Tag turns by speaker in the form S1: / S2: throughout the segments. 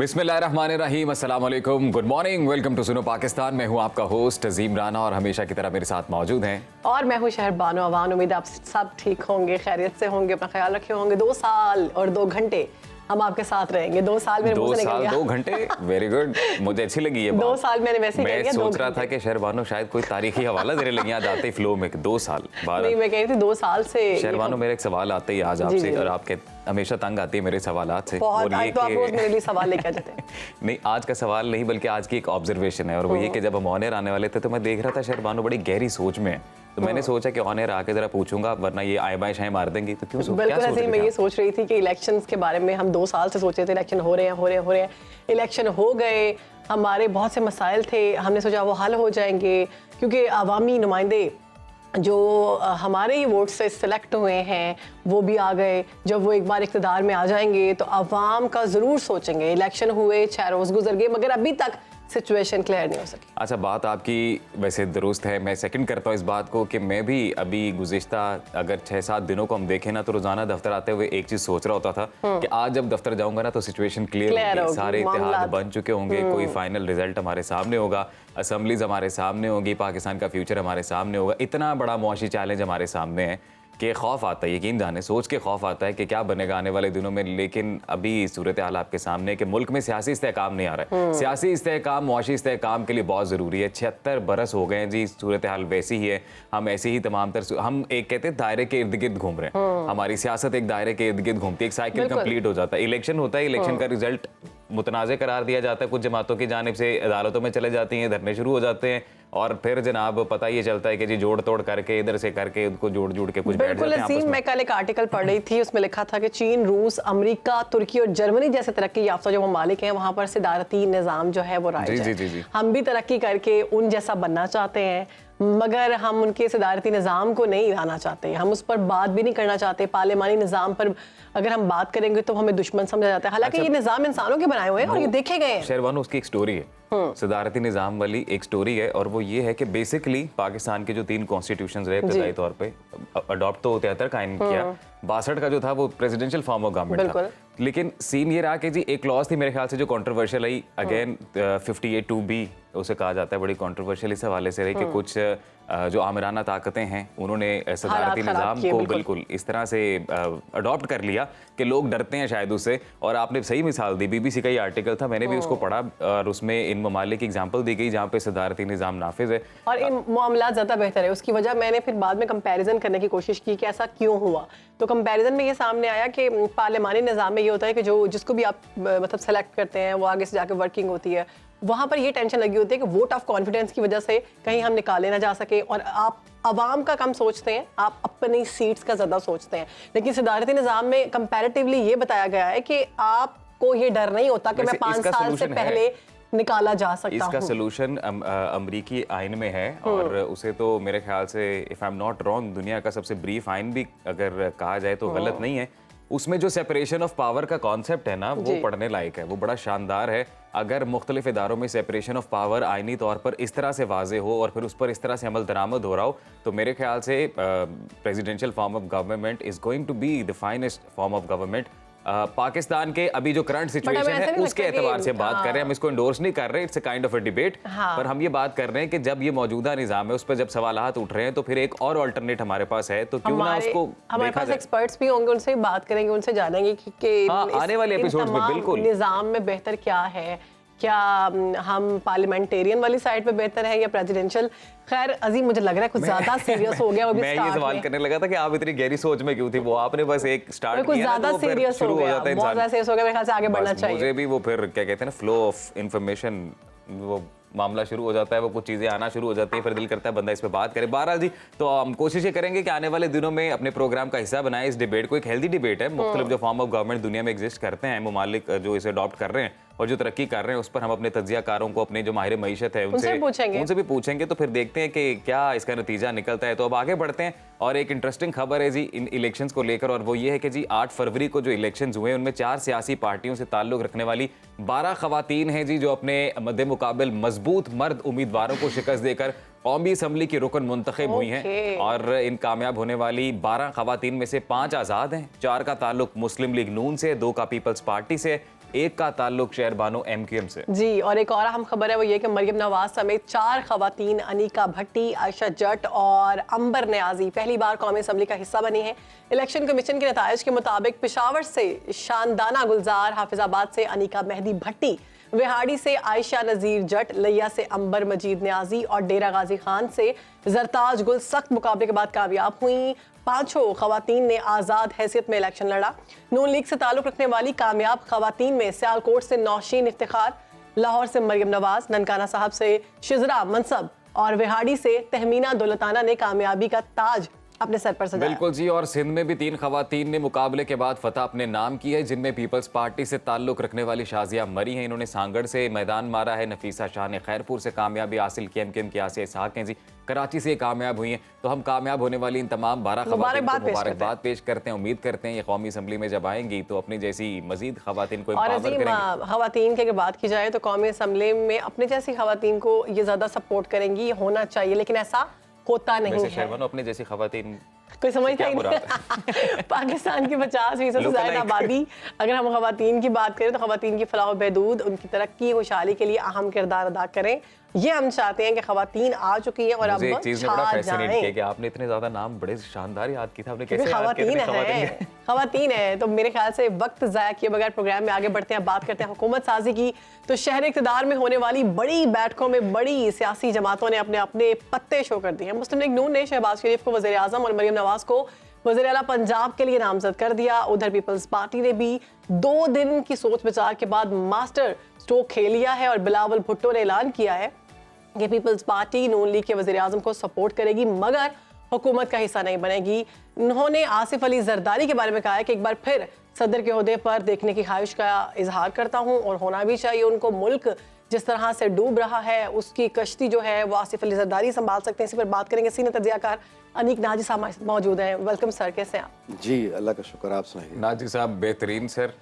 S1: बिस्मिल्लाहिर्रहमानिर्रहीम, अस्सलाम वालेकुम, गुड मॉर्निंग, वेलकम टू सुनो पाकिस्तान। मैं हूं आपका होस्ट अजीम राना और हमेशा की तरह मेरे साथ मौजूद हैं
S2: और मैं हूं शहर बानो अवान। उम्मीद आप सब ठीक होंगे, खैरियत से होंगे, अपना ख्याल रखे होंगे। 2 साल और 2 घंटे हम आपके साथ रहेंगे। 2 साल मेरे मुंह से निकल गया।
S1: 2 घंटे, वेरी गुड, मुझे अच्छी लगी ये बात।
S2: 2 साल मैंने वैसे ही कह दिया।
S1: मैं सोच रहा था कि शहरबानो शायद कोई तारीखी हवाला देने लगी, याद आते ही फ्लो में 2 साल बाद।
S2: नहीं, मैं कह रही थी 2 साल से।
S1: शहरबानो, मेरे एक सवाल आते ही आज आपसे, और आपके हमेशा तंग आती है मेरे सवालात से।
S2: बहुत, आज तो आप रोज मेरे लिए सवाल लेकर जाते हैं।
S1: नहीं, आज का सवाल नहीं बल्कि आज की एक ऑब्जर्वेशन है, और वो ये कि जब हम ऑन एयर आने वाले थे तो मैं देख रहा था शहरबानो बड़ी गहरी सोच में है। तो मैंने सोचा कि ऑन एयर आके जरा पूछूंगा, वरना ये आए बाएं शाएं मार देंगी। तो क्यों
S2: बिल्कुल ऐसे ही मैं ये सोच रही थी कि इलेक्शंस के बारे में हम 2 साल से सोच रहे थे, इलेक्शन हो रहे हैं। इलेक्शन हो गए, हमारे बहुत से मसाइल थे, हमने सोचा वो हल हो जाएंगे क्योंकि अवामी नुमाइंदे जो हमारे ही वोट से सिलेक्ट हुए हैं वो भी आ गए। जब वो एक बार इक़्तिदार में आ जाएंगे तो अवाम का ज़रूर सोचेंगे। इलेक्शन हुए, 6 रोज़ गुजर गए, मगर अभी तक सिचुएशन क्लियर नहीं हो सकी।
S1: अच्छा, बात आपकी वैसे दुरुस्त है, मैं सेकंड करता हूँ इस बात को कि मैं भी अभी गुज़िश्ता अगर 6-7 दिनों को हम देखें ना, तो रोज़ाना दफ्तर आते हुए एक चीज़ सोच रहा होता था कि आज जब दफ्तर जाऊंगा ना तो सिचुएशन क्लियर होगी, सारे इत्तेहाद बन चुके होंगे, कोई फाइनल रिजल्ट हमारे सामने होगा, असम्बलीज हमारे सामने होगी, पाकिस्तान का फ्यूचर हमारे सामने होगा। इतना बड़ा मुआशी चैलेंज हमारे सामने है कि खौफ आता है, यकीन जाने सोच के खौफ आता है कि क्या बनेगा आने वाले दिनों में। लेकिन अभी सूरत हाल आपके सामने कि मुल्क में सियासी इस्तेहकाम नहीं आ रहा है। सियासी इस्तेहकाम, मुआशी इस्तेहकाम के लिए बहुत ज़रूरी है। 76 बरस हो गए हैं जी, सूरत हाल वैसी ही है, हम ऐसे ही तमाम तर हम एक कहते हैं दायरे के इर्द गिर्द घूम रहे हैं। हमारी सियासत एक दायरे के इर्द गिर्द घूमती है, एक साइकिल कंप्लीट हो जाता है। इलेक्शन होता है, इलेक्शन का रिजल्ट मुतनाज़ करार दिया जाता है, कुछ जमातों की जानिब से अदालतों में चले जाती हैं, धरने शुरू हो जाते हैं, और फिर जनाब पता ये चलता है कि जी जोड़ तोड़ करके इधर से करके उनको जोड़ के कुछ बैठ जाते हैं आपस में।
S2: मैं कल एक आर्टिकल पढ़ रही थी, उसमें लिखा था कि चीन, रूस, अमेरिका, तुर्की और जर्मनी जैसे तरक्की याफ्ता जो ममालिक हैं वहाँ पर सदारती निज़ाम जो है वो राइज है। हम भी तरक्की करके उन जैसा बनना चाहते हैं, मगर हम उनके सदारती निज़ाम को नहीं लाना चाहते, हम उस पर बात भी नहीं करना चाहते। पार्लिमानी निज़ाम पर अगर हम बात करेंगे तो हमें दुश्मन समझा जाता है, हालांकि ये निज़ाम इंसानों के बनाए हुए हैं और ये देखे गए हैं।
S1: शहरबानो, उसकी एक स्टोरी है, सदारती निज़ाम वाली एक स्टोरी है, और वो ये है कि बेसिकली पाकिस्तान के जो 3 कॉन्स्टिट्यूशंस रहे इब्तदाई तौर पे, अडॉप्ट तो 73 का इन किया, 62 का जो था वो प्रेसिडेंशियल फॉर्म ऑफ गवर्नमेंट था। लेकिन सीन ये रहा कि जी एक क्लॉज थी मेरे ख्याल से जो कंट्रोवर्शियल आई, अगेन 58(2)(b उसे कहा जाता है, बड़ी कंट्रोवर्शियल इस हवाले से रही कि कुछ जो आमिराना ताकतें हैं उन्होंने सदारती निज़ाम को बिल्कुल इस तरह से अडॉप्ट कर लिया कि लोग डरते हैं शायद उससे। और आपने सही मिसाल दी, BBC का ये आर्टिकल था, मैंने भी उसको पढ़ा, और उसमें इन ममालिक की एग्जाम्पल दी गई जहाँ पे सदारती निज़ाम नाफिज है और
S2: इन मामला ज़्यादा बेहतर है। उसकी वजह मैंने फिर बाद में कंपैरिजन करने की कोशिश की कि ऐसा क्यों हुआ, तो कंपैरिजन में ये सामने आया कि पार्लिमानी निज़ाम में ये होता है कि जो जिसको भी आप मतलब सेलेक्ट करते हैं वो आगे से जाकर वर्किंग होती है, वहाँ पर ये टेंशन लगी होती है कि वोट ऑफ कॉन्फिडेंस की वजह से कहीं हम निकाले ना जा सके, और आप अवाम का कम सोचते हैं, आप अपनी सीट्स का ज़्यादा सोचते हैं। लेकिन सदारती निज़ाम में कंपैरेटिवली ये बताया गया है कि आपको ये डर नहीं होता कि मैं 5 साल से पहले निकाला जा सकता हूं।
S1: इसका सलूशन अमरीकी आइन में है, और उसे तो मेरे ख्याल से if I am not wrong दुनिया का सबसे ब्रीफ आइन भी अगर कहा जाए तो गलत नहीं है। उसमें जो सेपरेशन ऑफ पावर का कॉन्सेप्ट है ना, वो पढ़ने लायक है, वो बड़ा शानदार है। अगर मुख्तलिफ इदारों में सेपरेशन ऑफ पावर आइनी तौर पर इस तरह से वाजे हो और फिर उस पर इस तरह से अमल दरामद हो रहा हो, तो मेरे ख्याल से presidential form of government is going to be the finest form of government. Pakistan के अभी जो करंट सिचुएशन है उसके एतबार से बात कर रहे हैं, हम इसको इंडोर्स नहीं कर रहे, it's a kind of a debate, पर हम ये बात कर रहे हैं कि जब ये मौजूदा निजाम है उस पर जब सवालात उठ रहे हैं तो फिर एक और अल्टरनेट हमारे पास है, तो क्यों ना उसको
S2: हमारे पास एक्सपर्ट्स भी होंगे, उनसे बात करेंगे, उनसे जानेंगे कि
S1: आने वाले एपिसोड्स में बिल्कुल
S2: निजाम में बेहतर क्या है, क्या हम पार्लियामेंटेरियन वाली साइड पे बेहतर है या प्रेसिडेंशियल। खैर अजीम, मुझे लग रहा है कुछ ज्यादा सीरियस हो गया वो भी
S1: मैं ये सवाल करने लगा था कि आप इतनी गहरी सोच में क्यों थी, वो आपने बस एक स्टार्ट
S2: किया ज्यादा सीरियस हो गया, बहुत ज्यादा सीरियस हो गया, मेरे ख्याल से आगे बढ़ना चाहिए।
S1: मुझे भी वो फिर क्या कहते हैं ना, फ्लो ऑफ इंफॉर्मेशन, वो मामला शुरू हो जाता है, वो कुछ चीज़ें आना शुरू हो जाती है, फिर दिल करता है बंदा इस पे बात करे। बहरहाल जी, तो हम कोशिश ये करेंगे कि आने वाले दिनों में अपने प्रोग्राम का हिस्सा बनाए इस डिबेट को। एक हेल्दी डिबेट है, मुख्तलिफ जो फॉर्म ऑफ गवर्नमेंट दुनिया में एग्जिस्ट करते हैं, ममालिक जो इसे अडॉप्ट कर रहे हैं और जो तरक्की कर रहे हैं, उस पर हम अपने तज्जियाकारों को, अपने जो माहिर मईशत है उनसे भी पूछेंगे, तो फिर देखते हैं कि क्या इसका नतीजा निकलता है। तो अब आगे बढ़ते हैं, और एक इंटरेस्टिंग खबर है जी इन इलेक्शंस को लेकर, और वो ये है कि जी 8 फरवरी को जो इलेक्शंस हुए उनमें 4 सियासी पार्टियों से ताल्लुक रखने वाली 12 खवातीन हैं जी, जो अपने मद्दे मुकाबिल मजबूत मर्द उम्मीदवारों को शिकस्त देकर कौमी असम्बली की रुकन मुंतखब हुई हैं। और इन कामयाब होने वाली 12 खवातीन में से 5 आज़ाद हैं, 4 का ताल्लुक मुस्लिम लीग नून से, 2 का पीपल्स पार्टी से, एक का ताल्लुक शहर बानो MQM से।
S2: जी, और एक और अहम खबर है वो ये कि मरियम नवाज समेत 4 खवातीन अनीका भट्टी, आयशा जट और अंबर न्याजी पहली बार कौमी असम्बली का हिस्सा बनी है। इलेक्शन कमीशन के नताइज के मुताबिक पेशावर से शानदाना गुलजार, हाफिजाबाद से अनीका मेहदी भट्टी, विहाड़ी से आयशा नजीर जट, लिया से अंबर मजीद न्याजी और डेरा गाजी खान से जरताज गुल सख्त मुकाबले के बाद कामयाब हुई। 5 खवातीन ने आज़ाद हैसियत में इलेक्शन लड़ा। नून लीग से ताल्लुक रखने वाली कामयाब खवातीन में सियालकोट से नौशीन इफ्तिखार, लाहौर से मरियम नवाज, ननकाना साहब से शिजरा मनसब और विहाड़ी से तहमीना दौलताना ने कामयाबी का ताज अपने सर पर सजाया।
S1: बिल्कुल जी, और सिंध में भी 3 खवातीन ने मुकाबले के बाद फतह अपने नाम की है, जिनमें पीपल्स पार्टी से ताल्लुक रखने वाली शाजिया मरी हैं। इन्होंने सांगड़ से मैदान मारा है। नफीसा शाह ने खैरपुर से कामयाबी हासिल की। MQM की आसिया इसहाक हैं जी, कराची से कामयाब हुई हैं। तो हम कामयाब होने वाली इन तमाम 12 खवातीन को मुबारकबाद पेश करते हैं। उम्मीद करते हैं ये कौमी असम्बली में जब आएंगी तो अपनी जैसी मजीद खवातीन को
S2: और
S1: एम्पावर करेंगी।
S2: खवातीन की अगर बात की जाए तो कौमी असम्बली में अपने जैसी खवातीन को ये ज्यादा सपोर्ट करेंगी, ये होना चाहिए, लेकिन ऐसा होता नहीं है।
S1: शहरबानो अपने जैसी खवातीन
S2: कोई समझता ही नहीं। पाकिस्तान की 50% से ज्यादा आबादी, अगर हम खवातीन की बात करें तो खवातीन की फलाह बहदूद, उनकी तरक्की, खुशहाली के लिए अहम किरदार अदा करें। ये हम चाहते हैं कि खवातीन आ चुकी हैं और अब
S1: एक चीज में बड़ा
S2: छा
S1: फैसिनेट
S2: जाएं।
S1: किया कि आपने इतने ज्यादा नाम बड़े शानदार याद किए थे। आपने कैसे याद
S2: खवातीन
S1: किए थे?
S2: है, खवातीन है। तो मेरे ख्याल से वक्त जाया किए बगैर प्रोग्राम में आगे बढ़ते हैं, बात करते हैं हुकूमत साजी की। तो शहर इक़्तिदार में होने वाली बड़ी बैठकों में बड़ी सियासी जमातों ने अपने अपने पत्ते शो कर दिए हैं। मुस्लिम लीग नून ने शहबाज शरीफ को वज़ीर आज़म और मरियम नवाज को वज़ीर आला पंजाब के लिए नामजद कर दिया। उधर पीपल्स पार्टी ने भी 2 दिन की सोच विचार के बाद मास्टर स्ट्रोक खेल लिया है और बिलावल भुट्टो ने ऐलान किया है कि पीपल्स पार्टी नून लीग के वज़ीर आज़म को सपोर्ट करेगी मगर हुकूमत का हिस्सा नहीं बनेगी। उन्होंने आसिफ अली जरदारी के बारे में कहा है कि एक बार फिर सदर के ओहदे पर देखने की ख्वाहिश का इजहार करता हूँ और होना भी चाहिए उनको। मुल्क जिस तरह से डूब रहा है उसकी कश्ती जो है वो आसिफ अली जरदारी संभाल सकते हैं। इसी पर बात करेंगे। सीनियर तज्ज़ियाकार अनीक नाजी साहब मौजूद हैं। वेलकम सर, कैसे हैं आप?
S3: जी अल्लाह का शुक्र, आप सुनाइए।
S1: नाजी साहब बेहतरीन सर।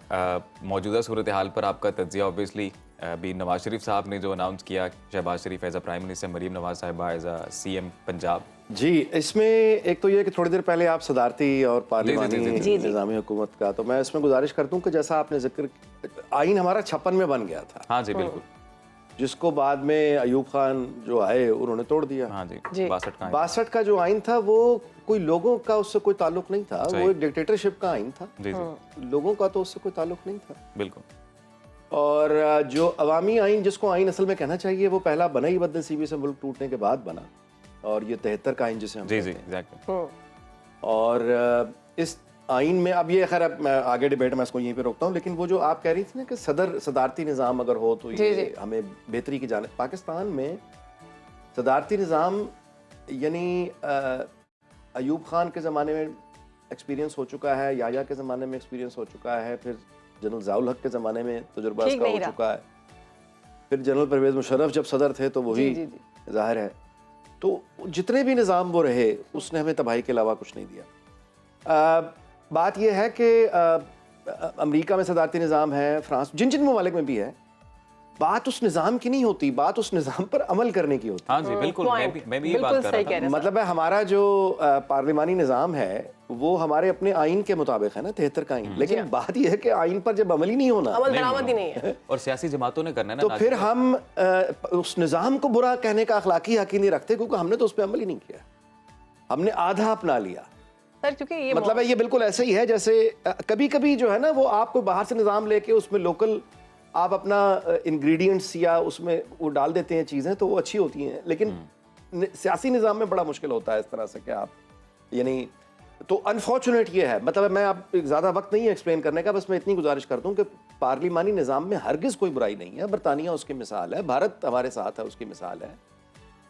S1: मौजूदा सूरत हाल पर आपका तज्जिया ऑब्वियसली अभी नवाज शरीफ साहब ने जो अनाउंस किया Shahbaz Sharif as a prime minister, Maryam Nawaz साहिबा एज अ CM पंजाब।
S3: जी, इसमें एक तो ये कि थोड़ी देर पहले आप सदारती और पार्लिमानी निज़ामी हुकूमत का, तो मैं इसमें गुजारिश करता हूँ कि जैसा आपने जिक्र, आइन हमारा 56 में बन गया था।
S1: हाँ जी बिल्कुल।
S3: जिसको बाद में अयूब खान जो आए उन्होंने तोड़ दिया।
S1: हाँ जी,
S2: जी।
S1: 62
S3: का जो आइन था वो कोई लोगों का उससे कोई ताल्लुक नहीं था, वो एक डिक्टेटरशिप का आइन था।
S1: जी जी
S3: लोगों का तो उससे कोई ताल्लुक नहीं था।
S1: बिल्कुल।
S3: और जो अवामी आइन, जिसको आइन असल में कहना चाहिए, वो पहला बना ही बदनसीबी से मुल्क टूटने के बाद बना, और ये 73 का आइन जिसे हम
S1: जी जी
S3: कहते हैं।
S1: एग्जैक्टली।
S3: और इस आइन में अब ये, खैर अब मैं आगे डिबेट में इसको यहीं पे रोकता हूँ, लेकिन वो जो आप कह रही थी ना कि सदारती निज़ाम अगर हो तो ये हमें बेहतरी की जाने, पाकिस्तान में सदारती निज़ाम यानी अयूब खान के ज़माने में एक्सपीरियंस हो चुका है, याया के ज़माने में एक्सपीरियंस हो चुका है, फिर जनरल ज़ियाउल हक के ज़माने में तजुर्बा इसका हो चुका है, फिर जनरल परवेज़ मुशर्रफ जब सदर थे तो वही ज़ाहिर है। तो जितने भी निज़ाम वो रहे उसने हमें तबाही के अलावा कुछ नहीं दिया। बात यह है कि अमेरिका में सदारती निज़ाम है, फ्रांस, जिन जिन ममालिक में भी है, बात उस निज़ाम की नहीं होती, बात उस निज़ाम पर अमल करने की होती है।
S1: हाँ जी बिल्कुल, मैं भी ये बात कर रहा था।
S3: मतलब है हमारा जो पार्लिमानी निज़ाम है वो हमारे अपने आइन के मुताबिक है ना, 73 का आइन, लेकिन बात यह है कि आइन पर जब अमल ही नहीं होना,
S2: अमल दरामद ही नहीं है,
S1: और सियासी जमातों ने करना है ना,
S3: तो फिर हम उस निज़ाम को बुरा कहने का अखलाकी हक ही नहीं रखते, क्योंकि हमने तो उस पर अमल ही नहीं किया, हमने आधा अपना लिया।
S2: सर क्योंकि ये
S3: मतलब है ये बिल्कुल ऐसे ही है जैसे कभी कभी जो है ना वो आपको बाहर से निज़ाम लेके उसमें लोकल आप अपना इंग्रेडिएंट्स या उसमें वो डाल देते हैं चीज़ें, तो वो अच्छी होती हैं, लेकिन सियासी निज़ाम में बड़ा मुश्किल होता है इस तरह से कि आप यानी, तो अनफॉर्चुनेट ये है। मतलब मैं आप ज़्यादा वक्त नहीं है एक्सप्लेन करने का, बस मैं इतनी गुजारिश करता हूँ कि पार्लिमानी निज़ाम में हरगिज़ कोई बुराई नहीं है। बरतानिया उसकी मिसाल है, भारत हमारे साथ है उसकी मिसाल है।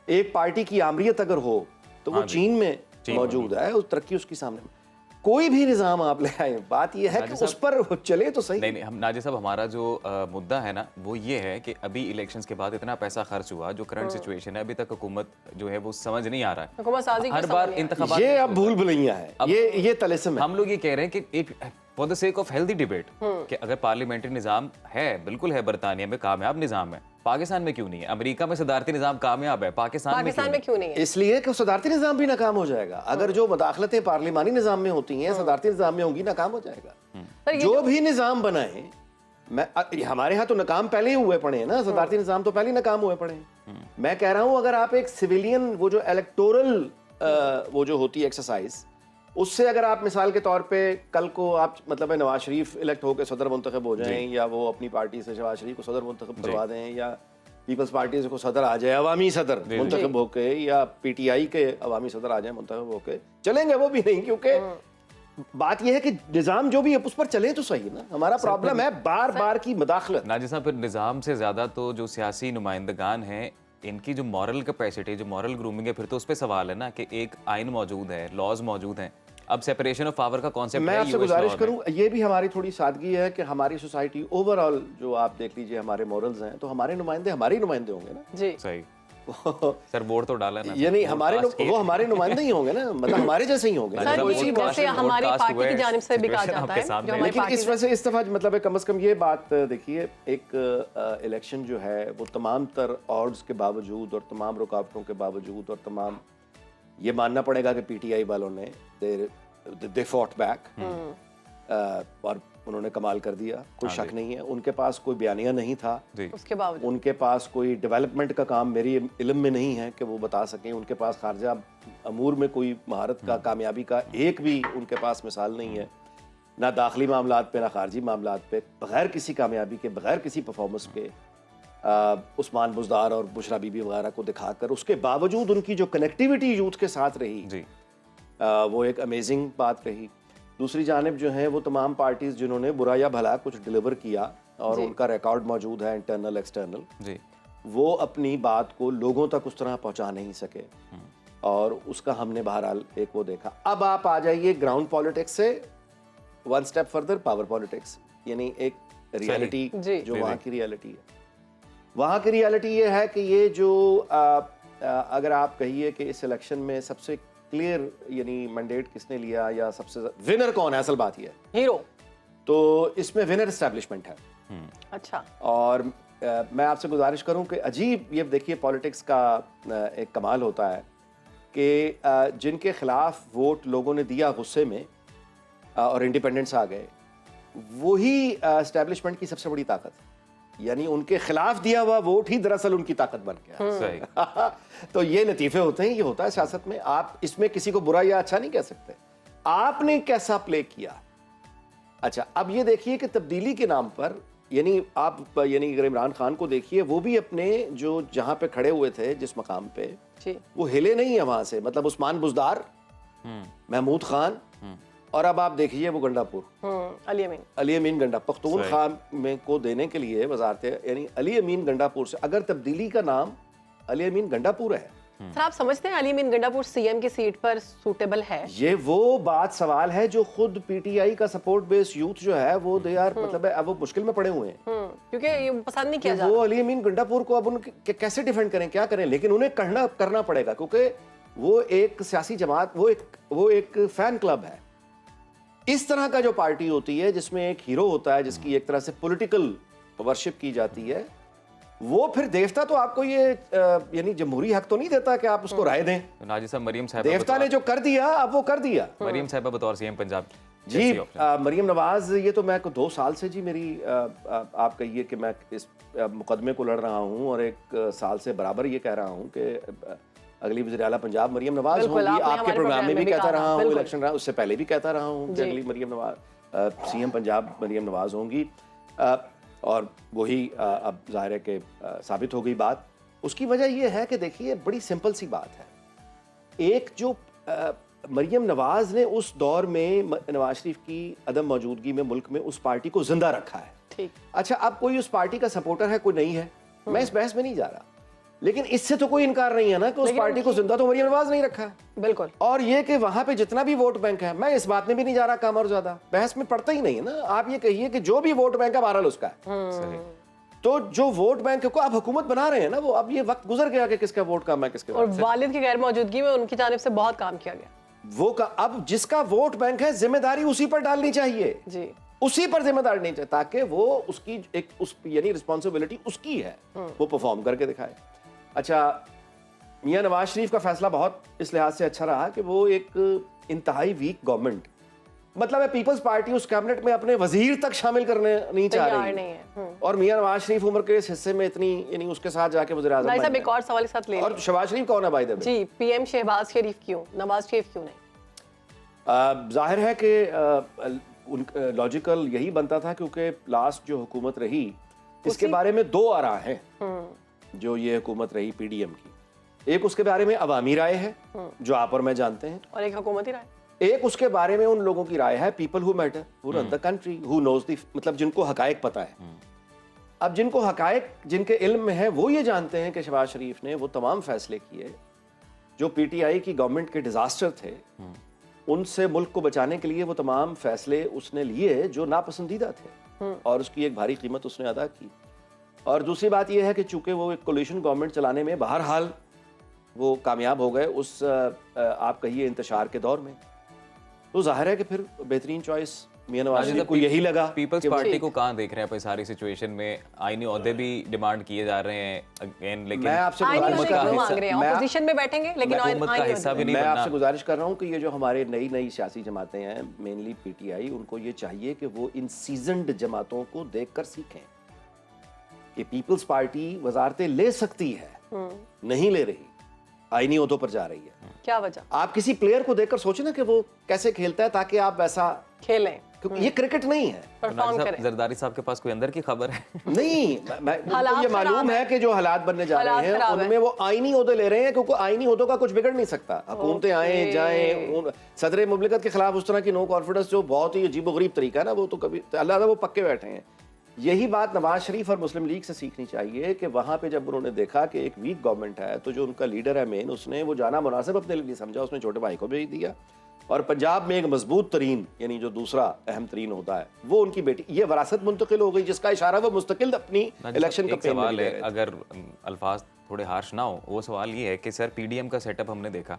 S3: एक पार्टी की आमरीत अगर हो तो वो चीन में मौजूद है, उस तरक्की उसकी सामने में। कोई भी निज़ाम आप ले आए, बात यह है कि उस पर चले तो सही।
S1: नहीं, हम नाजी साहब, हमारा जो मुद्दा है ना वो ये है कि अभी इलेक्शंस के बाद इतना पैसा खर्च हुआ, जो करंट सिचुएशन है अभी तक हुकूमत जो है वो समझ नहीं आ रहा है।
S2: हुकूमत साजी
S1: हर बार इंतखाबात,
S3: ये अब भूल भुलैया है, ये तलिस्म है।
S1: हम लोग ये कह रहे हैं कि एक for the sake of healthy debate कि अगर पार्लियामेंट्री निज़ाम है, बिल्कुल है, बरतानिया में कामयाब निज़ाम है, पाकिस्तान में क्यों नहीं है? अमेरिका में सदारती निज़ाम कामयाब है, पाकिस्तान में क्यों नहीं है?
S3: इसलिए कि सदारती निज़ाम भी नाकाम हो जाएगा। अगर जो मुदाखलतें पार्लिमानी निज़ाम में होती हैं सदारती निज़ाम में होंगी, नाकाम हो जाएगा। जो भी निज़ाम बनाए हमारे यहाँ तो नाकाम पहले ही हुए पड़े हैं ना, सदारती निज़ाम तो पहले ही नाकाम हुए पड़े हैं। मैं कह रहा हूँ अगर आप एक सिविलियन वो जो इलेक्टोरल वो जो होती है एक्सरसाइज, उससे अगर आप मिसाल के तौर पे कल को आप मतलब नवाज शरीफ इलेक्ट होकर सदर मुंतखब हो जाएं, या वो अपनी पार्टी से शहबाज शरीफ को सदर मुंतखब करवा दें, या पीपल्स पार्टी से को सदर आ जाए अवामी सदर मुंतखब होके, या पीटीआई के अवामी सदर आ जाए मुंतखब होके, चलेंगे वो भी नहीं, क्योंकि बात यह है कि निज़ाम जो भी है उस पर चले तो सही ना। हमारा प्रॉब्लम है बार बार की मदाखलत।
S1: नाजिसा, फिर निज़ाम से ज़्यादा तो जो सियासी नुमाइंदगान हैं, इनकी जो मॉरल कैपेसिटी, जो मॉरल ग्रूमिंग है, फिर तो उस पर सवाल है ना कि एक आइन मौजूद है, लॉज मौजूद हैं। अब सेपरेशन ऑफ पावर का कॉन्सेप्ट
S3: मैं आपसे गुजारिश करूं, ये भी हमारी थोड़ी सादगी है कि हमारी सोसाइटी ओवरऑल जो आप देख लीजिए हमारे मॉरल्स हैं, तो हमारे नुमाइंदे हमारे ही नुमाइंदे होंगे ना
S2: जी।
S1: सही सर, वोट तो डाला ना,
S3: यानी हमारे वो हमारे नुमाइंदे ही होंगे ना, मतलब हमारे जैसे ही होंगे।
S2: सर, ये जैसे हमारी पार्टी की जानिब से भी कहा जाता है, जो हमारी
S3: लेकिन
S2: पार्टी
S3: इस वजह से इस दफा मतलब है, कम से कम ये बात देखिए, एक इलेक्शन जो है वो तमाम तर ऑड्स के बावजूद और तमाम रुकावटों के बावजूद और तमाम, ये मानना पड़ेगा कि पीटीआई वालों ने दे फॉट बैक और उन्होंने कमाल कर दिया, कोई शक नहीं है। उनके पास कोई बयानिया नहीं था,
S2: उसके बावजूद
S3: उनके पास कोई डेवलपमेंट का काम मेरी इल्म में नहीं है कि वो बता सकें, उनके पास खारजा अमूर में कोई महारत का, कामयाबी का एक भी उनके पास मिसाल नहीं है, ना दाखिली मामलात पे ना खारजी मामलात पे, बगैर किसी कामयाबी के, बगैर किसी परफॉर्मेंस के उस्मान बुज़दार और बुशरा बीबी वगैरह को दिखाकर, उसके बावजूद उनकी जो कनेक्टिविटी यूथ के साथ रही
S1: जी,
S3: वो एक अमेजिंग बात रही। दूसरी जानिब जो है वो तमाम पार्टीज जिन्होंने बुरा या भला कुछ डिलीवर किया और उनका रिकॉर्ड मौजूद है इंटरनल एक्सटर्नल
S1: जी,
S3: वो अपनी बात को लोगों तक उस तरह पहुंचा नहीं सके, और उसका हमने बहरहाल एक वो देखा। अब आप आ जाइए ग्राउंड पॉलिटिक्स से one step further, power politics, यानी एक रियलिटी जो वहाँ की रियलिटी है। वहाँ की रियलिटी ये है कि ये जो अगर आप कहिए कि इस इलेक्शन में सबसे क्लियर यानी मैंडेट किसने लिया या सबसे विनर कौन है, असल बात ये है
S2: हीरो,
S3: तो इसमें विनर एस्टेब्लिशमेंट है।
S2: अच्छा,
S3: और मैं आपसे गुजारिश करूं कि अजीब, ये देखिए पॉलिटिक्स का एक कमाल होता है कि जिनके खिलाफ वोट लोगों ने दिया गुस्से में और इंडिपेंडेंट्स आ गए, वही एस्टेब्लिशमेंट की सबसे बड़ी ताकत है। यानी उनके खिलाफ दिया हुआ वोट ही दरअसल उनकी ताकत बन गया।
S1: सही
S3: तो ये लतीफे होते हैं, ये होता है सियासत में। आप इसमें किसी को बुरा या अच्छा नहीं कह सकते, आपने कैसा प्ले किया। अच्छा, अब ये देखिए कि तब्दीली के नाम पर, यानी आप यानी अगर इमरान खान को देखिए, वो भी अपने जो जहां पे खड़े हुए थे जिस मकाम पे, वो हिले नहीं है वहां से। मतलब उस्मान बुज़दार, महमूद खान, और अब आप देखिए वो गंडापुर, अली अमीन गंडा, पख्तूनख्वा में को देने के लिए वजारत, यानी अली अमीन गंडापुर से अगर तब्दीली का नाम अली अमीन गंडापुर है।
S2: सर, आप समझते हैं अली अमीन गंडापुर सीएम की सीट पर सूटेबल है?
S3: ये वो बात सवाल है जो खुद पीटीआई का सपोर्ट बेस यूथ जो है वो दे यार मतलब है, अब वो मुश्किल में पड़े हुए हैं,
S2: क्योंकि ये पसंद नहीं किया जाता।
S3: वो अली अमीन गंडापुर को अब उनके कैसे डिफेंड करें, क्या करें, लेकिन उन्हें करना पड़ेगा, क्योंकि वो एक सियासी जमात, वो एक फैन क्लब है। इस तरह का जो पार्टी होती है जिसमें एक हीरो होता है, जिसकी एक तरह से पॉलिटिकल वर्शिप की जाती है, वो फिर देवता तो आपको ये यानी जमहूरी हक तो नहीं देता कि आप उसको राय दें।
S1: नाजिसा, मरियम साहिबा
S3: देवता ने जो कर दिया अब वो कर दिया।
S1: मरियम साहिबा बतौर सीएम पंजाब
S3: जी, मरियम नवाज, ये तो मैं 2 साल से जी मेरी आप कहिए कि मैं इस मुकदमे को लड़ रहा हूँ, और 1 साल से बराबर ये कह रहा हूँ कि अगली वज़ीर आला पंजाब मरियम नवाज होगी। आपके प्रोग्राम में भी कहता रहा हूँ, इलेक्शन रहा उससे पहले भी कहता रहा हूँ कि अगली मरियम नवाज सीएम पंजाब मरियम नवाज होंगी, और वही अब जाहिर है कि साबित हो गई बात। उसकी वजह यह है कि देखिए बड़ी सिंपल सी बात है, एक जो मरियम नवाज ने उस दौर में नवाज शरीफ की अदम मौजूदगी में मुल्क में उस पार्टी को जिंदा रखा है।
S2: ठीक,
S3: अच्छा, अब कोई उस पार्टी का सपोर्टर है, कोई नहीं है, मैं इस बहस में नहीं जा रहा, लेकिन इससे तो कोई इनकार नहीं है ना कि उस पार्टी को जिंदा तो मरियम नवाज नहीं रखा है।
S2: बिल्कुल।
S3: और ये कि वहां पे जितना भी वोट बैंक है, मैं इस बात में भी नहीं जा रहा कम और ज्यादा, बहस में पड़ता ही नहीं है ना। आप ये कहिए कि जो भी वोट बैंक है बहरहाल उसका है, तो जो वोट बैंक को आप हुकूमत बना रहे हैं ना, वो अब ये वक्त गुजर गया कि किसका वोट कम है किसके।
S2: और वालिद की गैर मौजूदगी में उनकी जानिब से बहुत काम किया गया।
S3: वो का अब जिसका वोट बैंक है, जिम्मेदारी उसी पर डालनी चाहिए
S2: जी,
S3: उसी पर जिम्मेदारी नहीं चाहिए, ताकि वो उसकी एक उस यानी रिस्पॉन्सिबिलिटी उसकी है, वो परफॉर्म करके दिखाए। अच्छा, मियां नवाज शरीफ का फैसला बहुत इस लिहाज से अच्छा रहा कि वो एक इंतहाई वीक गवर्नमेंट मतलब है पीपल्स पार्टी उस कैबिनेट में अपने वजीर तक शामिल करने नहीं चाह
S2: तैयार
S3: रही
S2: नहीं है।
S3: और मियां नवाज शरीफ उम्र के इस हिस्से में इतनी यानी उसके साथ जाके वज़ीर आज़म
S2: भाई साहब
S3: बन
S2: एक और सवाल के साथ ले
S3: गए। और शहबाज शरीफ कौन है भाई दबे?
S2: जी, पीएम शहबाज शरीफ क्यों, नवाज शरीफ क्यों नहीं?
S3: जाहिर है कि लॉजिकल यही बनता था क्योंकि लास्ट जो हुकूमत रही इसके बारे में दो आरा हैं जो ये हुकूमत रही पीडीएम की। एक उसके बारे में अवामी राय है जो आप और मैं जानते हैं,
S2: और एक हुकूमती राय।
S3: एक उसके बारे में उन लोगों की राय है people who matter, who run the country, who knows the, मतलब जिनको हकायक पता है। अब जिनको हकायक जिनके इल्म में है वो ये जानते हैं कि शहबाज शरीफ ने वो तमाम फैसले किए जो पीटीआई की गवर्नमेंट के डिजास्टर थे, उनसे मुल्क को बचाने के लिए वो तमाम फैसले उसने लिए जो नापसंदीदा थे और उसकी एक भारी कीमत उसने अदा की। और दूसरी बात यह है कि चूंकि वो एक कोलिशन गवर्नमेंट चलाने में बहरहाल वो कामयाब हो गए उस आप कहिए इंतशार के दौर में, तो जाहिर है कि फिर बेहतरीन चॉइस मियां नवाज शरीफ को यही लगा।
S1: पीपल्स पार्टी को कहाँ देख रहे हैं सारी सिचुएशन में? आईनी ओहदे भी डिमांड किए जा रहे हैं अगेन, लेकिन
S3: मैं आपसे
S2: गुजारिश कर रहा हूं, ऑपोजिशन में बैठेंगे लेकिन
S1: हुकूमत का हिस्सा भी नहीं
S3: मैं
S1: बनना।
S3: आपसे गुजारिश कर रहा हूँ कि ये जो हमारे नई नई सियासी जमातें हैं, मेनली पीटीआई, उनको ये चाहिए कि वो इन सीजन्ड जमातों को देखकर सीखें कि पीपल्स पार्टी वजारतें ले सकती है, नहीं ले रही, आईनी ओहदों पर जा रही है।
S2: क्या वजह?
S3: आप किसी प्लेयर को देखकर सोचें ना कि वो कैसे खेलता है ताकि आप वैसा
S2: खेलें,
S3: क्योंकि ये क्रिकेट नहीं है।
S2: परफॉर्म करें।
S1: जरदारी साहब के पास कोई अंदर की खबर है?
S3: नहीं,
S2: हालात
S3: मुझे ये मालूम
S2: खराब
S3: है कि जो हालात बनने जा
S2: हालात
S3: रहे हैं
S2: खराब है।
S3: उनमें वो आईनी ओहदे ले रहे हैं क्योंकि आईनी ओहदों का कुछ बिगड़ नहीं सकता। हुकूमतें आए जाएं, सदर मुमलिकत के खिलाफ उस तरह की नो कॉन्फिडेंस जो बहुत ही अजीबोगरीब तरीका है ना, वो तो कभी अल्लाह वो पक्के बैठे हैं। यही बात नवाज शरीफ और मुस्लिम लीग से सीखनी चाहिए कि वहां पे जब उन्होंने देखा कि एक वीक गवर्नमेंट है तो जो उनका लीडर है मेन, उसने वो जाना मुनासिब अपने लिए समझा, उसने छोटे भाई को भेज दिया और पंजाब में एक मजबूत तरीन यानी जो दूसरा अहम तरीन होता है वो उनकी बेटी, ये वरासत मुंतकिल हो गई जिसका इशारा वो मुस्तकिल अपनी इलेक्शन
S1: एक सवाल है, अगर अल्फाज थोड़े हार्श ना हो, वो सवाल ये है कि सर पीडीएम का सेटअप हमने देखा,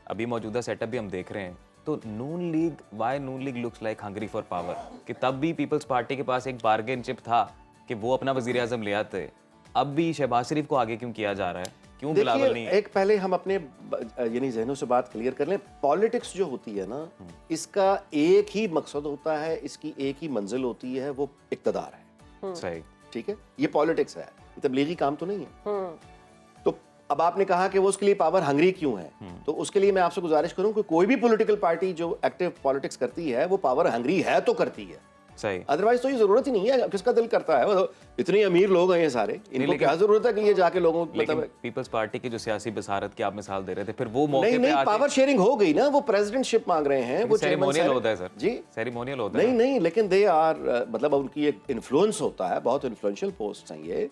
S1: अभी मौजूदा सेटअप भी हम देख रहे हैं, तो Noon league, why Noon league looks like hungry for power, कि तब भी पीपल्स पार्टी के पास एक बार्गेन चिप था कि वो अपना वजीर आजम ले आते, अब भी शहबाज शरीफ को आगे क्यों किया जा रहा है? क्यों बिलावल नहीं?
S3: एक पहले हम अपने यानी जहनों से बात क्लियर कर लें। पॉलिटिक्स जो होती है ना, इसका एक ही मकसद होता है, इसकी एक ही मंजिल होती है, वो इक़्तिदार है।
S1: सही,
S3: ठीक है, ये पॉलिटिक्स है, ये तबलीगी काम तो नहीं है। तो अब आपने कहा कि वो उसके लिए पावर हंग्री क्यों है, तो उसके लिए मैं आपसे गुजारिश करूं कि कोई भी पॉलिटिकल पार्टी जो एक्टिव पॉलिटिक्स करती है वो पावर हंग्री है तो करती है,
S1: सही।
S3: अदरवाइज तो ये जरूरत ही नहीं है। किसका दिल करता है, मतलब इतने अमीर लोग हैं ये सारे, इनको क्या जरूरत है कि ये जाके लोगों मतलब
S1: पीपल्स पार्टी की जो सियासी बसारत की आप मिसाल दे रहे थे, फिर वो मौके पे
S3: नहीं
S1: आके
S3: पावर शेयरिंग हो गई ना, वो प्रेसिडेंटशिप मांग रहे हैं, वो
S1: सेरेमोनियल होता है सर
S3: जी,
S1: सेरेमोनियल होता है।
S3: नहीं लेकिन दे आर मतलब उनकी एक इन्फ्लुएंस होता है, बहुत इन्फ्लुएंशियल पोस्ट हैं ये,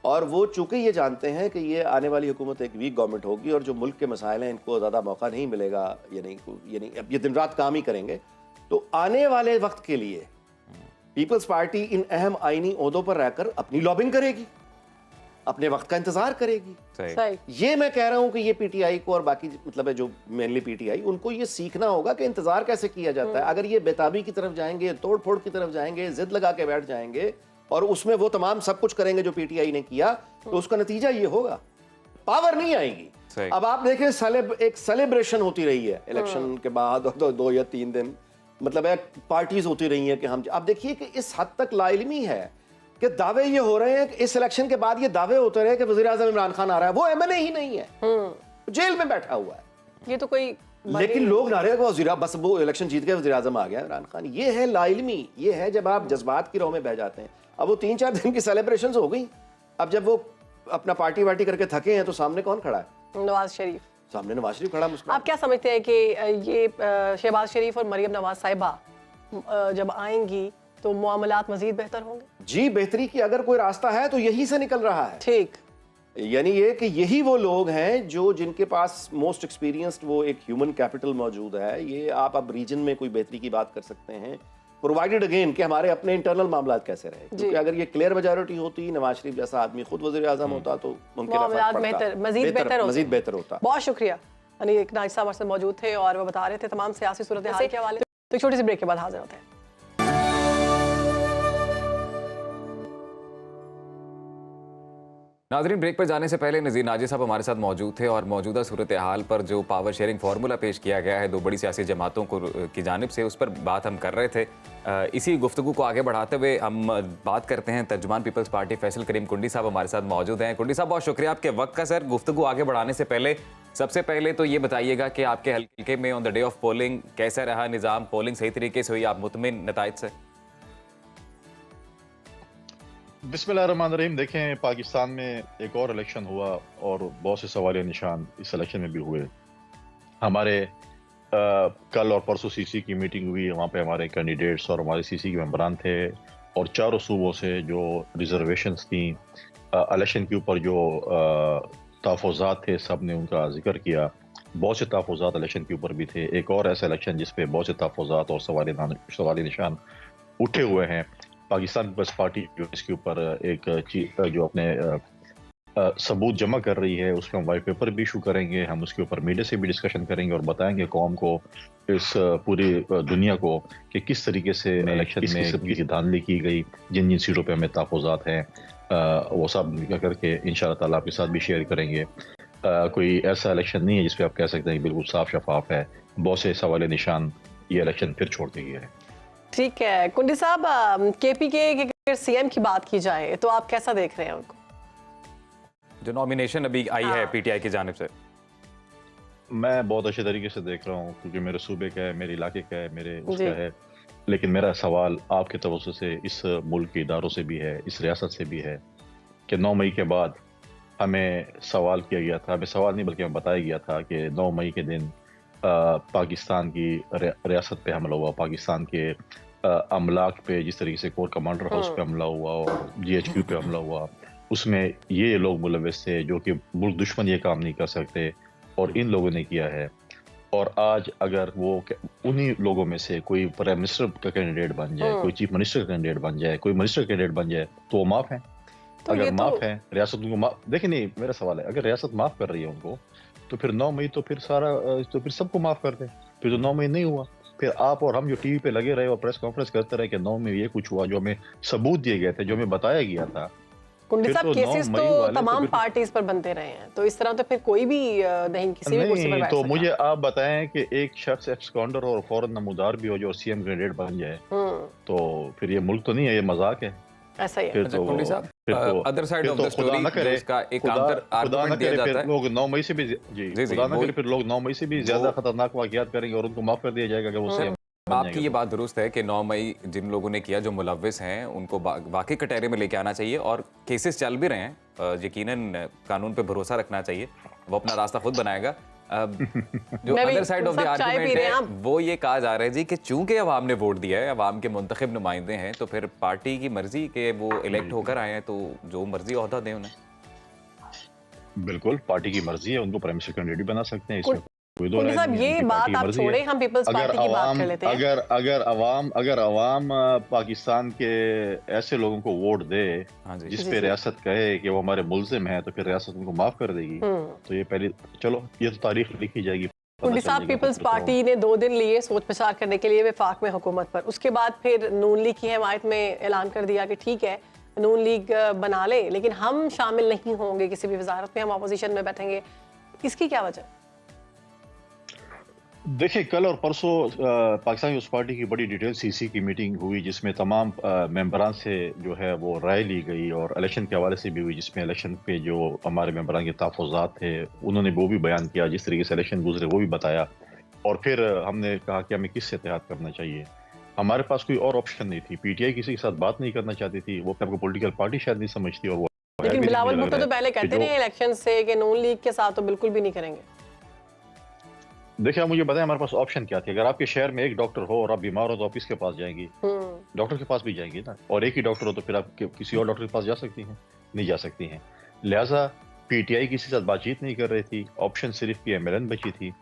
S3: और वो चूंकि ये जानते हैं कि ये आने वाली हुकूमत एक वीक गवर्नमेंट होगी और जो मुल्क के मसाइल हैं इनको ज़्यादा मौका नहीं मिलेगा, यानी अब ये दिन रात काम ही करेंगे, तो आने वाले वक्त के लिए पीपल्स पार्टी इन अहम आईनी ओहदों पर रहकर अपनी लॉबिंग करेगी, अपने वक्त का इंतजार करेगी।
S2: सही।
S3: ये मैं कह रहा हूं कि ये पीटीआई को और बाकी मतलब है जो मेनली पीटीआई, उनको ये सीखना होगा कि इंतजार कैसे किया जाता है। अगर ये बेताबी की तरफ जाएंगे, तोड़ फोड़ की तरफ जाएंगे, जिद लगा के बैठ जाएंगे और उसमें वो तमाम सब कुछ करेंगे जो पीटीआई ने किया, तो उसका नतीजा ये होगा, पावर नहीं आएगी। अब आप देखें एक सेलिब्रेशन होती रही है इलेक्शन के बाद, 2 या 3 दिन मतलब है पार्टीज होती रही हैं कि हम, अब देखिए कि इस हद तक लाइलमी है कि दावे ये हो रहे हैं कि इस इलेक्शन के बाद ये दावे होते रहे कि वज़ीर आज़म इमरान खान आ रहा है, वो एमएनए ही नहीं है, जेल में बैठा हुआ है।
S2: ये तो कोई
S3: लेकिन लोग नारे वज़ीर, बस वो इलेक्शन जीत गए, वज़ीर आज़म आ गया इमरान खान। ये है लाइलमी, ये है जब आप जज्बात की राह में बह जाते हैं। अब वो 3-4 दिन की सेलिब्रेशन हो गई, अब जब वो अपना पार्टी वार्टी करके थके हैं तो सामने कौन खड़ा है?
S2: नवाज शरीफ।
S3: सामने नवाज शरीफ खड़ा मुस्कुरा।
S2: आप क्या समझते हैं कि ये शहबाज शरीफ और मरियम नवाज साहिबा जब आएंगी तो मामलात मजीद बेहतर होंगे?
S3: जी, बेहतरी की अगर कोई रास्ता है तो यही से निकल रहा है।
S2: ठीक,
S3: यानी ये कि यही वो लोग हैं जो जिनके पास मोस्ट एक्सपीरियंस्ड वो एक ह्यूमन कैपिटल मौजूद है। ये आप अब रीजन में कोई बेहतरी की बात कर सकते हैं, प्रोवाइडेड अगेन कि हमारे अपने इंटरनल मामला कैसे रहे, क्योंकि अगर ये क्लियर मेजॉरिटी होती, नवाज शरीफ जैसा आदमी खुद वज़ीर आज़म होता तो
S2: मजीद
S3: बेहतर होता।
S2: बहुत शुक्रिया। एक नाइज साहब हमारे साथ मौजूद थे और वो बता रहे थे तमाम सियासी सूरत हाल के हवाले। तो छोटी सी ब्रेक के बाद हाजिर होते हैं।
S1: नाजरीन, ब्रेक पर जाने से पहले नज़ीर नाजिर साहब हमारे साथ मौजूद थे और मौजूदा सूरत हाल पर जो पावर शेयरिंग फार्मूला पेश किया गया है दो बड़ी सियासी जमातों को की जानिब से, उस पर बात हम कर रहे थे। इसी गुफ्तगू को आगे बढ़ाते हुए हम बात करते हैं तर्जुमान पीपल्स पार्टी फैसल करीम कुंडी साहब हमारे साथ मौजूद हैं। कुंडी साहब, बहुत शुक्रिया आपके वक्त का। सर, गुफ्तगू आगे बढ़ाने से पहले सबसे पहले तो ये बताइएगा कि आपके हल्के में on the day of polling कैसा रहा निज़ाम? पोलिंग सही तरीके से हुई? आप मुतमिन नताइज से?
S4: बिस्मिल्लाहिर्रहमानिर्रहीम। देखें, पाकिस्तान में एक और इलेक्शन हुआ और बहुत से सवाल निशान इस इलेक्शन में भी हुए। हमारे कल और परसों सीसी की मीटिंग हुई, वहाँ पे हमारे कैंडिडेट्स और हमारे सीसी के मेंबरान थे और चारों सूबों से जो रिजर्वेशंस थी इलेक्शन के ऊपर, जो तहफ़्फ़ुज़ात थे, सब ने उनका जिक्र किया। बहुत से तहफ़्फ़ुज़ात इलेक्शन के ऊपर भी थे। एक और ऐसा इलेक्शन जिस पे बहुत से तहफ़्फ़ुज़ात और सवाल निशान उठे हुए हैं। पाकिस्तान पीपल्स पार्टी जो इसके ऊपर एक चीज जो अपने सबूत जमा कर रही है, उसमें हम वाइट पेपर भी इशू करेंगे। हम उसके ऊपर मीडिया से भी डिस्कशन करेंगे और बताएंगे कौम को, इस पूरी दुनिया को, कि किस तरीके से इलेक्शन में किसी धांधली की गई, जिन जिन सीटों पे हमें तहफ़्फ़ुज़ात हैं, वो सब करके इंशाअल्लाह ताला आपके साथ भी शेयर करेंगे। कोई ऐसा इलेक्शन नहीं है जिसपे आप कह सकते हैं बिल्कुल साफ शफाफ है। बहुत से सवाल निशान ये इलेक्शन फिर छोड़ के गया है।
S2: ठीक है कुंडी साहब, केपीके के अगर सीएम की बात की जाए तो आप कैसा देख रहे हैं उनको?
S1: जो नॉमिनेशन अभी आई है पीटीआई की जानिब से,
S4: मैं बहुत अच्छे तरीके से देख रहा हूँ, क्योंकि मेरे सूबे का है, मेरे इलाके का है, मेरे उसका है। लेकिन मेरा सवाल आपके तवज्जो से इस मुल्क के इदारों से भी है, इस रियासत से भी है कि 9 मई के बाद हमें सवाल किया गया था, हमें सवाल नहीं बल्कि हमें बताया गया था कि 9 मई के दिन पाकिस्तान की रियासत पे हमला हुआ, पाकिस्तान के अमलाक पे, जिस तरीके से कोर कमांडर हाउस पे हमला हुआ और जीएचक्यू पे हमला हुआ, उसमें ये लोग मुलव्वस थे जो कि मुल्क दुश्मन ये काम नहीं कर सकते और इन लोगों ने किया है। और आज अगर वो उन्हीं लोगों में से कोई प्राइम मिनिस्टर का कैंडिडेट बन जाए, कोई चीफ मिनिस्टर का कैंडिडेट बन जाए, कोई मिनिस्टर कैंडिडेट बन जाए, तो वो माफ है।
S2: तो
S4: अगर माफ है, रियासत उनको माफ, देखिए नहीं, मेरा सवाल है, अगर रियासत माफ कर रही है उनको, तो फिर 9 मई तो फिर सबको माफ कर दे। फिर तो 9 मई नहीं हुआ। फिर आप और हम जो टीवी पे लगे रहे और प्रेस कॉन्फ्रेंस करते रहे कि 9 में ये कुछ हुआ, जो हमें सबूत दिए गए थे, जो हमें बताया गया था।
S2: कुंडी साहब, केसेस तो तमाम पार्टीज पर बनते रहे हैं, तो इस तरह तो फिर कोई भी नहीं किसी भी कुर्सी पर बैठ
S4: तो
S2: सकता।
S4: मुझे आप बताएं कि एक शख्स एक्स-काउंटर और फौरन नमूदार भी हो जो सीएम कैंडिडेट बन जाए, तो फिर ये मुल्क तो नहीं है, ये मजाक है।
S2: ऐसा ही है।
S4: फिर तो
S1: कुंडी साहब, अदर साइड ऑफ द
S4: खुदा न
S1: स्टोरी
S4: करे,
S1: इसका एक
S4: खुदा
S1: काउंटर
S4: न
S1: आर्गुमेंट दिया
S4: करे
S1: जाता
S4: फिर
S1: है।
S4: लोग 9 मई से भी खुदा न करे फिर लोग 9 मई से भी ज्यादा खतरनाक वाकयात करेंगे और उनको माफ कर दिया जाएगा कि वो सीएम।
S1: आपकी ये बात दुरुस्त है कि 9 मई जिन लोगों ने किया, जो मुलव्विस हैं, उनको वाकई कटहरे में लेके आना चाहिए और केसेस चल भी रहे हैं, यकीनन कानून पे भरोसा रखना चाहिए, वो अपना रास्ता खुद बनाएगा। जो other side of the argument है, वो ये कहा जा रहा है जी कि चूंकि अवाम ने वोट दिया है, अवाम के मुंतखब नुमाइंदे हैं, तो फिर पार्टी की मर्जी के वो इलेक्ट होकर आए हैं, तो जो मर्जी ओहदा दें उन्हें।
S4: बिल्कुल, पार्टी की मर्जी है, उनको प्राइम मिनिस्टर कैंडिडेट बना सकते हैं, इसमें कोई दो राय
S2: साहब,
S4: नहीं है।
S2: ये बात आप छोड़े, हम पीपल्स पार्टी की बात कर लेते हैं।
S4: अगर अवाम पाकिस्तान के ऐसे लोगों को वोट दे जिस पे रियासत कहे कि वो हमारे मुल्जिम हैं, तो फिर रियासत उनको माफ कर देगी। तो ये पहले, चलो ये तो तारीख लिखी जाएगी।
S2: कुंडी साहब, पीपल्स पार्टी ने 2 दिन लिए सोच विचार करने के लिए वफाक में हुकूमत पर, उसके बाद फिर नून लीग की हमायत में ऐलान कर दिया कि ठीक है, नून लीग बना ले, लेकिन हम शामिल नहीं होंगे किसी भी वजारत में, हम अपोजिशन में बैठेंगे। इसकी क्या वजह?
S4: देखिए, कल और परसों पाकिस्तान पीपल्स पार्टी की बड़ी डिटेल सीसी की मीटिंग हुई, जिसमें तमाम मेंबरान से जो है वो राय ली गई और इलेक्शन के हवाले से भी हुई, जिसमें इलेक्शन पे जो हमारे मेंबरान के तहफ़्फ़ुज़ात थे उन्होंने वो भी बयान किया, जिस तरीके से इलेक्शन गुजरे वो भी बताया। और फिर हमने कहा कि हमें किससे इत्तेहाद करना चाहिए। हमारे पास कोई और ऑप्शन नहीं थी। पीटीआई किसी के साथ बात नहीं करना चाहती थी, वो अपने पोलिटिकल पार्टी शायद नहीं समझती। और वो
S2: लेकिन बिलावल भुट्टो तो पहले कहते रहे इलेक्शन से कि नून लीग के साथ तो बिल्कुल भी नहीं करेंगे।
S4: देखिए, आप मुझे बताएं हमारे पास ऑप्शन क्या थी। अगर आपके शहर में एक डॉक्टर हो और आप बीमार हो तो आप किसके पास जाएंगी? डॉक्टर के पास भी जाएंगी ना। और एक ही डॉक्टर हो तो फिर आप किसी और डॉक्टर के पास जा सकती हैं? नहीं जा सकती हैं। लिहाजा पीटीआई किसी के साथ बातचीत नहीं कर रही थी, ऑप्शन सिर्फ PMLN बची थी।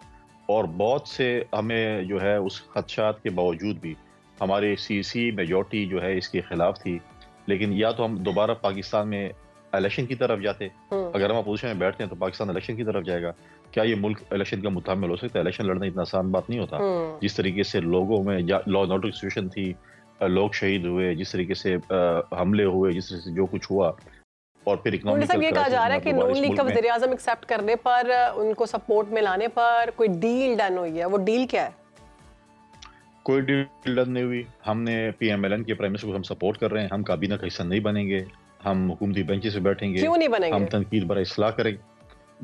S4: और बहुत से हमें जो है उस खदशात के बावजूद भी हमारे सीसी मेजॉरिटी जो है इसके खिलाफ थी। लेकिन या तो हम दोबारा पाकिस्तान में इलेक्शन की तरफ जाते, अगर हम अपोजिशन में बैठते हैं तो पाकिस्तान इलेक्शन की तरफ जाएगा। क्या ये मुल्क इलेक्शन का मुतामिल हो सकता है? इलेक्शन लड़ना इतना आसान बात नहीं होता। जिस तरीके से लोगों में लॉ एंड ऑर्डर सिचुएशन थी, लोग शहीद हुए, जिस तरीके से हमले हुए, जिस तरीके से जो कुछ हुआ, और फिर
S2: उन्होंने सब ये कहा जा रहा है कि नून लीग का वज़ीर आज़म एक्सेप्ट करने पर, उनको सपोर्ट में लाने पर कोई डील डन हुई है, वो डील क्या है?
S4: कोई डील डन नहीं हुई। हमने PMLN के प्राइम मिनिस्टर को हम सपोर्ट कर रहे हैं, हम काबीना का हिस्सा नहीं बनेंगे, हम हुकूमती बेंचेस पे बैठेंगे,
S2: क्यों नहीं बनेंगे?
S4: हम तनकीद बराए इस्लाह करेंगे।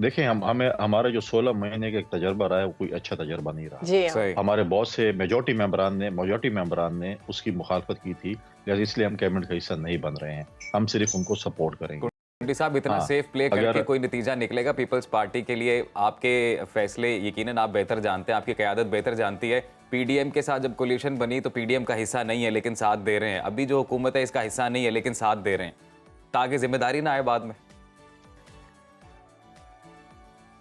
S4: देखिए हमें हमारा जो 16 महीने का एक तजर्बा रहा है वो कोई अच्छा तजर्बा नहीं रहा।
S2: जी हाँ।
S1: सही।
S4: हमारे बहुत से मेजॉरिटी मेंबरान ने उसकी मुखालफत की थी, लिहाजा इसलिए हम कैबिनेट का हिस्सा नहीं बन रहे हैं, हम सिर्फ उनको सपोर्ट करेंगे।
S1: कुंडी साहब, इतना
S4: हाँ,
S1: सेफ प्ले करके
S4: अगर
S1: कोई नतीजा निकलेगा पीपल्स पार्टी के लिए? आपके फैसले यकीनन आप बेहतर जानते हैं, आपकी क़यादत बेहतर जानती है। पीडीएम के साथ जब कोलिशन बनी तो पीडीएम का हिस्सा नहीं है लेकिन साथ दे रहे हैं, अभी जो हुकूमत है इसका हिस्सा नहीं है लेकिन साथ दे रहे हैं, ताकि जिम्मेदारी ना आए बाद में।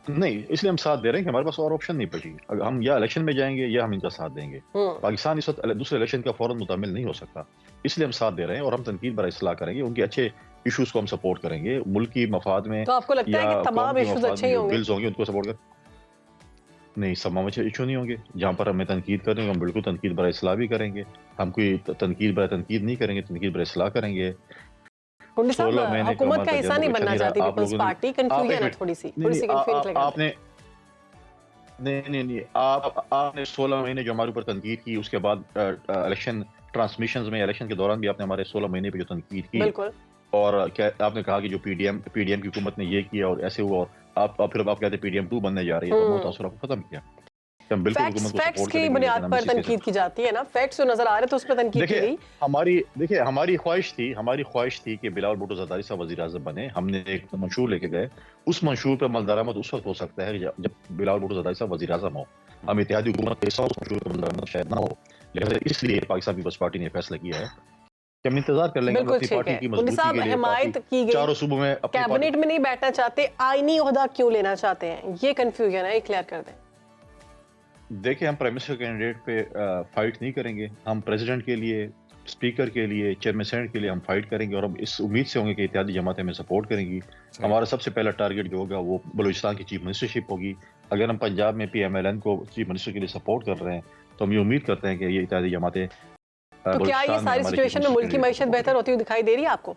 S4: नहीं, इसलिए हम साथ दे रहे हैं कि हमारे पास और ऑप्शन नहीं बची। अगर हम या इलेक्शन में जाएंगे या हम इनका साथ देंगे। पाकिस्तान इस वक्त दूसरे इलेक्शन का फौरन मुतामिल नहीं हो सकता, इसलिए हम साथ दे रहे हैं और हम तनकीद बराए इस्लाह करेंगे, उनके अच्छे इशूज को हम सपोर्ट करेंगे, मुल्क की मफाद में।
S2: तो आपको लगता है कि तमाम इश्यूज अच्छे ही होंगे?
S4: बिल्स होंगे उनको सपोर्ट कर नहीं, तमाम अच्छे इशू नहीं होंगे। जहाँ पर हमें तनकीद करेंगे हम बिल्कुल तनकीद बराए इस्लाह भी करेंगे, हम कोई तनकीद नहीं करेंगे, तनकीद बराए इस्लाह करेंगे।
S2: कुंडी साहब, हुकूमत का हिस्सा नहीं बनना चाहती पीपल्स पार्टी, कंफ्यूजन है थोड़ी सी कंफ्यूजन
S4: आपने नहीं आपने 16 महीने जो हमारे ऊपर तनकीद की, उसके बाद इलेक्शन ट्रांसमिशंस में इलेक्शन के दौरान भी आपने हमारे 16 महीने पे जो तनकीद की,
S2: बिल्कुल,
S4: और क्या आपने कहा कि जो पीडीएम की हुकूमत ने ये किया और ऐसे हुआ, और फिर आप कहते PDM 2 बनने जा रही है, तो मुतासर आपको खत्म किया। हम बिल्कुल हुकूमत को
S2: फैक्ट्स
S4: सपोर्ट
S2: की
S4: करेंगे,
S2: बुनियाद पर तनकीद की जाती है ना, फैक्ट्स जो नजर आ रहे तो उस पर तनकीद की गई।
S4: हमारी ख्वाहिश थी कि बिलावल भुट्टो ज़रदारी साहब वज़ीर आज़म बने। हमने एक मंशूर लेके गए, उस मंशूर पर अमल दरामद उस वक्त हो सकता है जब बिलावल भुट्टो ज़रदारी साहब वज़ीर आज़म हो, हम इत्तेहादी हुकूमत के हिस्सा उस मंशूर पर अमल दरामद शायद ना हो। लिहाजा इसलिए पाकिस्तान पीपल्स पार्टी ने फैसला किया है कि हम इंतजार कर लेंगे अपनी पार्टी की मजबूती के लिए।
S2: हिमायत की गई,
S4: चारों सूबों में
S2: कैबिनेट में नहीं बैठना चाहते, आईनी ओहदा क्यों लेना चाहते हैं, ये कंफ्यूजन है, क्लियर कर दें।
S4: देखिए, हम प्राइम मिनिस्टर कैंडिडेट पे फाइट नहीं करेंगे, हम प्रेसिडेंट के लिए, स्पीकर के लिए, चेयरमैन सेनेट के लिए हम फाइट करेंगे, और हम इस उम्मीद से होंगे कि इत्तेहादी जमातें हमें सपोर्ट करेंगी। हमारा सबसे पहला टारगेट जो होगा वो बलूचिस्तान की चीफ मिनिस्टरशिप होगी। अगर हम पंजाब में PMLN को चीफ मिनिस्टर के लिए सपोर्ट कर रहे हैं तो हम ये उम्मीद करते हैं कि ये इत्तेहादी जमातें।
S2: तो क्या ये सारी सिचुएशन में मुल्क की मईशत बेहतर होती हुई दिखाई दे रही है आपको?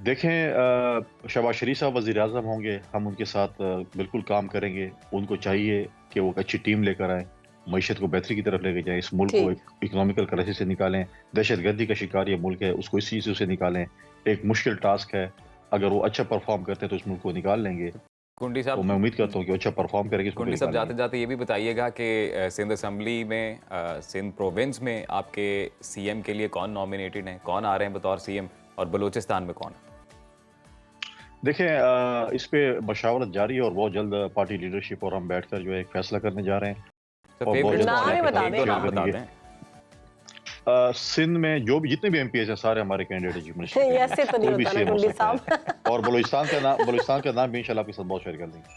S4: देखें, शहबाज शरीफ साहब वज़ीर आज़म होंगे, हम उनके साथ बिल्कुल काम करेंगे। उनको चाहिए कि वो एक अच्छी टीम लेकर आए, मईशत को बेहतरी की तरफ लेके जाएं, इस मुल्क को एक इकोनॉमिकल क्राइसिस से निकालें, दहशतगर्दी का शिकार ये मुल्क है उसको इस चीज़ से निकालें। एक मुश्किल टास्क है, अगर वो अच्छा परफॉर्म करते हैं तो इस मुल्क को निकाल लेंगे।
S1: कुंडी साहब,
S4: तो मैं उम्मीद करता हूँ कि अच्छा परफॉर्म करेंगे।
S1: कुंडी साहब, जाते जाते ये भी बताइएगा कि सिंध असेंबली में, सिंध प्रोविंस में आपके CM के लिए कौन नॉमिनेटेड हैं, कौन आ रहे हैं बतौर CM, और बलूचिस्तान में कौन?
S4: देखें, इस पे मशावरत जारी है और बहुत जल्द पार्टी लीडरशिप और हम बैठकर जो है एक फैसला करने जा रहे हैं। सिंध में जो भी जितने भी MPs हैं सारे हमारे कैंडिडेट
S2: ऐसे तो नहीं होता ना कुंडी साहब।
S4: और बलूचिस्तान का नाम भी इंशाल्लाह आपके साथ बहुत शेयर कर देंगे।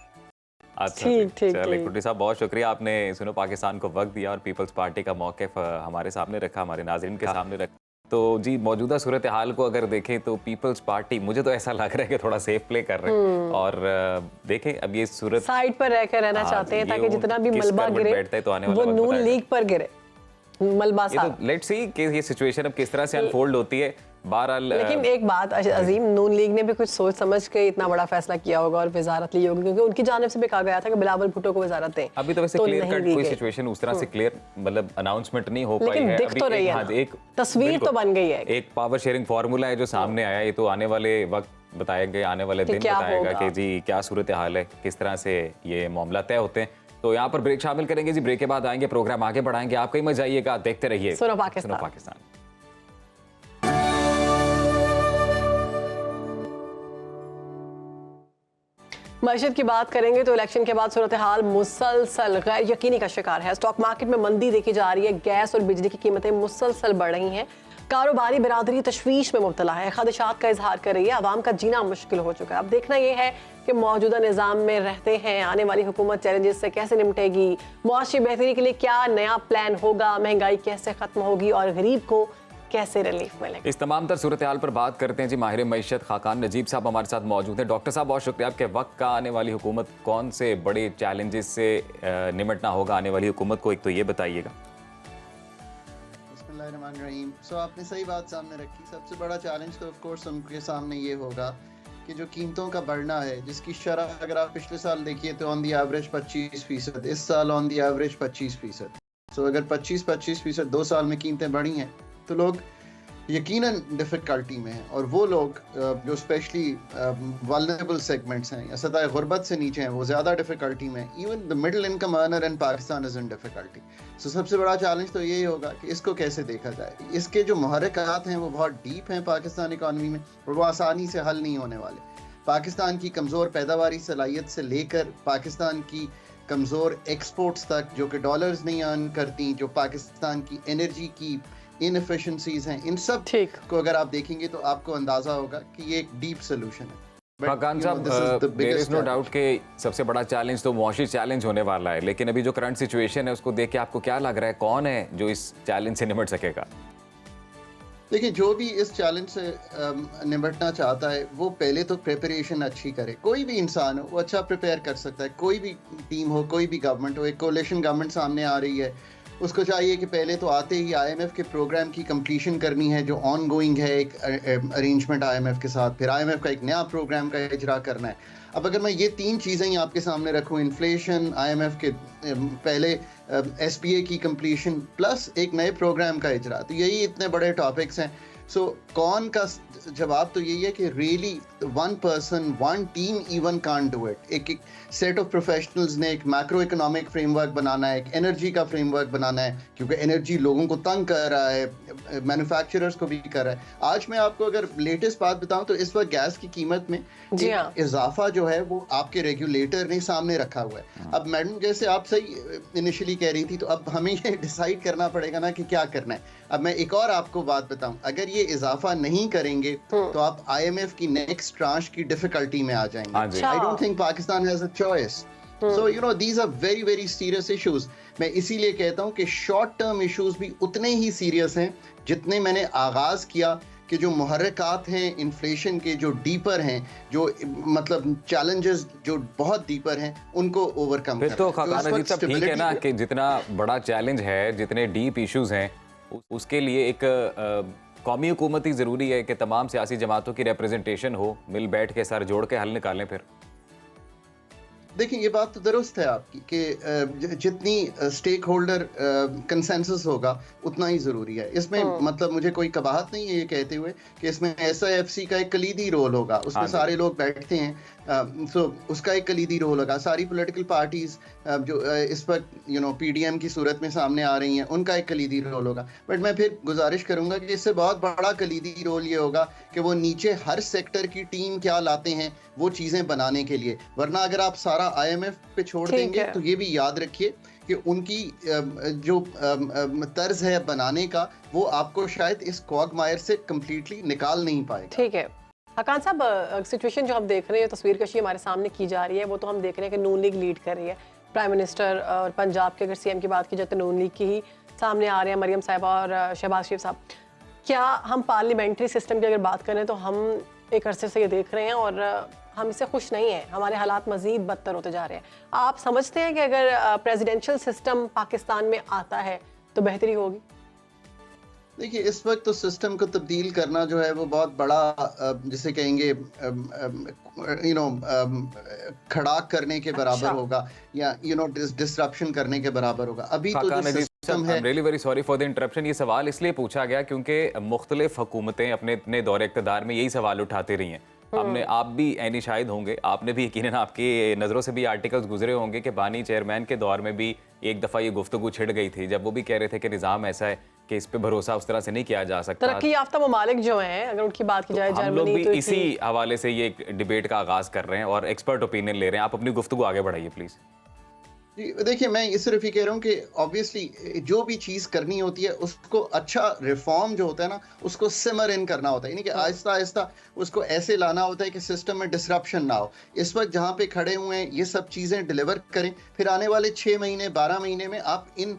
S1: अच्छा, चलिए कुंडी साहब, बहुत शुक्रिया, आपने सुनो पाकिस्तान को वक्त दिया और पीपल्स पार्टी का मौक़िफ़ हमारे सामने रखा, हमारे नाज़रीन के सामने रखा। तो जी, मौजूदा सूरत हाल को अगर देखें तो पीपल्स पार्टी, मुझे तो ऐसा लग रहा है कि थोड़ा सेफ प्ले कर रहे हैं, और देखें अब ये सूरत
S2: साइड पर रहकर रहना चाहते हैं ताकि जितना भी मलबा गिरे वो नून लीग पर गिरे। मलबा साहब,
S1: लेट्स सी कि ये सिचुएशन अब किस तरह से अनफोल्ड होती है। बहरहाल, लेकिन
S2: एक बात अजीम, नून लीग ने भी कुछ सोच समझ के इतना बड़ा फैसला किया होगा और वजारत ली होगी, क्योंकि उनकी जानिब से भी कहा गया था कि बिलावल भुट्टो को वजारत दें।
S1: अभी तो वैसे क्लियर कट कोई सिचुएशन उस तरह से क्लियर मतलब अनाउंसमेंट नहीं हो पाई है,
S2: दिख तो रही है, एक तस्वीर तो बन गई है,
S1: एक पावर शेयरिंग फार्मूला है जो सामने आया। ये तो आने वाले वक्त बताएंगे, आने वाले दिन बताएगा कि जी क्या सूरत हाल है, किस तरह से ये मामला तय होते हैं। तो यहाँ पर ब्रेक शामिल करेंगे जी, ब्रेक के बाद आएंगे, प्रोग्राम आगे बढ़ाएंगे, आप कहीं मत जाइएगा, देखते रहिए
S2: सुनो पाकिस्तान। मईशत की बात करेंगे तो इलेक्शन के बाद सूरत हाल मुसलसल गैर यकीनी का शिकार है। स्टॉक मार्केट में मंदी देखी जा रही है, गैस और बिजली की कीमतें मुसलसल बढ़ रही हैं, कारोबारी बिरादरी तशवीश में मुब्तला है, खदशात का इजहार कर रही है, आवाम का जीना मुश्किल हो चुका है। अब देखना यह है कि मौजूदा निज़ाम में रहते हैं, आने वाली हुकूमत चैलेंजेस से कैसे निपटेगी, मुआशी बेहतरी के लिए क्या नया प्लान होगा, महंगाई कैसे खत्म होगी और गरीब को कैसे रिलीफ मिलेगा। इस तमाम तर सूरत हाल पर बात करते हैं जी। माहिर मईशत खाकान नजीब साहब हमारे साथ मौजूद हैं। डॉक्टर साहब, बहुत शुक्रिया, आपके वक्त का। आने वाली हुकूमत कौन से बड़े चैलेंजेस से निमटना होगा आने वाली हुकूमत को, एक तो ये बताइएगा।
S5: बिस्मिल्लाहिर्रहमानिर्रहीम। सो आपने सही बात सामने रखी। सबसे बड़ा चैलेंज तो ऑफ कोर्स उनके सामने ये होगा कि जो कीमतों का बढ़ना है, जिसकी शरह अगर आप पिछले साल देखिए तो ऑन दी एवरेज 25%, इस साल ऑन दी एवरेज 25%। सो अगर 25% 2 साल में कीमतें बढ़ी हैं तो लोग यकीनन डिफ़िकल्टी में हैं, और वो लोग जो स्पेशली वल्नरेबल सेगमेंट्स हैं या सतह गुर्बत से नीचे हैं, वो ज़्यादा डिफ़िकल्टी में हैं। Even the middle income earner in Pakistan is in difficulty. So सबसे बड़ा चैलेंज तो यही होगा कि इसको कैसे देखा जाए। इसके जो मुहर्रिकात हैं वो बहुत डीप हैं पाकिस्तान इकानमी में, और वो आसानी से हल नहीं होने वाले। पाकिस्तान की कमज़ोर पैदावारी सलाहियत से लेकर पाकिस्तान की कमज़ोर एक्सपोर्ट्स तक, जो कि डॉलर्स नहीं अर्न करती, जो पाकिस्तान की एनर्जी की इनएफिशिएंसीज हैं, इन सब
S2: ठीक
S5: को अगर आप देखेंगे तो आपको अंदाजा होगा कि ये एक डीप सोल्यूशन है।
S1: फाकान साहब, देयर इज नो डाउट कि सबसे बड़ा चैलेंज तो मुआशी चैलेंज होने वाला है, लेकिन अभी जो करंट सिचुएशन है उसको देख के आपको क्या लग रहा है, कौन है जो इस चैलेंज से निपट सकेगा?
S5: देखिए, जो भी इस चैलेंज से निपटना चाहता है वो पहले तो प्रिपरेशन अच्छी करे। कोई भी इंसान हो वो अच्छा प्रिपेयर कर सकता है, कोई भी टीम हो, कोई भी गवर्नमेंट हो। एक कोalition गवर्नमेंट सामने आ रही है, उसको चाहिए कि पहले तो आते ही IMF के प्रोग्राम की कंप्लीशन करनी है जो ऑन गोइंग है, एक अरेंजमेंट IMF के साथ, फिर IMF का एक नया प्रोग्राम का इजरा करना है। अब अगर मैं ये 3 चीज़ें ही आपके सामने रखूँ, इन्फ्लेशन, IMF के पहले SPA की कंप्लीशन प्लस एक नए प्रोग्राम का इजरा, तो यही इतने बड़े टॉपिक्स हैं। सो कौन का जवाब तो यही है कि really one person, one team even can't do it. एक सेट ऑफ प्रोफेशनल्स ने एक मैक्रो इकोनॉमिक फ्रेमवर्क बनाना है, एक एनर्जी का फ्रेमवर्क बनाना है, क्योंकि एनर्जी लोगों को तंग कर रहा है, मैन्युफैक्चरर्स को भी कर रहा है। आज मैं आपको अगर लेटेस्ट बात बताऊं तो इस वक्त गैस की कीमत में इजाफा जो है वो आपके रेगुलेटर ने सामने रखा हुआ है। अब मैडम, जैसे आप सही इनिशियली कह रही थी, तो अब हमें ये डिसाइड करना पड़ेगा ना कि क्या करना है। अब मैं एक और आपको बात बताऊं, अगर ये इजाफा नहीं करेंगे तो आप IMF की नेक्स्ट ट्रांच की डिफिकल्टी में आ जाएंगे। I don't think Pakistan has a choice. So you know, these are very very serious issues. मैं इसीलिए कहता हूं कि शॉर्ट टर्म इश्यूज भी उतने ही सीरियस हैं जितने मैंने आगाज किया कि जो मुहर्रिकात हैं इन्फ्लेशन के, जो डीपर हैं, जो मतलब चैलेंजेस जो बहुत डीपर हैं, उनको ओवरकम
S1: फिर तो खाकाना जी साहब ठीक है ना कि जितना बड़ा चैलेंज है, जितने डीप इश्यूज हैं, उसके लिए एक कौमी हुकूमत ही ज़रूरी है कि तमाम सियासी जमातों की रिप्रेजेंटेशन हो, मिल बैठ के सर जोड़ के हल निकालें। फिर
S5: देखिए, ये बात तो दुरुस्त है आपकी कि जितनी स्टेक होल्डर कंसेंसस होगा उतना ही ज़रूरी है। इसमें मतलब मुझे कोई कबाहत नहीं है ये कहते हुए कि इसमें SIFC का एक कलीदी रोल होगा, उसमें सारे लोग बैठते हैं, सो उसका एक कलीदी रोल होगा। सारी पॉलिटिकल पार्टीज जो इस वक्त PDM की सूरत में सामने आ रही हैं, उनका एक कलीदी रोल होगा। बट मैं फिर गुजारिश करूंगा कि इससे बहुत बड़ा कलीदी रोल ये होगा कि वो नीचे हर सेक्टर की टीम क्या लाते हैं वो चीज़ें बनाने के लिए। वरना अगर आप सारा IMF पे छोड़ देंगे तो ये भी याद रखिए कि उनकी जो तर्ज है बनाने का, वो आपको शायद इस क्वागमायर से कंप्लीटली निकाल नहीं पाएगा।
S2: ठीक है हकान साहब, सिचुएशन जो हम देख रहे हैं, तस्वीर कशी हमारे सामने की जा रही है, वो तो हम देख रहे हैं कि नून लीग लीड कर रही है। प्राइम मिनिस्टर और पंजाब के अगर CM की बात की जाए तो नून लीग की ही सामने आ रहे हैं, मरियम साहिबा और शहबाज शरीफ साहब। क्या हम पार्लियामेंट्री सिस्टम की अगर बात करें तो हम एक अरसे से ये देख रहे हैं और हम इससे खुश नहीं हैं, हमारे हालात मज़ीद बदतर होते जा रहे हैं। आप समझते हैं कि अगर प्रेसिडेंशियल सिस्टम पाकिस्तान में आता है तो बेहतरी होगी?
S5: देखिए, इस वक्त तो सिस्टम को तब्दील करना जो है वो बहुत बड़ा जिसे कहेंगे खड़ाक करने के बराबर होगा, या डिसरप्शन करने के बराबर होगा। अभी तो जो सिस्टम है,
S1: really very sorry for the interruption. ये सवाल इसलिए पूछा गया क्योंकि मुख्तलिफ हुकूमतें अपने दौरे इक़्तिदार में यही सवाल उठाती रही हैं। हमने, आप भी ऐनी शाहिद होंगे, आपने भी यकीनन आपकी नज़रों से भी आर्टिकल्स गुजरे होंगे कि बानी चेयरमैन के दौर में भी एक दफ़ा ये गुफ्तगू छिड़ गई थी, जब वो भी कह रहे थे कि निज़ाम ऐसा है कि इस पे भरोसा उस तरह से नहीं किया जा सकता।
S2: तरक्की याफ्ता ममालिक जो हैं, अगर उनकी बात की जाए,
S1: हम लोग भी इसी हवाले से ये डिबेट का आगाज़ कर रहे हैं और एक्सपर्ट ओपिनियन ले रहे हैं। आप अपनी गुफ्तगू आगे बढ़ाइए प्लीज़।
S5: देखिए, मैं सिर्फ ये कह रहा हूँ कि ऑब्वियसली जो भी चीज़ करनी होती है उसको अच्छा रिफॉर्म जो होता है ना, उसको सिमर इन करना होता है, यानी कि आहिस्ता आहिस्ता उसको ऐसे लाना होता है कि सिस्टम में डिसरप्शन ना हो। इस वक्त जहाँ पे खड़े हुए हैं ये सब चीज़ें डिलीवर करें, फिर आने वाले 6 महीने 12 महीने में आप इन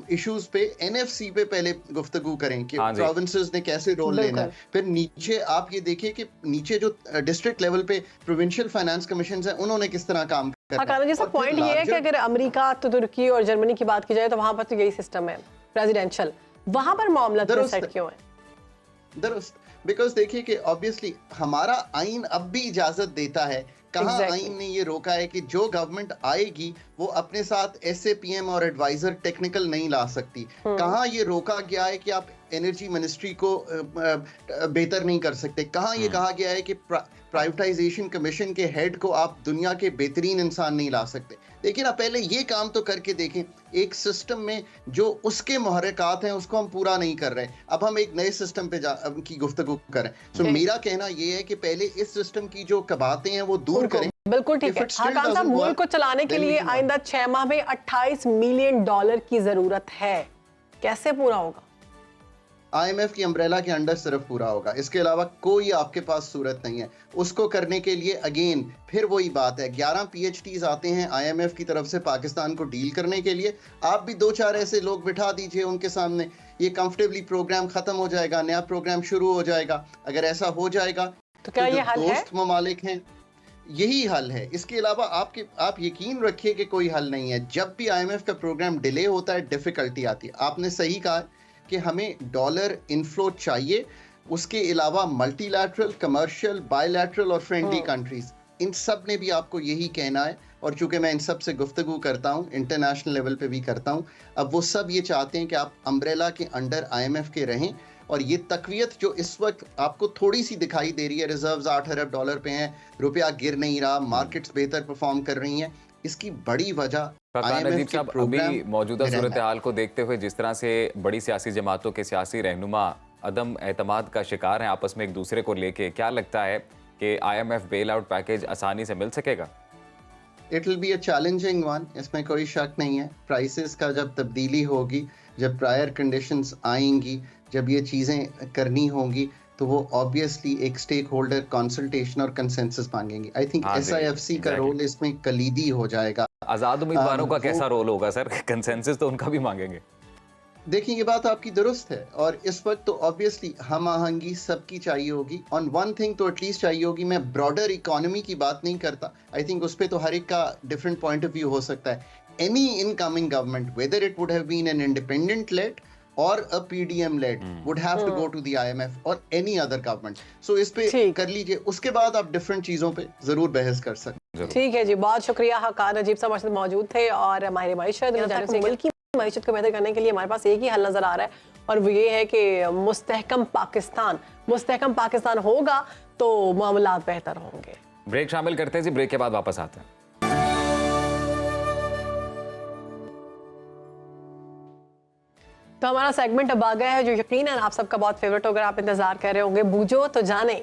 S5: इश्यूज पे NFC पे पहले गुफ्तगू करें कि प्रोविंसेस ने कैसे रोल लेना है। फिर नीचे आप ये देखिए कि नीचे जो डिस्ट्रिक्ट लेवल पे प्रोविंशियल फाइनेंस कमीशन है उन्होंने किस तरह काम
S2: हाँ, जैसा पॉइंट ये है कि अगर अमेरिका, तुर्की और जर्मनी की बात की जाए तो वहाँ पर तो यही सिस्टम है प्रेसिडेंशियल। वहां पर मामला
S5: दुरुस्त
S2: सेट
S5: है।
S2: क्यों है?
S5: दुरुस्त, बिकॉज देखिए कि ऑब्वियसली हमारा आइन अब भी इजाजत देता है, कहाँ
S2: Exactly.
S5: आइन ने ये रोका है कि जो गवर्नमेंट आएगी वो अपने साथ SAPM और एडवाइजर टेक्निकल नहीं ला सकती। कहाँ ये रोका गया है कि आप एनर्जी मिनिस्ट्री को बेहतर नहीं कर सकते? कहाँ ये कहा गया है कि प्राइवेटाइजेशन कमीशन के हेड को आप दुनिया के बेहतरीन इंसान नहीं ला सकते? देखिए ना, पहले ये काम तो करके देखें। एक सिस्टम में जो उसके मुहर्रिकात हैं उसको हम पूरा नहीं कर रहे, अब हम एक नए सिस्टम पे की गुफ्तगू करें। सो मेरा कहना ये है कि पहले इस सिस्टम की जो कबातें हैं वो दूर करें।
S2: बिल्कुल ठीक है। हाकान साहब, मुल्क को चलाने के लिए आइंदा 6 माह में $28 मिलियन की जरूरत है, कैसे पूरा होगा?
S5: IMF की अम्ब्रेला के अंडर सिर्फ पूरा होगा, इसके अलावा कोई आपके पास सूरत नहीं है। उसको करने के लिए अगेन फिर वही बात है, 11 PhDs आते हैं IMF की तरफ से पाकिस्तान को डील करने के लिए। आप भी 2-4 ऐसे लोग बिठा दीजिए उनके सामने, ये कंफर्टेबली प्रोग्राम खत्म हो जाएगा, नया प्रोग्राम शुरू हो जाएगा। अगर ऐसा हो जाएगा
S2: तो क्या ये हल है?
S5: दोस्त ममालिक हैं, यही हल है। इसके अलावा आप यकीन रखिए कि कोई हल नहीं है। जब भी IMF का प्रोग्राम डिले होता है, डिफिकल्टी आती है। आपने सही कहा कि हमें डॉलर इनफ्लो चाहिए, उसके अलावा मल्टीलैटरल, कमर्शियल, बायलैटरल और फ्रेंडली कंट्रीज, इन सब ने भी आपको यही कहना है। और चूंकि मैं इन सब से गुफ्तगू करता हूँ, इंटरनेशनल लेवल पे भी करता हूँ, अब वो सब ये चाहते हैं कि आप अम्ब्रेला के अंडर IMF के रहें। और ये तकवीत जो इस वक्त आपको थोड़ी सी दिखाई दे रही है, रिजर्व्स $8 अरब पे हैं, रुपया गिर नहीं रहा, मार्केट्स बेहतर परफॉर्म कर रही हैं, इसकी बड़ी वजह
S1: नजीब साहब, अभी मौजूदा सूरत हाल को देखते हुए जिस तरह से बड़ी सियासी जमातों के सियासी रहनुमा अदम एतमाद का शिकार हैं आपस में एक दूसरे को लेके, क्या लगता है कि IMF बेल आउट पैकेज आसानी से मिल सकेगा?
S5: It will be a challenging one, इसमें कोई शक नहीं है। प्राइसेस का जब तब्दीली होगी, जब प्रायर कंडीशंस आएंगी, जब ये चीज़ें करनी होंगी, तो वो ऑब्वियसली एक स्टेक होल्डर कंसल्टेशन और कंसेंसस मांगेंगे। आई थिंक SIFC का रोल इसमें कलीदी हो जाएगा।
S1: आजाद उम्मीदवारों का कैसा रोल होगा सर? कंसेंसस तो उनका भी मांगेंगे।
S5: देखिए, ये बात आपकी दुरुस्त है, और इस वक्त तो ऑब्वियसली हम आहंगी सबकी चाहिए होगी। ऑन वन थिंग तो एटलीस्ट चाहिए होगी, मैं ब्रॉडर इकोनॉमी की बात नहीं करता, आई थिंक उस पर तो हर एक का डिफरेंट पॉइंट ऑफ व्यू हो सकता है। Any incoming government, whether it would have been an independent led or a PDM led, would have to go to the IMF or any other government. So इस पे कर लीजिए, उसके बाद आप डिफरेंट चीजों पे जरूर बहस कर सकते हैं।
S2: ठीक है जी, बहुत शुक्रिया। हाकान नजीब साहब हमारे साथ मौजूद थे और माहिर मईशत मुल्क की मईशत को बेहतर करने के लिए हमारे पास एक ही हल नजर आ रहा है, और वो ये है कि मुस्तहकम पाकिस्तान होगा तो मामलात बेहतर होंगे।
S1: ब्रेक शामिल करते हैं जी, ब्रेक के बाद वापस आते हैं।
S2: तो हमारा सेगमेंट अब आ गया है जो यकीनन आप सबका बहुत फेवरेट होगा, आप इंतजार कर रहे होंगे, बूझो तो जाने।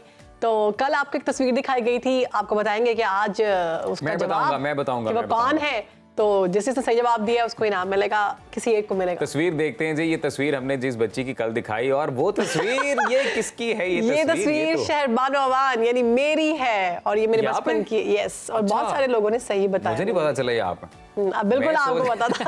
S2: तो कल आपको एक तस्वीर दिखाई गई थी, आपको बताएंगे कि आज उसका जवाब
S1: मैं बताऊंगा
S2: कि वो कौन है। तो जिसने सही जवाब दिया उसको इनाम मिलेगा, किसी एक को मिलेगा।
S1: तस्वीर देखते हैं जी, ये तस्वीर हमने जिस बच्ची की कल दिखाई, और वो तस्वीर ये किसकी है? ये
S2: तस्वीर शहरबानो अवान यानी मेरी है, और ये मेरे बचपन की। यस, और बहुत सारे लोगों ने सही बताया।
S1: मुझे नहीं पता चला ये आप।
S2: अब बिल्कुल आपको पता था।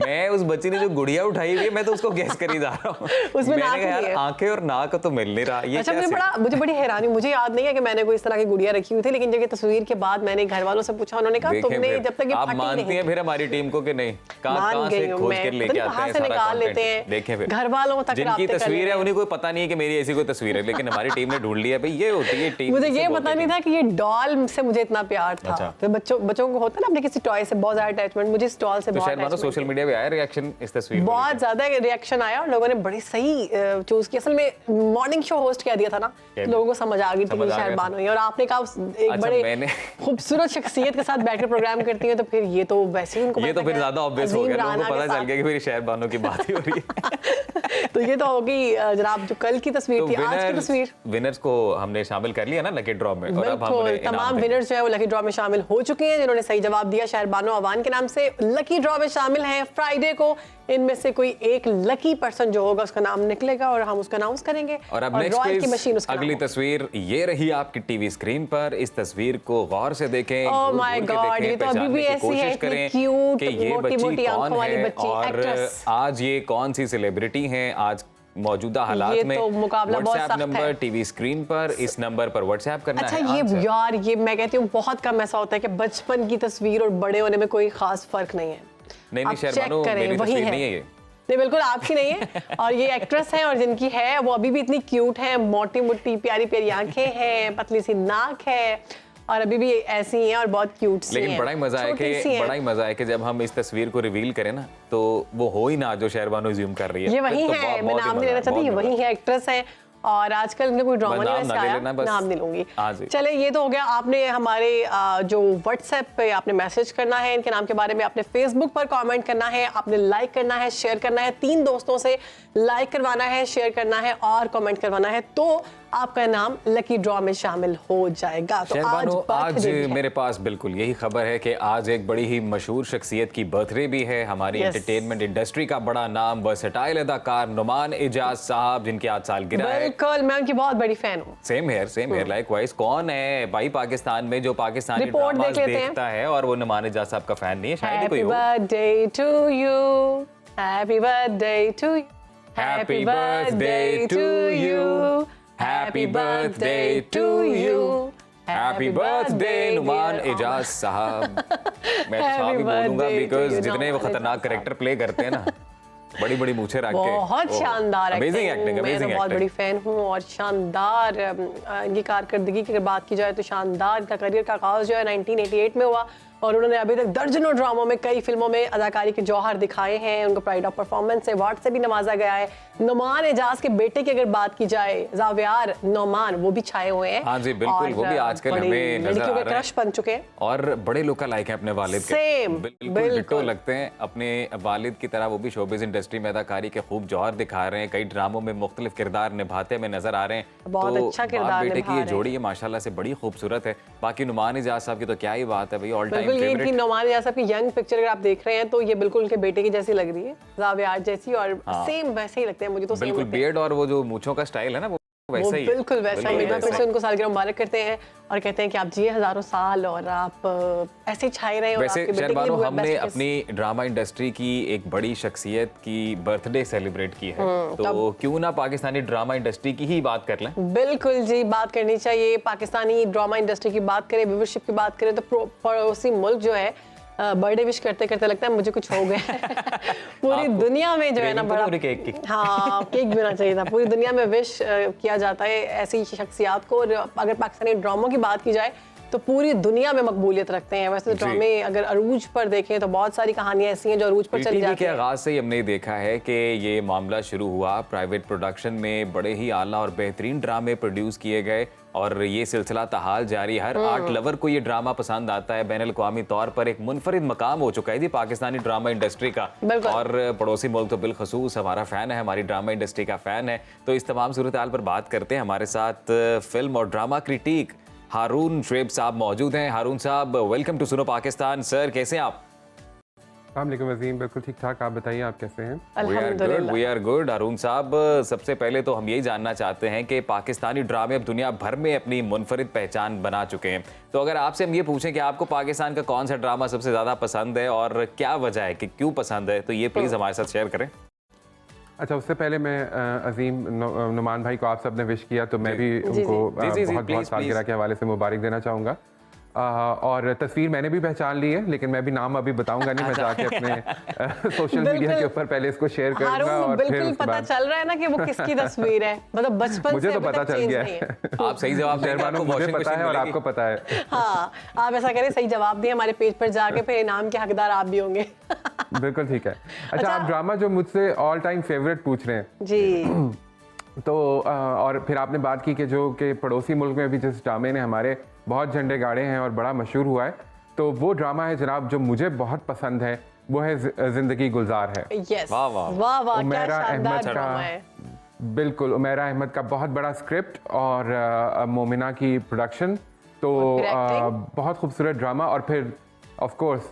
S1: मैं उस बच्ची ने जो गुड़िया उठाई हुई है, मैं तो उसको गैस कर ही जा रहा हूँ।
S2: उसमें नाक
S1: यार आंखें और नाक तो मिल नहीं रहा। ये
S2: अच्छा, मुझे बड़ी हैरानी, मुझे याद नहीं है कि मैंने कोई इस तरह की गुड़िया रखी हुई थी, लेकिन जब ये तस्वीर के बाद मैंने घर वालों से पूछा, उन्होंने कहा तुमने जब तक ये
S1: आप मानती हैं फिर हमारी टीम को कि नहीं? कहां से खोज कर लेके आते हैं, सारा
S2: निकाल लेते हैं।
S1: देखें फिर
S2: घर वालों तक
S1: जिनकी तस्वीर है उन्हें कोई पता नहीं है कि मेरी ऐसी कोई तस्वीर है, लेकिन हमारी टीम ने ढूंढ लिया भाई ये होती है टीम।
S2: मुझे ये पता नहीं था कि ये डॉल से मुझे इतना प्यार था। तो बच्चों को होता है ना अपने किसी टॉय से बहुत ज्यादा अटैचमेंट, मुझे इस डॉल से बहुत
S1: अटैचमेंट। तो सोशल मीडिया पे आया रिएक्शन इस तस्वीर,
S2: बहुत ज्यादा रिएक्शन आया, और लोगों ने बड़ी सही चूज की। असल में मॉर्निंग शो होस्ट किया दिया था ना, लोगों को समझ आ गई थी कि शहरबानो है, और आपने कहा एक बड़े खूबसूरत शख्सियत के साथ बैठकर प्रोग्राम करती है, तो फिर ये तो वैसे ही उनको
S1: ये तो फिर ज्यादा ऑब्वियस हो गया, लोगों को पता चल गया कि मेरी शहरबानो की बात ही हो रही है।
S2: तो ये तो होगी जनाब जो कल की तस्वीर थी। आज की तस्वीर
S1: विनर्स को हमने शामिल कर लिया ना लकी ड्रॉ में, और अब
S2: हम तमाम विनर्स जो है वो लकी ड्रॉ में शामिल हो चुके हैं जिन्होंने सही जवाब दिया। शहरबानो अवान के नाम से लकी ड्रॉ में शामिल हैं। फ्राइडे को इनमें से कोई एक लकी पर्सन जो होगा उसका नाम निकलेगा और हम उसका अनाउंस करेंगे।
S1: और अब नेक्स्ट की मशीन, अगली तस्वीर ये रही आपकी टीवी स्क्रीन पर। इस तस्वीर को गौर से देखें।
S2: ओह माय गॉड, ये तो अभी भी ऐसी है, इतनी क्यूट मोटी-मोटी आंखों वाली बच्ची, एक्ट्रेस।
S1: आज ये कौन सी सेलिब्रिटी हैं? आज मौजूदा हालात में
S2: तो मुकाबला बहुत सख्त है।
S1: नंबर टीवी स्क्रीन पर, इस नंबर पर व्हाट्सएप करना है।
S2: अच्छा, ये यार ये मैं कहती हूँ बहुत कम ऐसा होता है कि बचपन की तस्वीर और बड़े होने में कोई खास फर्क नहीं है।
S1: नहीं
S2: आप
S1: शेर
S2: चेक
S1: बानो
S2: करें,
S1: मेरी
S2: वही
S1: तस्वीर
S2: है।
S1: नहीं है ये।
S2: नहीं बिल्कुल आपकी नहीं है। और ये एक्ट्रेस है और जिनकी है वो अभी भी इतनी क्यूट है, मोटी मोटी प्यारी प्यारी आंखें हैं, पतली सी नाक है और अभी भी ऐसी हैं और बहुत क्यूट सी
S1: लेकिन
S2: हैं।
S1: बड़ा ही मजा है
S2: छोटी सी हैं।
S1: बड़ा ही मजा है कि जब हम इस तस्वीर को रिवील करें ना तो वो हो ही ना जो शेर बानो ज्यूम कर रही है।
S2: ये वही
S1: फिर तो
S2: है, मैं
S1: बहुत ही
S2: नाम नहीं
S1: मजा
S2: लेना
S1: है,
S2: चाहती, ये
S1: बहुत
S2: वही
S1: मजा
S2: है, एक्ट्रेस है और आजकल इनका कोई ड्रामा
S1: बस
S2: नहीं
S1: नाम
S2: वैसे
S1: ना ले
S2: आया,
S1: लेना, बस।
S2: नाम नहीं लूंगी।
S1: हाँ जी।
S2: चले ये तो हो गया, आपने हमारे जो व्हाट्सएप पे आपने मैसेज करना है इनके नाम के बारे में, आपने फेसबुक पर कमेंट करना है, आपने लाइक करना है, शेयर करना है, 3 दोस्तों से लाइक करवाना है, शेयर करना है और कमेंट करवाना है, तो आपका नाम लकी ड्रॉ में शामिल हो जाएगा। तो
S1: शेर बानो, आज
S2: birthday भी है।
S1: मेरे पास बिल्कुल यही खबर है कि आज एक बड़ी ही मशहूर शख्सियत की बर्थडे भी है। हमारी
S2: Yes.
S1: एंटरटेनमेंट इंडस्ट्री का बड़ा नाम, वर्सेटाइल अदाकार नुमान एजाज साहब, जिनकी आज सालगिरह है।
S2: बिल्कुल, मैं उनकी बहुत बड़ी फैन हूँ।
S1: Same here likewise. कौन है भाई पाकिस्तान में जो पाकिस्तानी
S2: रिपोर्ट
S1: ड्रामास
S2: देख लेते हैं।
S1: देखता है और वो नुमान एजाज साहब का फैन नहीं है? शायद ही कोई
S2: Happy
S1: हो।
S2: birthday to you. Happy birthday to you.
S1: Happy birthday to you. Happy birthday to you. Happy birthday Numan Ejaz साहब। मैं तो साहब ही बोलूंगा
S2: birthday to
S1: बिकॉज
S2: you,
S1: जितने वो
S2: नुमान
S1: खतरनाक
S2: एजाज
S1: करेक्टर प्ले करते हैं ना, बड़ी बड़ी मूछें रख के,
S2: बहुत शानदार
S1: अमेजिंग एक्टिंग,
S2: मैं
S1: अमेजिंग
S2: तो बहुत बड़ी
S1: एक्टिंग।
S2: फैन हूँ और शानदार इनकी कारकर्दगी की अगर बात की जाए तो शानदार इनका करियर का आगाज जो है 1988 में हुआ और उन्होंने अभी तक दर्जनों ड्रामों में, कई फिल्मों में अदाकारी के जौहर दिखाए हैं। उनको प्राइड ऑफ परफॉर्मेंस अवार्ड से भी नवाजा गया है। नुमान एजाज के बेटे की अगर बात की जाए, जावियार नौमान, वो भी छाए हुए हैं।
S1: हाँ जी, बिल्कुल, वो भी आजकल
S2: बड़ी
S1: हमें नजर
S2: लड़कियों
S1: आ
S2: के
S1: रहे हैं।
S2: क्रश बन चुके हैं।
S1: और बड़े लोग का लाइक है अपने वालिद के।
S2: Same,
S1: बिल्कुल
S2: बिल्कुल।
S1: डिट्टो लगते हैं अपने वालिद की तरह। वो भी शोबिज इंडस्ट्री में अदाकारी के खूब जौहर दिखा रहे हैं, कई ड्रामों में मुख्तलिफ किरदार निभाते हुए नजर आ रहे हैं।
S2: बहुत
S1: तो
S2: अच्छा
S1: बाप
S2: किरदार
S1: बेटे
S2: निभा
S1: की ये
S2: रहे हैं।
S1: जोड़ी है माशाल्लाह से बड़ी खूबसूरत है। बाकी नुमान एजाज साहब की तो क्या ही बात है भाई, ऑल टाइम
S2: बिल्कुल, ये इनकी
S1: फेवरेट।
S2: नुमान एजाज साहब की यंग पिक्चर अगर आप देख रहे हैं तो ये बिल्कुल उनके बेटे की जैसी लग रही है, जावियार जैसी, और सेम वैसे ही लगते हैं मुझे तो।
S1: बिल्कुल बियर्ड और वो जो मूंछों का स्टाइल है ना, वो वैसा ही है।
S2: बिल्कुल वैसा ही।
S1: बिल्कुल
S2: फिर से उनको सालगिरह मुबारक करते हैं और कहते हैं कि आप जिए हजारों साल और आप ऐसे ही छाए रहे और
S1: वैसे
S2: आपके बेटे के लिए
S1: शहरबानो,
S2: वो
S1: हमने
S2: best wishes।
S1: अपनी ड्रामा इंडस्ट्री की एक बड़ी शख्सियत की बर्थडे सेलिब्रेट की है, तो क्यों ना पाकिस्तानी ड्रामा इंडस्ट्री की ही बात कर लें।
S2: बिल्कुल जी, बात करनी चाहिए। पाकिस्तानी ड्रामा इंडस्ट्री की बात करें, व्यूवरशिप की बात करें तो पड़ोसी मुल्क जो है बर्थडे विश करते करते लगता है मुझे कुछ हो गया है। पूरी दुनिया में जो है ना बड़ा
S1: केक की।
S2: हाँ, केक भी होना चाहिए था। पूरी दुनिया में विश किया जाता है ऐसी शख्सियात को। और अगर पाकिस्तानी ड्रामों की बात की जाए तो पूरी दुनिया में मकबूलियत रखते हैं। वैसे तो ड्रामे अगर अरूज पर देखें तो बहुत सारी कहानियां ऐसी हैं जो अरूज पर चली
S1: पीटीवी
S2: जाती
S1: के
S2: हैं।
S1: आगाज से ही हमने देखा है कि ये मामला शुरू हुआ, प्राइवेट प्रोडक्शन में बड़े ही आला और बेहतरीन ड्रामे प्रोड्यूस किए गए और ये सिलसिला ताहाल जारी। हर आर्ट लवर को ये ड्रामा पसंद आता है। बैनुल अक़वामी तौर पर एक मुनफरिद मकाम हो चुका है जी पाकिस्तानी ड्रामा इंडस्ट्री का।
S2: बिल्कुल।
S1: और पड़ोसी मुल्क तो बिलखसूस हमारा फैन है, हमारी ड्रामा इंडस्ट्री का फैन है। तो इस तमाम सूरत हाल पर बात करते हैं। हमारे साथ फिल्म और ड्रामा क्रिटिक हारून शुएब साहब मौजूद हैं। हारून साहब, वेलकम टू सुनो पाकिस्तान। सर, कैसे हैं आप?
S6: अस्सलामुअलैकुम वज़ीम, बिल्कुल ठीक ठाक। आप बताइए, आप कैसे हैं?
S2: अल्हम्दुलिल्लाह।
S1: We are good. हारून साहब, सबसे पहले तो हम यही जानना चाहते हैं कि पाकिस्तानी ड्रामे अब दुनिया भर में अपनी मुनफरिद पहचान बना चुके हैं, तो अगर आपसे हम ये पूछें कि आपको पाकिस्तान का कौन सा ड्रामा सबसे ज़्यादा पसंद है और क्या वजह है कि क्यों पसंद है, तो ये प्लीज़ हमारे साथ शेयर करें।
S6: अच्छा, उससे पहले मैं अजीम नुमान भाई को आप सबने विश किया, तो मैं भी
S2: जी,
S6: उनको
S1: जी,
S6: बहुत
S1: please,
S6: सालगिरह के हवाले से मुबारक देना चाहूँगा। और तस्वीर मैंने भी पहचान ली है, लेकिन मैं भी नाम अभी बताऊंगा नहीं। मैं जाके अपने सोशल मीडिया के ऊपर पहले इसको शेयर करूंगा
S2: हारून,
S6: और फिर
S2: बिल्कुल
S6: उसके
S2: पता
S6: बाद
S2: चल रहा है ना कि वो किसकी तस्वीर है। मतलब बचपन
S6: मुझे
S2: से
S6: तो
S2: अभी
S6: पता
S2: तक
S6: चल
S2: change
S6: गया
S2: नहीं है।
S6: है।
S1: आप सही जवाब देंगे,
S6: शहरबानो,
S1: आपको
S6: मुझे
S1: washing
S6: पता
S1: machine
S6: है और
S1: मिलेगी।
S6: आपको पता है।
S2: हाँ, आप ऐसा करें, सही जवाब दिए हमारे पेज पर जाके, फिर इनाम के हकदार आप भी होंगे।
S6: बिल्कुल ठीक है। अच्छा, आप ड्रामा जो मुझसे ऑल टाइम फेवरेट पूछ रहे हैं,
S2: जी,
S6: तो और फिर आपने बात की कि जो कि पड़ोसी मुल्क में भी जिस ड्रामे ने हमारे बहुत झंडे गाड़े हैं और बड़ा मशहूर हुआ है, तो वो ड्रामा है जनाब जो मुझे बहुत पसंद है, वो है जिंदगी गुलजार है।
S2: यस,
S1: वाह, वाह।
S2: वाह वाह, क्या
S6: उमैरा
S2: शानदार
S6: अहमद
S2: ड्रामा है।
S6: बिल्कुल, उमैरा अहमद का बहुत बड़ा स्क्रिप्ट और मोमिना की प्रोडक्शन, तो
S2: और फिर acting।
S6: बहुत खूबसूरत ड्रामा। और फिर ऑफ कोर्स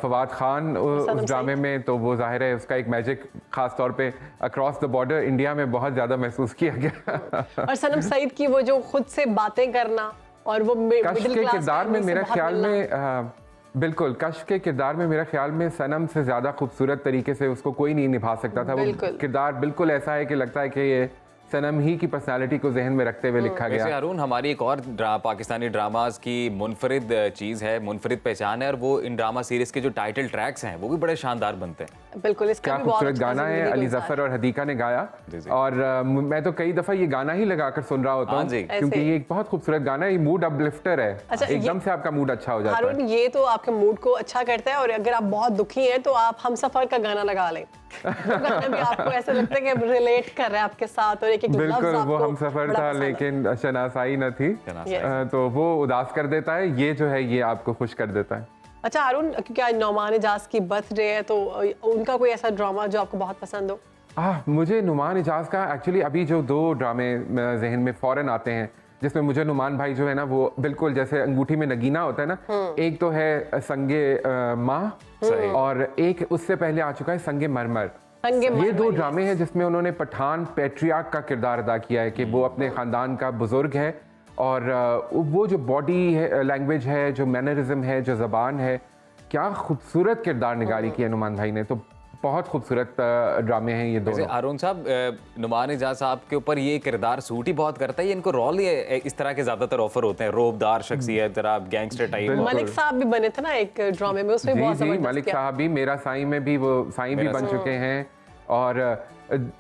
S6: फवाद खान उस ड्रामे में, तो वो जाहिर है उसका एक मैजिक खास तौर पे अक्रॉस द बॉर्डर इंडिया में बहुत ज़्यादा महसूस किया गया।
S2: और सनम सईद की वो जो खुद से बातें करना और वो
S6: कश
S2: मिडिल
S6: के
S2: क्लास
S6: किरदार में
S2: फैमिली से
S6: मेरे
S2: बाहर
S6: ख्याल
S2: मिलना।
S6: में बिल्कुल, कश के किरदार में मेरे ख्याल में सनम से ज़्यादा खूबसूरत तरीके से उसको कोई नहीं निभा सकता था। वो
S2: बिल्कुल।
S6: किरदार बिल्कुल ऐसा है कि लगता है कि ये सनम ही की पर्सनालिटी को जहन में रखते हुए लिखा
S1: वैसे
S6: गया।
S1: अरुण, हमारी एक और पाकिस्तानी ड्रामाज की मुनफरिद चीज़ है, मुनफरिद पहचान है, और वो इन ड्रामा सीरीज के जो टाइटल ट्रैक्स हैं वो भी बड़े शानदार बनते हैं।
S2: बिल्कुल, इसका
S6: क्या
S2: भी बहुत
S6: खूबसूरत
S2: अच्छा
S6: गाना है,
S2: ज़िंदगी
S6: अली
S2: गुलजार।
S6: जफर और हदीका ने गाया।
S1: जी, जी।
S6: और मैं तो कई दफ़ा ये गाना ही लगाकर सुन रहा होता
S1: हाँ
S6: हूँ,
S1: जी।
S6: क्योंकि
S2: ऐसे।
S6: ये एक बहुत खूबसूरत गाना है, ये मूड अपलिफ्टर है।
S2: अच्छा,
S6: एकदम
S2: ये-
S6: से आपका मूड अच्छा हो जाता है।
S2: हारून, ये तो आपके मूड को अच्छा करता है, और अगर आप बहुत दुखी हैं तो आप हम सफर का गाना लगा लें। वो गाना भी आपको ऐसा लगता है कि रिलेट कर रहा है आपके साथ, और एक एक लफ्ज
S6: बिल्कुल,
S2: आपको
S6: वो हम सफर
S2: बड़ा
S6: था
S2: पसंद है।
S6: लेकिन शनासाई न थी,
S1: शनासाई।
S6: तो वो उदास कर देता है। ये जो है ये आपको खुश कर देता है।
S2: अच्छा हारून, क्योंकि आज नौमान इजाज की बर्थडे है, तो उनका कोई ऐसा ड्रामा जो आपको बहुत पसंद हो?
S6: मुझे नुमान इजाज का एक्चुअली अभी जो 2 ड्रामे जहन में फौरन आते हैं, जिसमें मुझे नुमान भाई जो है ना, वो बिल्कुल जैसे अंगूठी में नगीना होता है ना, एक तो है संगे माँ, और एक उससे पहले आ चुका है संगे मरमर।
S2: संगे
S6: ये
S2: मरमर,
S6: 2
S2: yes।
S6: ड्रामे हैं जिसमें उन्होंने पठान पैट्रियार्क का किरदार अदा किया है कि वो अपने ख़ानदान का बुजुर्ग है, और वो जो बॉडी है, लैंग्वेज है, जो मैनरिज्म है, जो ज़बान है, क्या खूबसूरत किरदार निगारी की है नुमान भाई ने। तो बहुत खूबसूरत ड्रामे हैं ये
S1: वैसे
S6: दोनों।
S1: अरुण साहब, नुमान इजाज साहब के ऊपर ये किरदार सूट ही बहुत करता है। ये इनको रोल ही इस तरह के ज्यादातर ऑफर होते हैं, रोबदार शख्सियत, जरा गैंगस्टर टाइप।
S6: बिल्कुल।
S2: मलिक साहब भी बने थे ना एक ड्रामे में, उसमें
S6: जी
S2: बहुत
S6: जी,
S2: जबरदस्त
S6: मलिक
S2: किया।
S6: साहब भी, मेरा साईं में भी वो साईं भी
S1: मेरा
S6: बन
S1: साईं।
S6: चुके हैं। और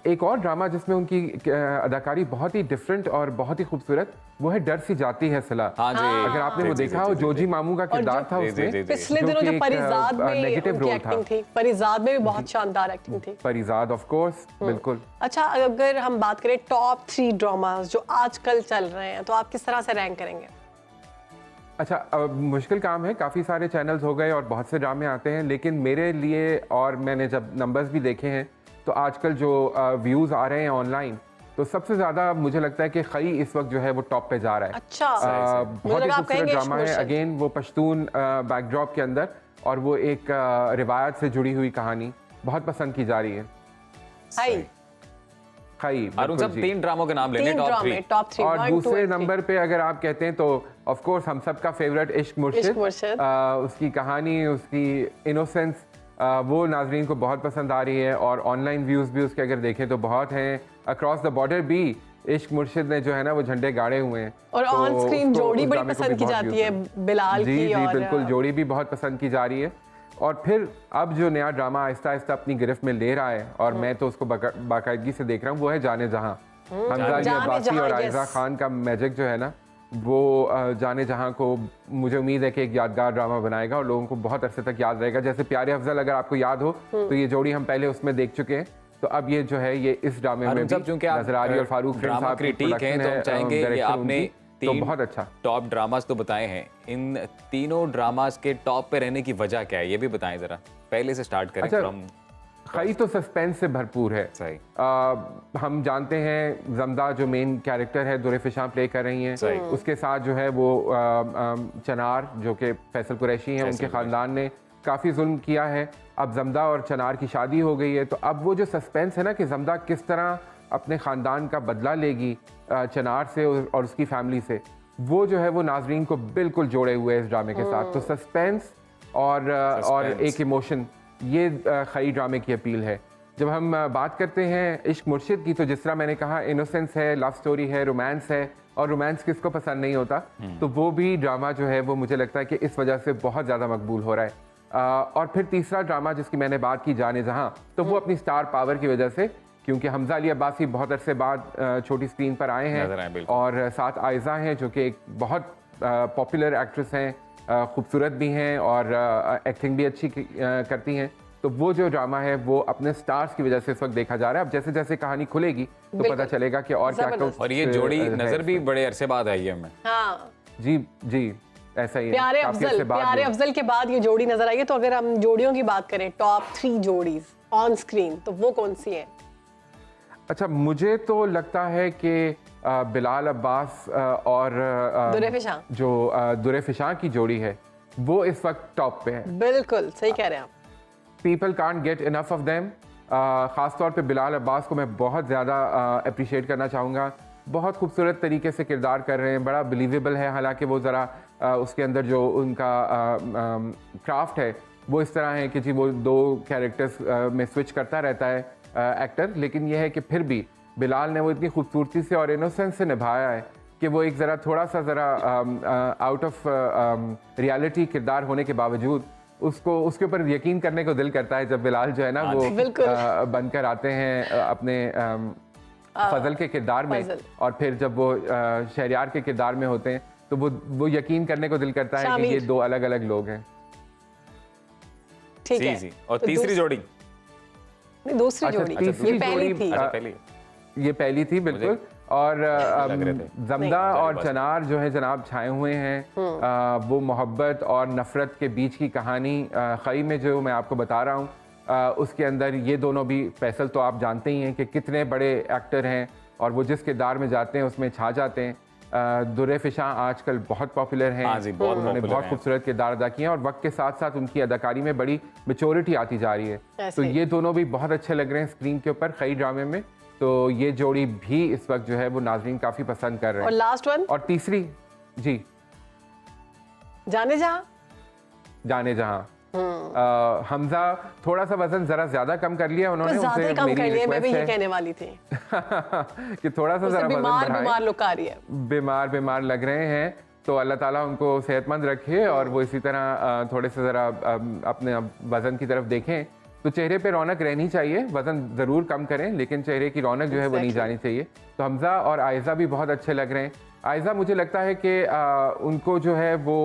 S6: एक और ड्रामा जिसमें उनकी अदाकारी बहुत ही डिफरेंट और बहुत ही खूबसूरत, वो है डर सी जाती है सिला।
S1: हाँ जी।
S6: अगर आपने वो
S1: जी, जी,
S6: देखा
S1: जी,
S6: हो,
S1: जी,
S6: जोजी मामू का किरदार था
S1: जी, जी,
S6: उसमें,
S1: जी, जी।
S2: पिछले
S6: जो
S2: दिनों
S6: कि
S2: जो
S6: एक,
S2: परिजाद में
S6: नेगेटिव
S2: उनकी
S6: रोल
S2: एक्टिंग
S6: था।
S2: थी, परिजाद में भी बहुत शानदार एक्टिंग थी।
S6: परिजाद ऑफ कोर्स, बिल्कुल।
S2: अच्छा, अगर हम बात करें टॉप 3 ड्रामास जो आजकल चल रहे हैं, तो आप किस तरह से रैंक करेंगे?
S6: अच्छा, अब मुश्किल काम है, काफ़ी सारे चैनल्स हो गए और बहुत से ड्रामे आते हैं, लेकिन मेरे लिए, और मैंने जब नंबर्स भी देखे हैं, तो आजकल जो व्यूज़ आ रहे हैं ऑनलाइन, तो सबसे ज़्यादा मुझे लगता है कि खई इस वक्त जो है वो टॉप पे जा रहा है।
S2: अच्छा,
S6: बहुत ही
S2: लगा आप
S6: खूबसूरत
S2: कहेंगे
S6: ड्रामा है,
S2: इश्क मुर्शिद।
S6: अगेन वो पश्तून बैकड्रॉप के अंदर, और वो एक रिवायत से जुड़ी हुई कहानी बहुत पसंद की जा रही है।
S2: हाय,
S6: खई,
S1: अरुण
S6: बिल्कुल
S1: साहब,
S6: जी।
S1: 3 ड्रामों के नाम लेने,
S2: 3
S1: टॉप
S2: ड्रामे
S1: 3।
S2: टॉप 3,
S6: और
S2: 1, 2
S6: दूसरे
S2: and 3।
S6: नंबर पे अगर आप कहते हैं तो ऑफ कोर्स हम सबका फेवरेट इश्क
S2: इश्क
S6: मुर्शिद।
S2: मुर्शिद।
S6: उसकी कहानी, उसकी इनोसेंस, वो नाजरीन को बहुत पसंद आ रही है, और ऑनलाइन व्यूज़ भी उसके अगर देखें तो बहुत हैं। अक्रॉस द बॉर्डर भी इश्क मुर्शिद ने जो है ना वो झंडे गाड़े हुए हैं।
S2: और
S6: तो
S2: ऑन स्क्रीन
S6: उसको,
S2: जोड़ी
S6: उस
S2: बड़ी
S6: ड्रामे को
S2: पसंद
S6: भी
S2: की
S6: बहुत
S2: जाती
S6: views
S2: है,
S6: हैं।
S2: बिलाल
S6: जी
S2: की,
S6: जी
S2: और
S6: बिल्कुल, जोड़ी भी बहुत पसंद की जा रही है। और फिर अब जो नया ड्रामा आहिस्ता आहिस्ता अपनी गिरफ्त में ले रहा है, और मैं तो उसको बाकायदगी से देख रहा हूँ, वो है जाने जहाँ। हमजा अली
S2: जाने
S6: अब्बासी
S2: जहाँ,
S6: और
S2: yes।
S6: आयजा खान का मैजिक जो है ना, वो जाने जहाँ को मुझे उम्मीद है कि एक यादगार ड्रामा बनाएगा और लोगों को बहुत अरसे तक याद रहेगा। जैसे प्यारे अफजल, अगर आपको याद हो तो ये जोड़ी हम पहले उसमें देख चुके हैं, तो अब ये जो है ये इस ड्रामे में
S1: अरुण साहब,
S6: भी
S1: चूंकि आप
S6: नजर आ रही है, और फारूक फिल्म
S1: ड्रामा
S6: साहब की
S1: क्रिटिक हैं,
S6: production
S1: तो हम
S6: है,
S1: चाहेंगे कि
S6: direction
S1: आपने
S6: उनकी, तो
S1: 3
S6: बहुत अच्छा।
S1: टॉप ड्रामास तो बताए हैं, इन तीनों ड्रामास के टॉप पे रहने की वजह क्या है, ये भी बताएं जरा। पहले से स्टार्ट करें।
S6: अच्छा,
S1: from-
S6: खई तो सस्पेंस से भरपूर है।
S1: सही।
S6: हम जानते हैं जमदा जो मेन कैरेक्टर है दुरे फिशां प्ले कर रही हैं,
S1: सही।
S6: उसके साथ जो है वो चनार जो कि फैसल कुरैशी हैं, उनके ख़ानदान ने काफ़ी जुल्म किया है। अब जमदा और चनार की शादी हो गई है, तो अब वो जो सस्पेंस है ना कि जमदा किस तरह अपने ख़ानदान का बदला लेगी चनार से और उसकी फैमिली से, वो जो है वो नाजरीन को बिल्कुल जोड़े हुए है इस ड्रामे के साथ। तो सस्पेंस और एक इमोशन, ये खई ड्रामे की अपील है। जब हम बात करते हैं इश्क मुर्शिद की, तो जिस तरह मैंने कहा, इनोसेंस है, लव स्टोरी है, रोमांस है, और रोमांस किसको पसंद नहीं होता, तो वो भी ड्रामा जो है वो मुझे लगता है कि इस वजह से बहुत ज़्यादा मकबूल हो रहा है। और फिर तीसरा ड्रामा जिसकी मैंने बात की, जाने जहाँ, तो वो अपनी स्टार पावर की वजह से, क्योंकि हमजा अली अब्बासी बहुत अरसे बाद छोटी स्क्रीन पर आए
S1: नजर आए,
S6: हैं,
S1: बिल्कुल।
S6: और साथ आयजा हैं जो कि एक बहुत पॉपुलर एक्ट्रेस हैं, खूबसूरत भी हैं और एक्टिंग भी अच्छी करती हैं। तो वो जो ड्रामा है वो अपने स्टार्स की वजह से इस वक्त देखा जा रहा है। अब जैसे जैसे कहानी खुलेगी तो
S2: बिल्कुल।
S6: पता चलेगा कि और क्या
S2: जबरदस्त।
S1: और ये जोड़ी नजर भी बड़े अरसे बाद आई है हमें।
S2: हाँ,
S6: जी जी, ऐसा ही है।
S2: प्यारे
S6: काफी अरसे
S2: अफजल,
S6: बाद
S2: प्यारे
S6: हुआ।
S2: अफजल के बाद ये जोड़ी नजर आई है। तो अगर हम जोड़ियों की बात करें, टॉप 3 जोड़ीज ऑन स्क्रीन, तो वो कौन सी है?
S6: अच्छा, मुझे तो लगता है कि बिलाल अब्बास और
S2: दुरे फिशां।
S6: जो दुरे फिशां की जोड़ी है वो इस वक्त टॉप पे है।
S2: बिल्कुल सही कह रहे हैं आप।
S6: People can't get enough of them. ख़ास तौर पे बिलाल अब्बास को मैं बहुत ज़्यादा अप्रिशिएट करना चाहूँगा। बहुत खूबसूरत तरीके से किरदार कर रहे हैं, बड़ा बिलीवेबल है। हालांकि वो ज़रा उसके अंदर जो उनका क्राफ्ट है वो इस तरह है कि जी वो 2 कैरेक्टर्स में स्विच करता रहता है एक्टर, लेकिन यह है कि फिर भी बिलाल ने वो इतनी खूबसूरती से और इनोसेंस से निभाया है कि वो एक ज़रा थोड़ा सा ज़रा आउट ऑफ रियलिटी किरदार होने के बावजूद उसको उसके ऊपर यकीन करने को दिल करता है जब बिलाल जो है ना वो बनकर आते हैं अपने फजल के किरदार में, और फिर जब वो शहरियार के किरदार में होते हैं तो वो यकीन करने को दिल करता है कि ये दो अलग अलग लोग हैं।
S2: ठीक है।
S1: जी। और तीसरी जोड़ी,
S2: दूसरी जोड़ी,
S6: तीसरी जोड़ी
S1: पहली
S6: ये पहली थी बिल्कुल। और जमदा और चनार जो है जनाब छाए हुए हैं, वो मोहब्बत और नफ़रत के बीच की कहानी खई में जो मैं आपको बता रहा हूँ, उसके अंदर ये दोनों भी, फैसल तो आप जानते ही हैं कि कितने बड़े एक्टर हैं और वो जिस किरदार में जाते हैं उसमें छा जाते हैं। दुर्रे फिशा आजकल बहुत पॉपुलर हैं, उन्होंने बहुत खूबसूरत किरदार अदा किए हैं और वक्त के साथ साथ उनकी अदाकारी में बड़ी मैच्योरिटी आती जा रही है। तो ये दोनों भी बहुत अच्छे लग रहे हैं स्क्रीन के ऊपर खई ड्रामे में। तो ये जोड़ी भी इस वक्त जो है वो नाजरीन काफ़ी पसंद कर रहे हैं।
S2: और लास्ट वन,
S6: और तीसरी जी
S2: जाने जहां,
S6: जाने जहां हमजा थोड़ा सा वजन जरा ज्यादा कम कर लिया उन्होंने,
S2: तो
S6: उनसे
S2: कम कर
S6: मेरी
S2: लिया, मैं भी
S6: रिक्वेस्ट
S2: ये
S6: है
S2: कहने वाली थी
S6: कि थोड़ा सा जरा वजन बढ़ाएं।
S2: बीमार लुक आ रही है,
S6: बीमार लग रहे हैं, तो अल्लाह ताला उनको सेहतमंद रखे और वो इसी तरह थोड़े से ज़रा अपने वज़न की तरफ देखें। तो चेहरे पे रौनक रहनी चाहिए, वज़न ज़रूर कम करें लेकिन चेहरे की रौनक जो है वो नहीं जानी चाहिए। तो हमज़ा और आयज़ा भी बहुत अच्छे लग रहे हैं। आयज़ा मुझे लगता है कि उनको जो है वो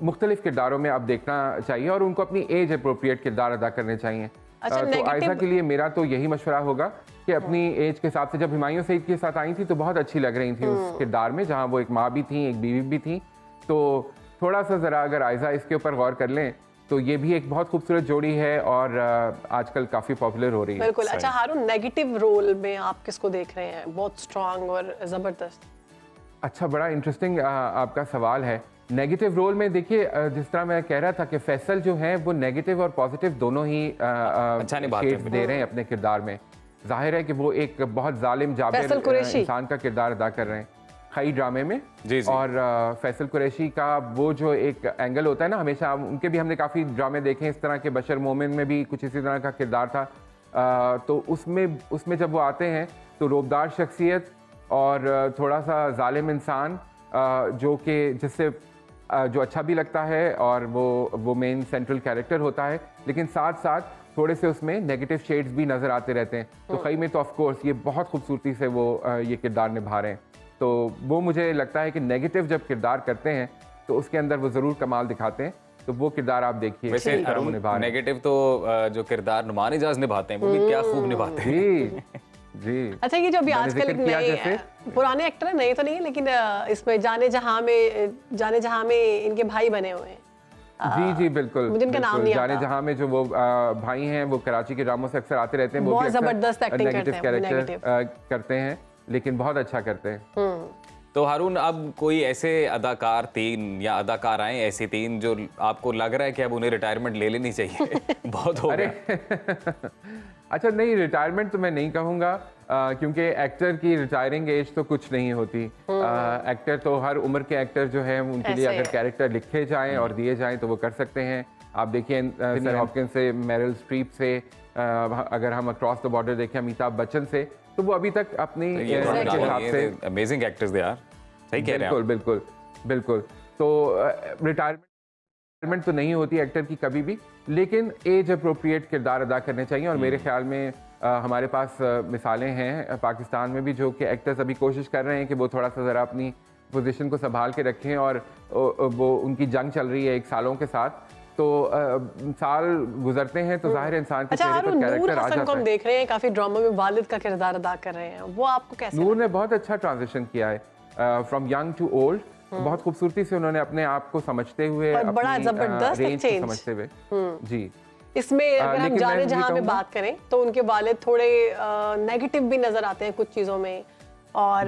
S6: मुख्तलिफ़ किरदारों में अब देखना चाहिए और उनको अपनी एज अप्रोप्रिएट किरदार अदा करने चाहिए।
S2: अच्छा,
S6: तो आयज़ा के लिए मेरा तो यही मशवरा होगा कि अपनी एज के हिसाब से, जब हुमायूं सईद के साथ आई थी तो बहुत अच्छी लग रही थी उस किरदार में, जहाँ वो एक माँ भी थी एक बीवी भी थी। तो थोड़ा सा ज़रा अगर आयज़ा इसके ऊपर गौर कर लें तो ये भी एक बहुत खूबसूरत जोड़ी है और आजकल काफ़ी पॉपुलर हो रही है।
S2: बिल्कुल। अच्छा हारून, नेगेटिव रोल में आप किसको देख रहे हैं बहुत स्ट्रांग और ज़बरदस्त?
S6: अच्छा, बड़ा इंटरेस्टिंग आपका सवाल है। नेगेटिव रोल में देखिए, जिस तरह मैं कह रहा था कि फैसल जो है वो नेगेटिव और पॉजिटिव दोनों ही शेड्स दे रहे हैं अपने किरदार में। जाहिर है कि वो एक बहुत जालिम जाबिर इंसान का किरदार अदा कर रहे हैं खई ड्रामे में।
S1: जी। और
S6: फैसल कुरैशी का वो जो एक एंगल होता है ना, हमेशा उनके भी हमने काफ़ी ड्रामे देखे इस तरह के, बशर मोमिन में भी कुछ इसी तरह का किरदार था। तो उसमें जब वो आते हैं तो रोबदार शख्सियत और थोड़ा सा जालिम इंसान, जो कि जिससे जो अच्छा भी लगता है और वो मेन सेंट्रल कैरेक्टर होता है, लेकिन साथ साथ थोड़े से उसमें नेगेटिव शेड्स भी नज़र आते रहते हैं। तो खई में तो ऑफ कोर्स ये बहुत खूबसूरती से वो ये किरदार निभा रहे हैं। तो वो मुझे लगता है कि नेगेटिव जब किरदार करते हैं तो उसके अंदर वो ज़रूर कमाल दिखाते हैं। तो वो किरदार आप देखिए।
S1: वैसे नेगेटिव तो जो किरदार नुमान इजाज निभाते हैं वो भी क्या खूब निभाते हैं।
S6: जी।
S2: अच्छा, ये जो अभी आजकल नए पुराने एक्टर है, नए तो नहीं है लेकिन इसमें जाने जहां में इनके भाई बने हुए हैं।
S6: जी बिल्कुल,
S2: मुझे इनका नाम नहीं आता।
S6: जाने जहां में जो वो भाई हैं वो कराची के ड्रामों से अक्सर आते रहते हैं, वो
S2: बहुत जबरदस्त एक्टिंग
S6: करते हैं लेकिन बहुत अच्छा करते हैं।
S1: तो हारून, अब कोई ऐसे अदाकार तीन या अदाकाराएं ऐसी तीन जो आपको लग रहा है कि अब उन्हें रिटायरमेंट ले लेनी चाहिए? बहुत हो गया।
S6: अच्छा, नहीं, रिटायरमेंट तो मैं नहीं कहूँगा, क्योंकि एक्टर की रिटायरिंग एज तो कुछ नहीं होती। एक्टर तो हर उम्र के एक्टर जो है उनके लिए अगर कैरेक्टर लिखे जाएं और दिए जाएं तो वो कर सकते हैं। आप देखिए एंथनी हॉपकिंस से, मेरिल स्ट्रीप से, अगर हम अक्रॉस द बॉर्डर देखें अमिताभ बच्चन से, तो वो अभी तक अपनी हिसाब से
S1: अमेजिंग एक्टर्स दे यार। सही कह रहे हैं।
S6: बिल्कुल। तो रिटायरमेंट तो नहीं होती एक्टर की कभी भी, लेकिन एज अप्रोप्रिएट किरदार अदा करने चाहिए। और मेरे ख्याल में हमारे पास मिसालें हैं पाकिस्तान में भी, जो कि एक्टर्स अभी कोशिश कर रहे हैं कि वो थोड़ा सा ज़रा अपनी पोजीशन को संभाल के रखें। और वो उनकी जंग चल रही है 1 सालों के साथ, तो साल गुजरते हैं तो जाहिर इंसान के चेहरे पर कैरेक्टर आ जाता है।
S2: हम देख रहे हैं काफी ड्रामा में वालिद का किरदार अदा कर रहे हैं, वो आपको कैसे?
S6: नूर ने बहुत अच्छा ट्रांजिशन किया है, फ्रॉम यंग टू ओल्ड। बहुत खूबसूरती से उन्होंने अपने आप को समझते हुए,
S2: बड़ा जबरदस्त चेंज
S6: समझते हुए। जी।
S2: इसमें अगर हम जाने जहां में बात करें तो उनके वालिद थोड़े नेगेटिव भी नजर आते हैं कुछ चीजों में, और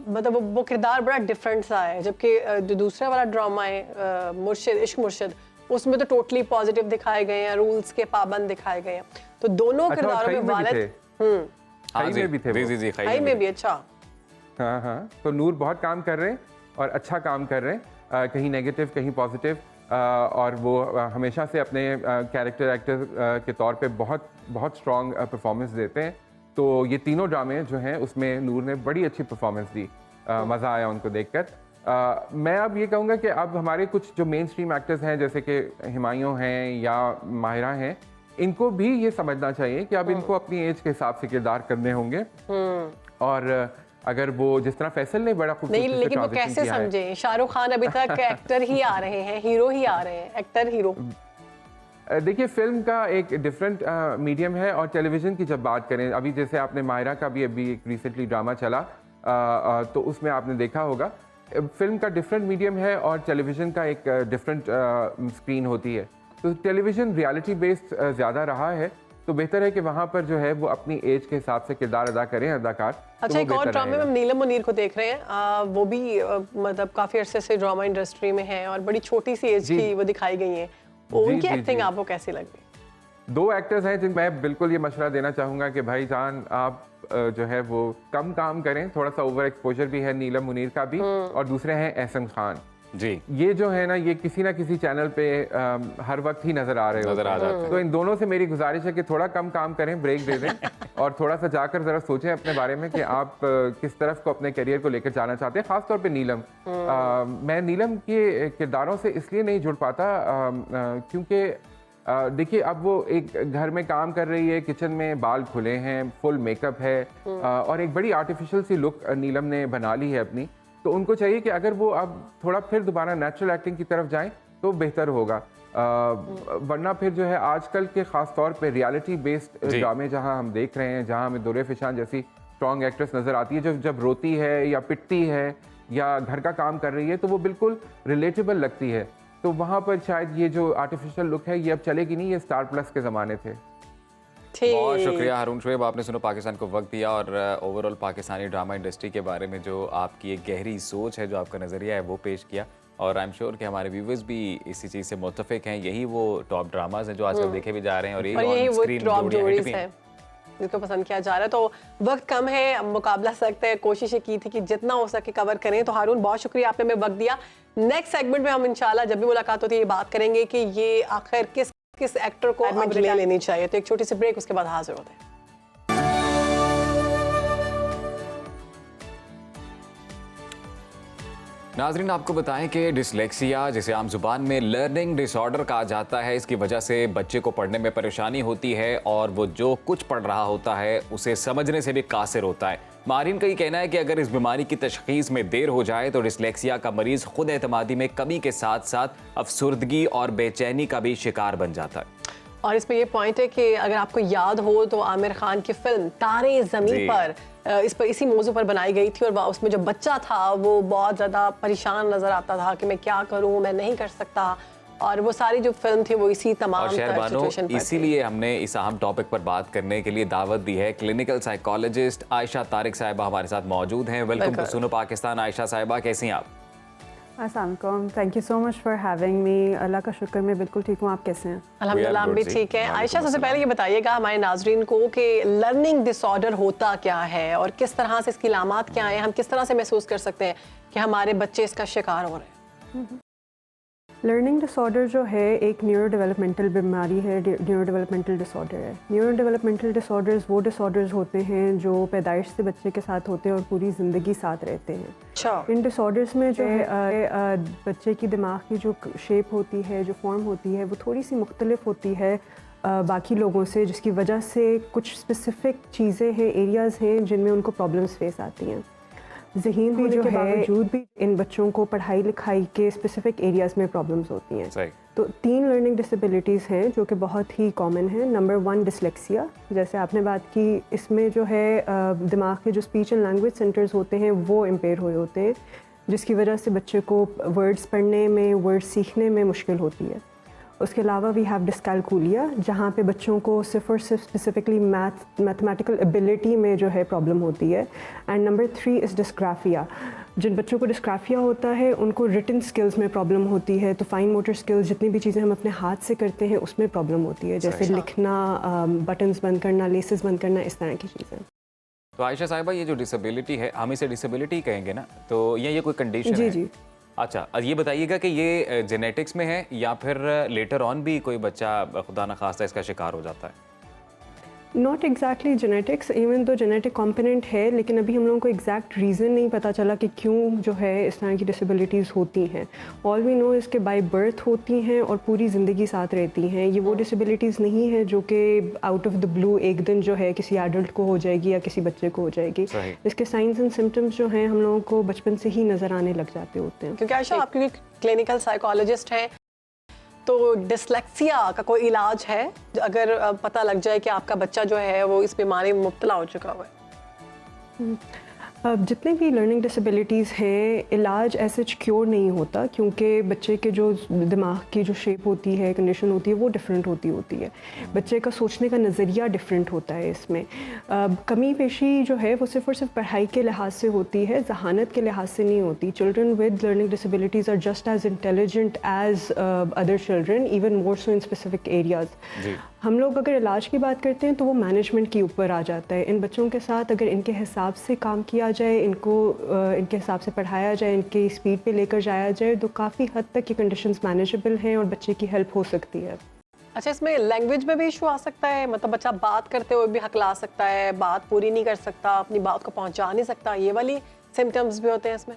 S2: मतलब वो किरदार बड़ा डिफरेंट सा है। जबकि जो दूसरा वाला ड्रामा है मुर्शिद, इश्क मुर्शिद, उसमें तो टोटली पॉजिटिव दिखाए गए हैं, रूल्स के पाबंद दिखाए गए हैं। तो दोनों किरदारों में वालिद
S6: खई में भी थे।
S1: जी,
S2: खई में भी। अच्छा,
S6: हाँ। तो नूर बहुत काम कर रहे हैं और अच्छा काम कर रहे हैं, कहीं नेगेटिव कहीं पॉजिटिव, और वो हमेशा से अपने कैरेक्टर एक्टर के तौर पे बहुत स्ट्रॉन्ग परफॉर्मेंस देते हैं। तो ये तीनों ड्रामे जो हैं उसमें नूर ने बड़ी अच्छी परफॉर्मेंस दी, मज़ा आया उनको देखकर। मैं अब ये कहूँगा कि अब हमारे कुछ जो मेन स्ट्रीम एक्टर्स हैं जैसे कि हिमायूं हैं या माहिरा हैं, इनको भी ये समझना चाहिए कि अब इनको अपनी एज के हिसाब से किरदार करने होंगे। और अगर वो जिस तरह फैसल ने बड़ा खूबसूरती
S2: नहीं,
S6: से
S2: लेकिन वो
S6: transition
S2: कैसे
S6: किया है।
S2: समझे? शाहरुख खान अभी तक एक्टर ही आ रहे हैं, हीरो ही आ रहे हैं, एक्टर हीरो।
S6: देखिए फिल्म का एक डिफरेंट मीडियम है, और टेलीविज़न की जब बात करें, अभी जैसे आपने मायरा का भी अभी एक रिसेंटली ड्रामा चला, तो उसमें आपने देखा होगा फिल्म का डिफरेंट मीडियम है और टेलीविज़न का एक डिफरेंट स्क्रीन होती है। तो टेलीविज़न रियलिटी बेस्ड ज़्यादा रहा है, तो बेहतर है कि वहाँ पर जो है वो अपनी एज के हिसाब से किरदार अदा करें अदाकार।
S2: अच्छा, एक और ड्रामे में हम नीलम मुनीर को देख रहे हैं, वो भी मतलब काफ़ी अरसे से ड्रामा इंडस्ट्री में है और बड़ी छोटी सी एज की वो दिखाई गई हैं। उनकी एक्टिंग आपको कैसी लगी?
S6: दो एक्टर्स हैं जिन मैं बिल्कुल ये मशवरा देना चाहूँगा कि भाईजान आप जो है वो कम काम करें, थोड़ा सा ओवर एक्सपोजर भी है नीलम मुनीर का भी, और दूसरे हैं एहसन खान
S1: जी।
S6: ये जो है ना, ये किसी ना किसी चैनल पे हर वक्त ही नजर आ रहे
S1: नजर आ जाते हैं।
S6: तो इन दोनों से मेरी गुजारिश है कि थोड़ा कम काम करें, ब्रेक दे दें और थोड़ा सा जाकर जरा सोचें अपने बारे में कि आप किस तरफ को अपने करियर को लेकर जाना चाहते हैं। खासतौर पे नीलम, मैं नीलम के किरदारों से इसलिए नहीं जुड़ पाता क्योंकि देखिए अब वो एक घर में काम कर रही है, किचन में बाल खुले हैं, फुल मेकअप है, और एक बड़ी आर्टिफिशियल सी लुक नीलम ने बना ली है अपनी। तो उनको चाहिए कि अगर वो अब थोड़ा फिर दोबारा नेचुरल एक्टिंग की तरफ जाएं तो बेहतर होगा, वरना फिर जो है आजकल के ख़ास तौर पे रियलिटी बेस्ड ड्रामे जहां हम देख रहे हैं, जहां हमें दुर्रे फिशान जैसी स्ट्रॉन्ग एक्ट्रेस नज़र आती है जो जब रोती है या पिटती है या घर का काम कर रही है तो वो बिल्कुल रिलेटेबल लगती है। तो वहाँ पर शायद ये जो आर्टिफिशियल लुक है ये अब चलेगी नहीं, ये स्टार प्लस के ज़माने थे।
S1: बहुत शुक्रिया हारून शुएब, आपने सुनो पाकिस्तान को वक्त दिया और ओवरऑल पाकिस्तानी ड्रामा इंडस्ट्री के बारे में जो आपकी एक गहरी सोच है, जो आपका नज़रिया है वो पेश किया। और आई एम श्योर कि हमारे व्यूवर्स भी इसी चीज़ से मुत्तफिक हैं। यही वो टॉप ड्रामाज हैं जो आजकल देखे भी जा रहे हैं और
S2: यही वो टॉप जोड़ीज हैं जिसको पसंद किया जा रहा है। तो वक्त कम है, मुकाबला सख्त है, कोशिशें की थी कि जितना हो सके कवर करें। तो हारून बहुत शुक्रिया, आपने हमें वक्त दिया। नेक्स्ट सेगमेंट में हम इंशाल्लाह जब भी मुलाकात होती है ये बात करेंगे कि ये आखिर किस एक्टर को अब ले लेनी चाहिए। तो एक छोटी सी ब्रेक, उसके बाद हाजिर होते हैं।
S1: नाजरीन, आपको बताएं कि डिसलेक्सिया, जिसे आम जुबान में लर्निंग डिसऑर्डर कहा जाता है, इसकी वजह से बच्चे को पढ़ने में परेशानी होती है और वो जो कुछ पढ़ रहा होता है उसे समझने से भी कासिर होता है। माहिरीन का ये कहना है कि अगर इस बीमारी की तशखीस में देर हो जाए तो डिसलेक्सिया का मरीज खुद एतमादी में कमी के साथ साथ अफसुर्दगी और बेचैनी का भी शिकार बन जाता है।
S2: और इसमें ये पॉइंट है कि अगर आपको याद हो तो आमिर खान की फिल्म तारे ज़मीन पर इसी मौजू पर बनाई गई थी और उसमें जो बच्चा था वो बहुत ज़्यादा परेशान नज़र आता था कि मैं क्या करूँ, मैं नहीं कर सकता। और वो सारी जो फिल्म थी वो इसी तमाम सिचुएशन पर
S1: इसीलिए हमने इस अहम टॉपिक पर बात करने के लिए दावत दी है। क्लिनिकल साइकोलॉजिस्ट आयशा तारिक साहिबा हमारे साथ मौजूद हैं। वेलकम टू सुनो पाकिस्तान। आयशा साहिबा, कैसी हैं आप?
S7: अस्सलाम वालेकुम, thank you so much for having me. अल्लाह का शुक्र, मैं बिल्कुल ठीक हूँ। आप कैसे हैं?
S2: अल्हम्दुलिल्लाह, हम भी ठीक हैं। आयशा, सबसे पहले ये बताइएगा हमारे नाजरीन को कि लर्निंग डिसऑर्डर होता क्या है और किस तरह से इसकी अलामात क्या हैं, हम किस तरह से महसूस कर सकते हैं कि हमारे बच्चे इसका शिकार हो रहे हैं।
S7: लर्निंग डिसऑर्डर जो है एक न्यूरो डेवलपमेंटल बीमारी है, न्यूरो डेवलपमेंटल डिसऑर्डर है। न्यूरो डेवलपमेंटल डिसऑर्डर्स वो डिसऑर्डर्स होते हैं जो पैदाइश से बच्चे के साथ होते हैं और पूरी ज़िंदगी साथ रहते हैं।
S2: अच्छा।
S7: इन डिसऑर्डर्स में जो है बच्चे की दिमाग की जो शेप होती है, जो फॉर्म होती है, वो थोड़ी सी मुख्तलिफ होती है बाकी लोगों से, जिसकी वजह से कुछ स्पेसिफ़िक चीज़ें हैं, एरियाज़ हैं जिनमें उनको प्रॉब्लम्स फेस आती हैं। ज़हीन होने के बावजूद भी इन बच्चों को पढ़ाई लिखाई के स्पेसिफिक एरियाज़ में प्रॉब्लम्स होती हैं। तो 3 लर्निंग डिसेबिलिटीज़ हैं जो कि बहुत ही कॉमन है। नंबर 1 डिसलेक्सिया, जैसे आपने बात की, इसमें जो है दिमाग के जो स्पीच एंड लैंग्वेज सेंटर्स होते हैं वो इम्पेयर हुए होते हैं, जिसकी वजह से बच्चे को वर्ड्स पढ़ने में, वर्ड्स सीखने में मुश्किल होती है। उसके अलावा वी हैव डिस्कैलकुलिया, जहाँ पे बच्चों को सिर्फ और सिर्फ स्पेसिफिकली मैथमेटिकल एबिलिटी में जो है प्रॉब्लम होती है। एंड नंबर 3 इज़ डिस्ग्राफिया, जिन बच्चों को डिस्ग्राफिया होता है उनको रिटन स्किल्स में प्रॉब्लम होती है। तो फाइन मोटर स्किल्स, जितनी भी चीज़ें हम अपने हाथ से करते हैं उसमें प्रॉब्लम होती है, जैसे लिखना, बटन्स बंद करना, लेसेस बंद करना, इस तरह की चीज़ें।
S1: तो आयशा साहिबा, ये जो डिसेबिलिटी है, हम इसे डिसेबिलिटी कहेंगे ना, तो ये कोई कंडीशन है?
S7: जी।
S1: अच्छा, ये बताइएगा कि ये जेनेटिक्स में है या फिर लेटर ऑन भी कोई बच्चा खुदा न खास्ता इसका शिकार हो जाता है?
S7: नॉट एग्जैक्टली जेनेटिक्स, इवन तो जेनेटिक कंपोनेंट है, लेकिन अभी हम लोगों को एग्जैक्ट रीज़न नहीं पता चला कि क्यों जो है इस तरह की डिसेबिलिटीज़ होती हैं। ऑल वी नो इसके बाय बर्थ होती हैं और पूरी ज़िंदगी साथ रहती हैं। ये वो डिसेबिलिटीज़ नहीं है जो कि आउट ऑफ द ब्लू एक दिन जो है किसी एडल्ट को हो जाएगी या किसी बच्चे को हो जाएगी। इसके साइंस एंड सिम्टम्स जो हैं हम लोगों को बचपन से ही नज़र आने लग जाते होते हैं।
S2: क्योंकि आयशा आप क्योंकि क्लिनिकल साइकोलॉजिस्ट हैं, तो डिसलेक्सिया का कोई इलाज है अगर पता लग जाए कि आपका बच्चा जो है वो इस बीमारी में मुब्तला हो चुका हुआ है?
S7: अब जितने भी लर्निंग डिसेबिलिटीज़ हैं, इलाज ऐसे क्योर नहीं होता, क्योंकि बच्चे के जो दिमाग की जो शेप होती है, कंडीशन होती है, वो डिफरेंट होती है। बच्चे का सोचने का नज़रिया डिफरेंट होता है। इसमें कमी पेशी जो है वो सिर्फ और सिर्फ पढ़ाई के लिहाज से होती है, जहानत के लिहाज से नहीं होती। Children with learning disabilities are just as intelligent as other children, even more so in specific areas. हम लोग अगर इलाज की बात करते हैं तो वो मैनेजमेंट के ऊपर आ जाता है। इन बच्चों के साथ अगर इनके हिसाब से काम किया जाए, इनको इनके हिसाब से पढ़ाया जाए, इनकी स्पीड पे लेकर जाया जाए, तो काफ़ी हद तक ये कंडीशंस मैनेजेबल हैं और बच्चे की हेल्प हो सकती है।
S2: अच्छा, इसमें लैंग्वेज में भी इशू आ सकता है? मतलब बच्चा बात करते हुए भी हकला सकता है, बात पूरी नहीं कर सकता, अपनी बात को पहुंचा नहीं सकता, ये वाली सिम्टम्स भी होते हैं इसमें?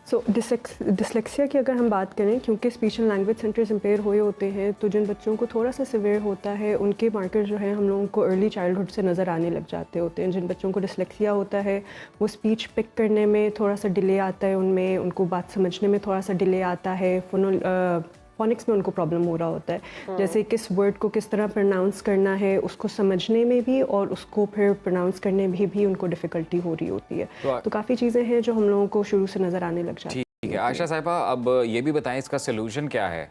S7: सो डिसलेक्सिया की अगर हम बात करें, क्योंकि speech and language centres empire हुए होते हैं, तो जिन बच्चों को थोड़ा सा सिवियर होता है उनके मार्कर जो है हम लोगों को अर्ली चाइल्डहुड से नज़र आने लग जाते होते हैं। जिन बच्चों को डिसलेक्सिया होता है वो स्पीच पिक करने में थोड़ा सा डिले आता है, उनमें उनको बात समझने में थोड़ा सा डिले आता है, फोनिक्स में उनको प्रॉब्लम हो रहा होता है, जैसे किस वर्ड को किस तरह प्रोनाउंस करना है उसको समझने में भी और उसको फिर प्रोनाउंस करने में भी उनको डिफ़िकल्टी हो रही होती है। तो काफ़ी चीज़ें हैं जो हम लोगों को शुरू से नज़र आने लग जाती हैं।
S1: ठीक है आयशा साहिबा, अब ये भी बताएं इसका सोल्यूशन क्या है?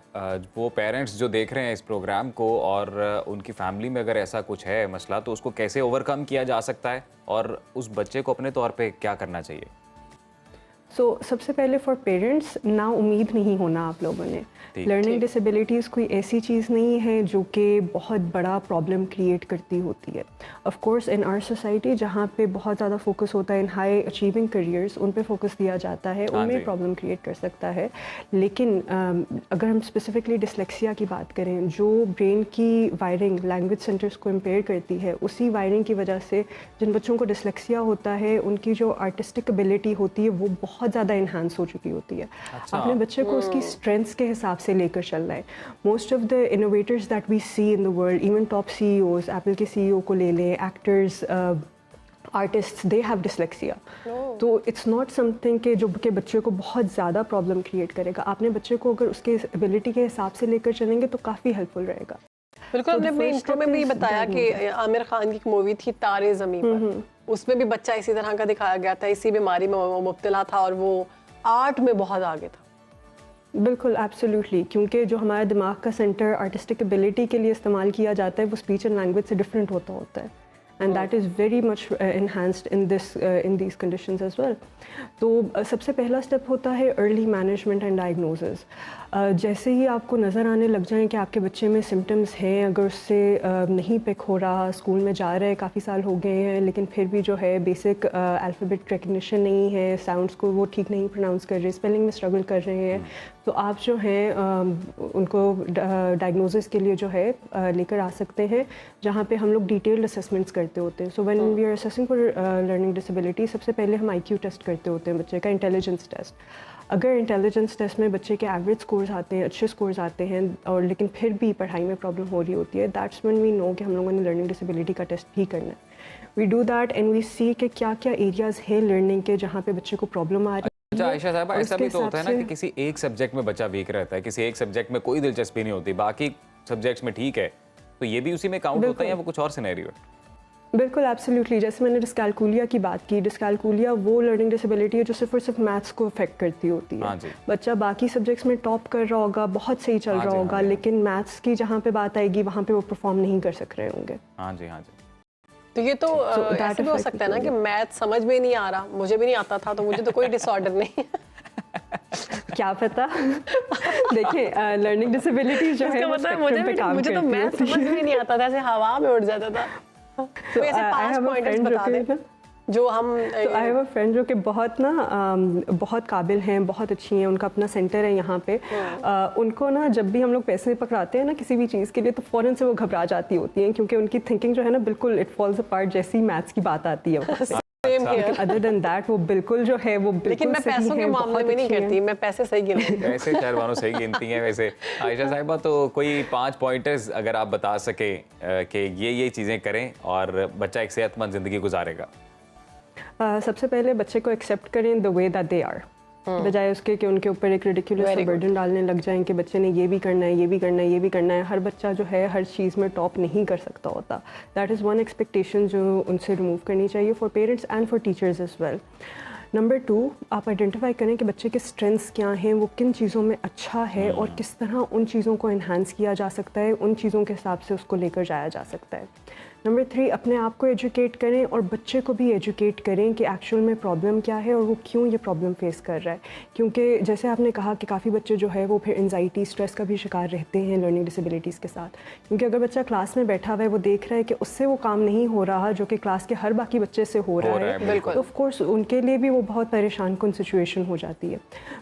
S1: वो पेरेंट्स जो देख रहे हैं इस प्रोग्राम को और उनकी फैमिली में अगर ऐसा कुछ है मसला, तो उसको कैसे ओवरकम किया जा सकता है और उस बच्चे को अपने तौर पे क्या करना चाहिए?
S7: सबसे पहले फॉर पेरेंट्स, ना उम्मीद नहीं होना आप लोगों ने। लर्निंग डिसेबिलिटीज़ कोई ऐसी चीज़ नहीं है जो कि बहुत बड़ा प्रॉब्लम क्रिएट करती होती है। Of course in our society जहाँ पे बहुत ज़्यादा फोकस होता है इन हाई अचीविंग करियर्स, उन पे फोकस दिया जाता है, उनमें प्रॉब्लम क्रिएट कर सकता है। लेकिन अगर हम स्पेसिफिकली डिसलेक्सिया की बात करें, जो ब्रेन की वायरिंग लैंग्वेज सेंटर्स को इम्पेयर करती है, उसी वायरिंग की वजह से जिन बच्चों को डिसलेक्सिया होता है उनकी जो आर्टिस्टिक एबिलिटी होती है वो बहुत ज़्यादा इन्हांस हो चुकी होती है। अपने बच्चे को उसकी स्ट्रेंथ्स के हिसाब से लेकर चलना है। Most of the innovators that we see in the world, even top CEOs, Apple के सीईओ को ले लें, actors, artists, they have dyslexia. तो इट्स नॉट समथिंग के जो के बच्चे को बहुत ज़्यादा प्रॉब्लम क्रिएट करेगा। आपने बच्चे को अगर उसके एबिलिटी के हिसाब से लेकर चलेंगे तो काफ़ी हेल्पफुल रहेगा।
S2: बिल्कुल, आपने अपने इंट्रो में भी बताया कि आमिर खान की एक मूवी थी तारे ज़मीं पर, उसमें भी बच्चा इसी तरह का दिखाया गया था, इसी बीमारी में वो मुब्तला था और वो आर्ट में बहुत आगे था।
S7: बिल्कुल, एब्सोल्युटली, क्योंकि जो हमारा दिमाग का सेंटर आर्टिस्टिक एबिलिटी के लिए इस्तेमाल किया जाता है वो स्पीच एंड लैंग्वेज से डिफरेंट होता है, and that is very much enhanced in these conditions as well. तो सबसे पहला स्टेप होता है अर्ली मैनेजमेंट एंड डायग्नोसिस। जैसे ही आपको नज़र आने लग जाएं कि आपके बच्चे में सिम्टम्स हैं, अगर उससे नहीं पिक हो रहा, स्कूल में जा रहे हैं, काफ़ी साल हो गए हैं, लेकिन फिर भी जो है बेसिक अल्फ़ाबेट रिकग्निशन नहीं है, साउंड्स को वो ठीक नहीं प्रोनाउंस कर रहे, स्पेलिंग में स्ट्रगल कर रहे हैं, तो आप जो हैं उनको डायग्नोसिस के लिए जो है लेकर आ सकते हैं, जहाँ पे हम लोग डिटेल्ड असेसमेंट्स करते होते हैं। So when we are assessing for learning disability, सबसे पहले हम IQ टेस्ट करते होते हैं, बच्चे का इंटेलिजेंस टेस्ट। अगर इंटेलिजेंस टेस्ट में बच्चे के एवरेज स्कोर्स आते हैं, अच्छे स्कोर्स आते हैं, और लेकिन फिर भी पढ़ाई में प्रॉब्लम हो रही होती है, दैट्स व्हेन वी नो कि हम लोगों ने लर्निंग डिसेबिलिटी का टेस्ट भी करना है। We do that and we see कि क्या क्या एरियाज़ हैं लर्निंग के जहाँ पे बच्चे को प्रॉब्लम आ रही है।
S1: अच्छा आयशा साहिबा, ऐसा भी तो होता है ना कि किसी एक सब्जेक्ट में बच्चा वीक रहता है, किसी एक सब्जेक्ट में कोई दिलचस्पी नहीं होती, बाकी सब्जेक्ट्स में ठीक है, तो ये भी उसी में काउंट होता है या वो कुछ और सिनेरियो है?
S7: बिल्कुल, एब्सोल्युटली। जैसे मैंने डिस्कैलकुलिया की बात की, डिस्कैलकुलिया वो लर्निंग डिसेबिलिटी है जो सिर्फ और सिर्फ मैथ्स को अफेक्ट करती होती है। बच्चा बाकी सब्जेक्ट्स में टॉप कर रहा होगा, बहुत सही चल रहा होगा, लेकिन मैथ्स की जहाँ पे बात आएगी वहाँ पे वो परफॉर्म नहीं कर सक रहे होंगे।
S1: हाँ जी।
S2: तो ये तो ऐसे भी हो सकता है ना कि मैथ समझ में नहीं आ रहा, मुझे भी नहीं आता था, तो मुझे तो कोई डिसऑर्डर नहीं
S7: क्या पता। देखिए, लर्निंग डिसेबिलिटी जो है वो स्पेक्ट्रम पे काम करती है।
S2: मुझे तो मैथ समझ में नहीं आता था, ऐसे हवा में उड़ जाता था। तो ऐसे 5 पॉइंटर्स बता दें। जो हम
S7: तो आई हैव अ फ्रेंड जो कि बहुत ना बहुत काबिल हैं, बहुत अच्छी हैं, उनका अपना सेंटर है यहाँ पे। उनको ना जब भी हम लोग पैसे पकड़ाते हैं ना किसी भी चीज़ के लिए, तो फ़ौरन से वो घबरा जाती होती हैं, क्योंकि उनकी थिंकिंग जो है ना बिल्कुल इट फॉल्स अपार्ट जैसी मैथ्स की बात आती है वहाँ से। लेकिन अदर देन दैट वो बिल्कुल जो है वो बिल्कुल
S2: लेकिन मैं
S7: सही
S2: पैसों के
S7: हैं,
S2: मामले
S7: बहुत
S2: में नहीं
S7: अच्छी हैं।
S2: करती, मैं पैसे सही गिनती हूँ।
S1: ऐसे शहरबानो सही गिनती हैं। वैसे आयशा साहिबा, तो कोई 5 पॉइंटर्स अगर आप बता सके कि ये चीज़ें करें और बच्चा एक सेहतमंद ज़िंदगी गुजारेगा।
S7: सबसे पहले बच्चे को एक्सेप्ट करें the way that they are, बजाय उसके कि उनके ऊपर एक रिडिकुलस
S2: Very good.
S7: बर्डन डालने लग जाएं कि बच्चे ने ये भी करना है, ये भी करना है, ये भी करना है। हर बच्चा जो है हर चीज़ में टॉप नहीं कर सकता होता। दैट इज़ वन एक्सपेक्टेशन जो उनसे रिमूव करनी चाहिए for parents and for teachers as well. Number 2, आप आइडेंटिफाई करें कि बच्चे के स्ट्रेंथ्स क्या हैं, वो किन चीज़ों में अच्छा है और किस तरह उन चीज़ों को इन्हांस किया जा सकता है, उन चीज़ों के हिसाब से उसको लेकर जाया जा सकता है। नंबर 3, अपने आप को एजुकेट करें और बच्चे को भी एजुकेट करें कि एक्चुअल में प्रॉब्लम क्या है और वो क्यों ये प्रॉब्लम फेस कर रहा है। क्योंकि जैसे आपने कहा कि काफ़ी बच्चे जो है वो फिर एंजाइटी, स्ट्रेस का भी शिकार रहते हैं लर्निंग डिसेबिलिटीज़ के साथ। क्योंकि अगर बच्चा क्लास में बैठा हुआ है, वो देख रहा है कि उससे वो काम नहीं हो रहा जो कि क्लास के हर बाकी बच्चे से हो रहा है,
S2: बिल्कुल।
S7: तो ऑफ कोर्स उनके लिए भी वो बहुत परेशान कुन सिचुएशन हो जाती है।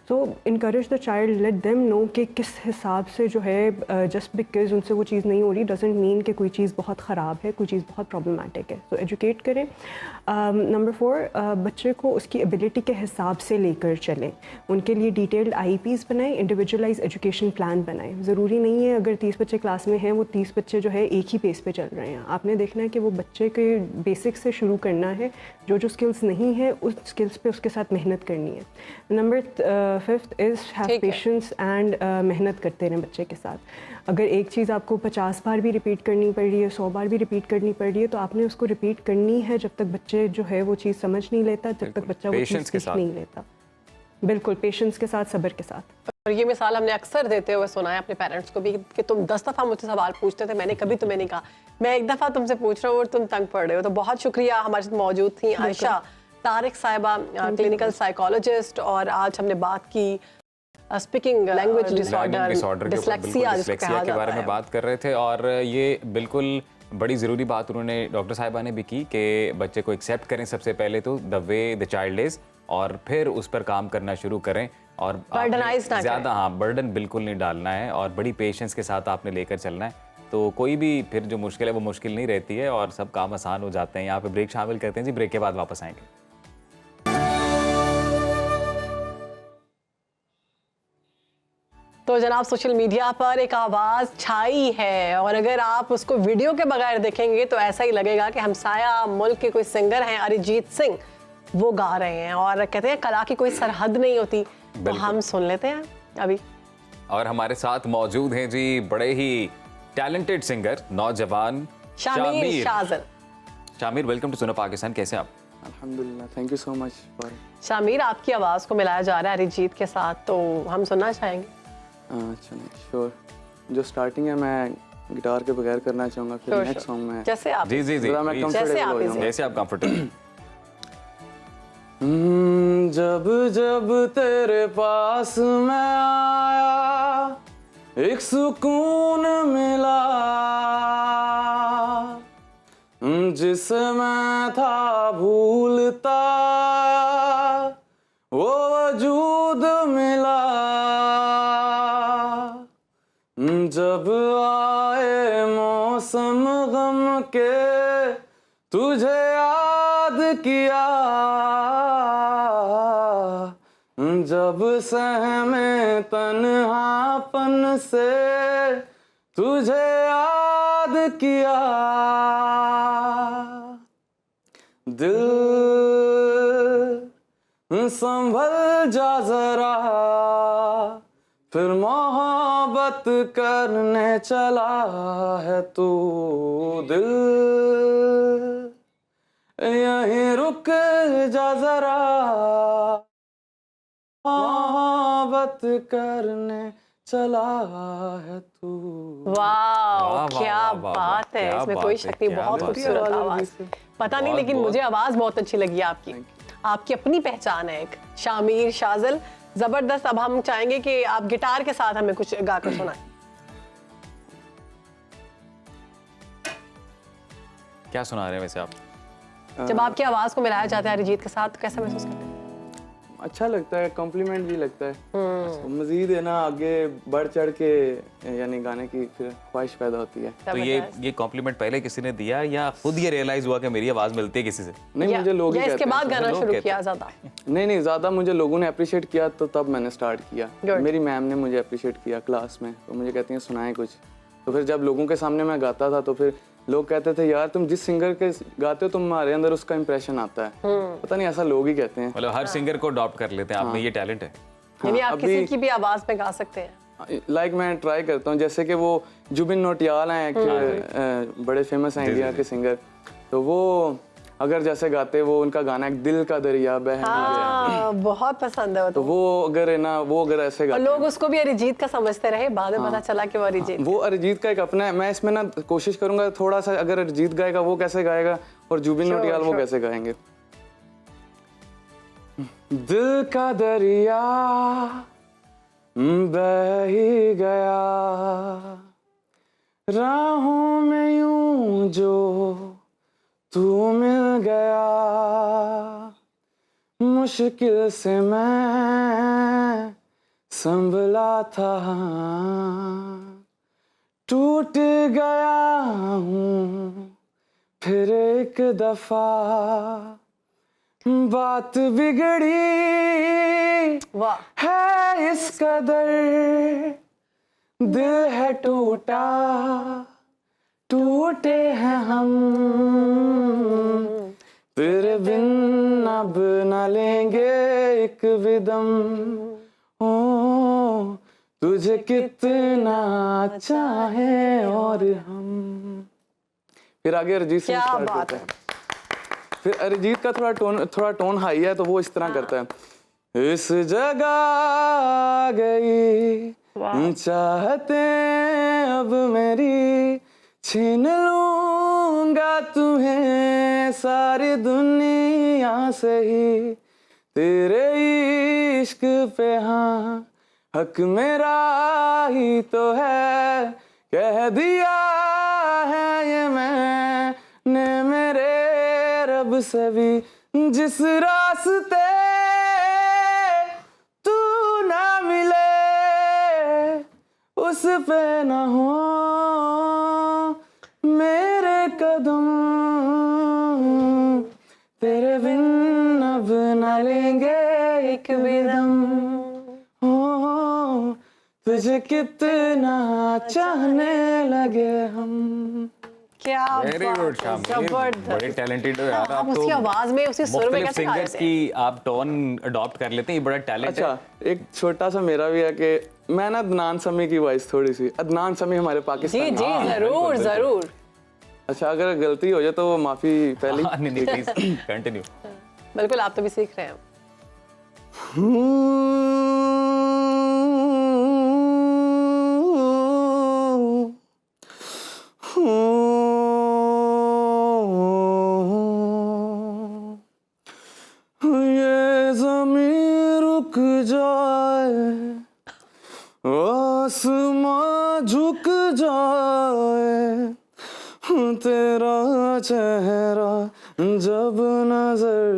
S7: तो encourage the child, let them know कि किस हिसाब से जो है जस्ट बिकॉज उनसे वो चीज़ नहीं हो रही डजंट मीन कि कोई चीज़ बहुत ख़राब है, कोई चीज़ बहुत प्रॉब्लमैटिक है। तो एजुकेट करें। नंबर 4, बच्चे को उसकी एबिलिटी के हिसाब से लेकर चलें। उनके लिए डिटेल्ड IEPs बनाएं, इंडिविजुअलाइज एजुकेशन प्लान बनाएं। ज़रूरी नहीं है अगर 30 बच्चे क्लास में हैं वो 30 बच्चे जो है एक ही पेस पे चल रहे हैं। आपने देखना है कि वो बच्चे के बेसिक से शुरू करना है, जो स्किल्स नहीं है उस स्किल्स पे उसके साथ मेहनत करनी है। Number 5 is have patience and मेहनत करते रहें बच्चे के साथ। अगर एक चीज़ आपको 50 बार भी रिपीट करनी पड़ रही है, 100 बार भी रिपीट करनी पड़ रही है, तो आपने उसको रिपीट करनी है जब तक बच्चे जो है वो चीज़ समझ नहीं लेता, जब तक बच्चा वो चीज़ सीख नहीं लेता। बिल्कुल पेशेंस के साथ, सब्र के साथ।
S2: और ये मिसाल हमने अक्सर देते हुए सुना है अपने पेरेंट्स को भी कि तुम 10 दफ़ा मुझसे सवाल पूछते थे, मैंने कभी तुम्हें नहीं कहा, मैं एक दफ़ा तुमसे पूछ रहा हूँ और तुम तंग पड़ रहे हो। तो बहुत शुक्रिया, हमारे साथ मौजूद थी आयशा तारिक साहिबा, क्लिनिकल साइकोलॉजिस्ट, और आज हमने बात की स्पीकिंग लैंग्वेज डिसऑर्डर, डिस्लेक्सिया
S1: के बारे में बात कर रहे थे। और ये बिल्कुल बड़ी ज़रूरी बात उन्होंने डॉक्टर साहिबा ने भी की कि बच्चे को एक्सेप्ट करें सबसे पहले तो the way the child is, और फिर उस पर काम करना शुरू करें। और ज़्यादा बर्डन बिल्कुल नहीं डालना है और बड़ी पेशेंस के साथ आपने लेकर चलना है। तो कोई भी फिर जो मुश्किल है वो मुश्किल नहीं रहती है और सब काम आसान हो जाते हैं। यहाँ पे ब्रेक शामिल करते हैं जी, ब्रेक के बाद वापस आएंगे।
S2: तो जनाब, सोशल मीडिया पर एक आवाज़ छाई है और अगर आप उसको वीडियो के बगैर देखेंगे तो ऐसा ही लगेगा कि हमसाया मुल्क के कोई सिंगर हैं, अरिजीत सिंह, वो गा रहे हैं। और कहते हैं कला की कोई सरहद नहीं होती। तो हम सुन लेते हैं अभी।
S1: और हमारे साथ मौजूद हैं जी बड़े ही टैलेंटेड सिंगर, नौजवान
S2: शामिर शाज़िल।
S1: शामिर, वेलकम टू सुनो पाकिस्तान। कैसे आप?
S8: अल्हम्दुलिल्लाह, thank you so much for.
S2: Shamir, आपकी आवाज़ को मिलाया जा रहा है अरिजीत के साथ, तो हम सुनना चाहेंगे।
S8: अच्छा, श्योर। जो स्टार्टिंग है मैं गिटार के बगैर करना चाहूँगा, फिर नेक्स्ट सॉन्ग में
S2: जैसे आप
S1: जी
S2: जैसे
S1: आप कंफर्टेबल।
S8: जब जब तेरे पास मैं आया एक सुकून मिला, जिसे मैं था भूलता वो वजूद मिला। जब आए मौसम गम के तुझे याद किया, जब सहमे तन्हापन से तुझे याद किया। दिल संभल जा जरा, फिर मोहब्बत करने चला है तू। दिल यहीं रुक जा जरा, मोहब्बत करने चला है तू।
S2: वाह, क्या बात है, इसमें कोई शक नहीं, बहुत खूबसूरत आवाज। पता नहीं, लेकिन मुझे आवाज बहुत अच्छी लगी आपकी। आपकी अपनी पहचान है एक, शामिर शाज़िल, जबरदस्त। अब हम चाहेंगे कि आप गिटार के साथ हमें कुछ गाकर सुनाएं।
S1: क्या सुना रहे हैं वैसे आप?
S2: जब आपकी आवाज़ को मिलाया जाता है अरिजीत के साथ तो कैसा महसूस करते हैं?
S8: अच्छा लगता है, कॉम्प्लीमेंट भी लगता है। मज़ीद है ना आगे बढ़ चढ़ के यानी गाने की फिर ख्वाहिश पैदा होती है।
S1: तो ये कॉम्प्लीमेंट पहले किसी ने दिया या खुद ये रियलाइज हुआ कि मेरी आवाज़ मिलती है किसी से?
S8: नहीं, मुझे लोग ही
S2: या इसके
S8: कहते
S2: बाद
S8: हैं।
S2: गाना शुरू किया ज़्यादा?
S8: नहीं, ज़्यादा मुझे लोगों ने अप्रिशिएट किया तो तब मैंने स्टार्ट किया। मेरी मैम ने मुझे अप्रिशिएट किया क्लास में, तो मुझे कहती हैं सुनाएं कुछ। तो फिर जब लोगों के सामने मैं गाता था तो फिर लोग कहते थे यार तुम जिस सिंगर के गाते हो तुम्हारे अंदर उसका इंप्रेशन आता है। पता नहीं ऐसा लोग ही कहते हैं।
S1: मतलब हर सिंगर को अडॉप्ट कर लेते हैं, आप में ये टैलेंट है।
S2: यानी आप किसी की भी आवाज़ में गा सकते हैं?
S8: लाइक मैं ट्राई करता हूँ, जैसे कि वो जुबिन नौटियाल हैं एक बड़े फेमस हैं इंडिया के सिंगर, तो वो अगर जैसे गाते वो उनका गाना एक दिल का दरिया बहना गया,
S2: बहुत पसंद है
S8: तो वो अगर है ना वो अगर ऐसे
S2: और
S8: गाते
S2: लोग उसको भी अरिजीत का समझते रहे, बाद में पता चला कि वो अरिजीत।
S8: वो अरिजीत का एक अपना है। मैं इसमें ना कोशिश करूंगा थोड़ा सा, अगर अरिजीत गाएगा वो कैसे गाएगा और जुबिन नौटियाल वो कैसे गाएंगे। दिल का दरिया बह ही गया, राहों में यूं जो तू मिल गया, मुश्किल से मैं संभला था, टूट गया हूँ फिर एक दफा, बात बिगड़ी
S2: वाह
S8: है इस कदर, दिल है टूटा टूटे हैं हम, तेरे बिन अब न लेंगे एक विदम, ओ तुझे कितना चाहे और हम। फिर आगे अरिजीत सिंह
S2: क्या
S8: स्टार्ट
S2: बात
S8: करता है। फिर अरिजीत का थोड़ा टोन हाई है तो वो इस तरह करता है, इस जगह आ गई चाहते अब मेरी, छीन लूंगा तुम्हें सारी दुनिया से ही, तेरे इश्क पे हाँ हक मेरा ही तो है, कह दिया है ये मैंने मेरे रब से भी, जिस रास्ते तू ना मिले उस पे ना हो मेरे कदम, तेरे बिन अब न लेंगे एक विदम, हो तुझे कितना चाहने लगे हम।
S2: क्या
S1: वेरी गुड शामिर, बड़े टैलेंटेड हो यार आप।
S2: उसकी आवाज में उसी सुर में कैसे गा
S1: सिंगर्स की आप टोन अडॉप्ट कर लेते हैं, ये बड़ा टैलेंट है।
S8: अच्छा, एक छोटा सा मेरा भी है कि मैं ना अदनान समी की वॉइस थोड़ी सी, अदनान समी हमारे पाकिस्तान।
S2: जी जी जरूर जरूर।
S8: अच्छा, अगर गलती हो जाए तो माफी पहले।
S1: नहीं प्लीज कंटिन्यू।
S2: बिल्कुल, आप तो भी सीख रहे हैं।
S8: ये ज़मीं रुक जाए, आसमां झुक जाए, तेरा चेहरा जब नजर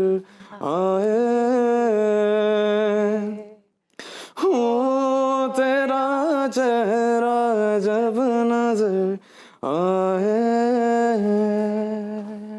S8: आए, हो तेरा चेहरा जब नजर आए।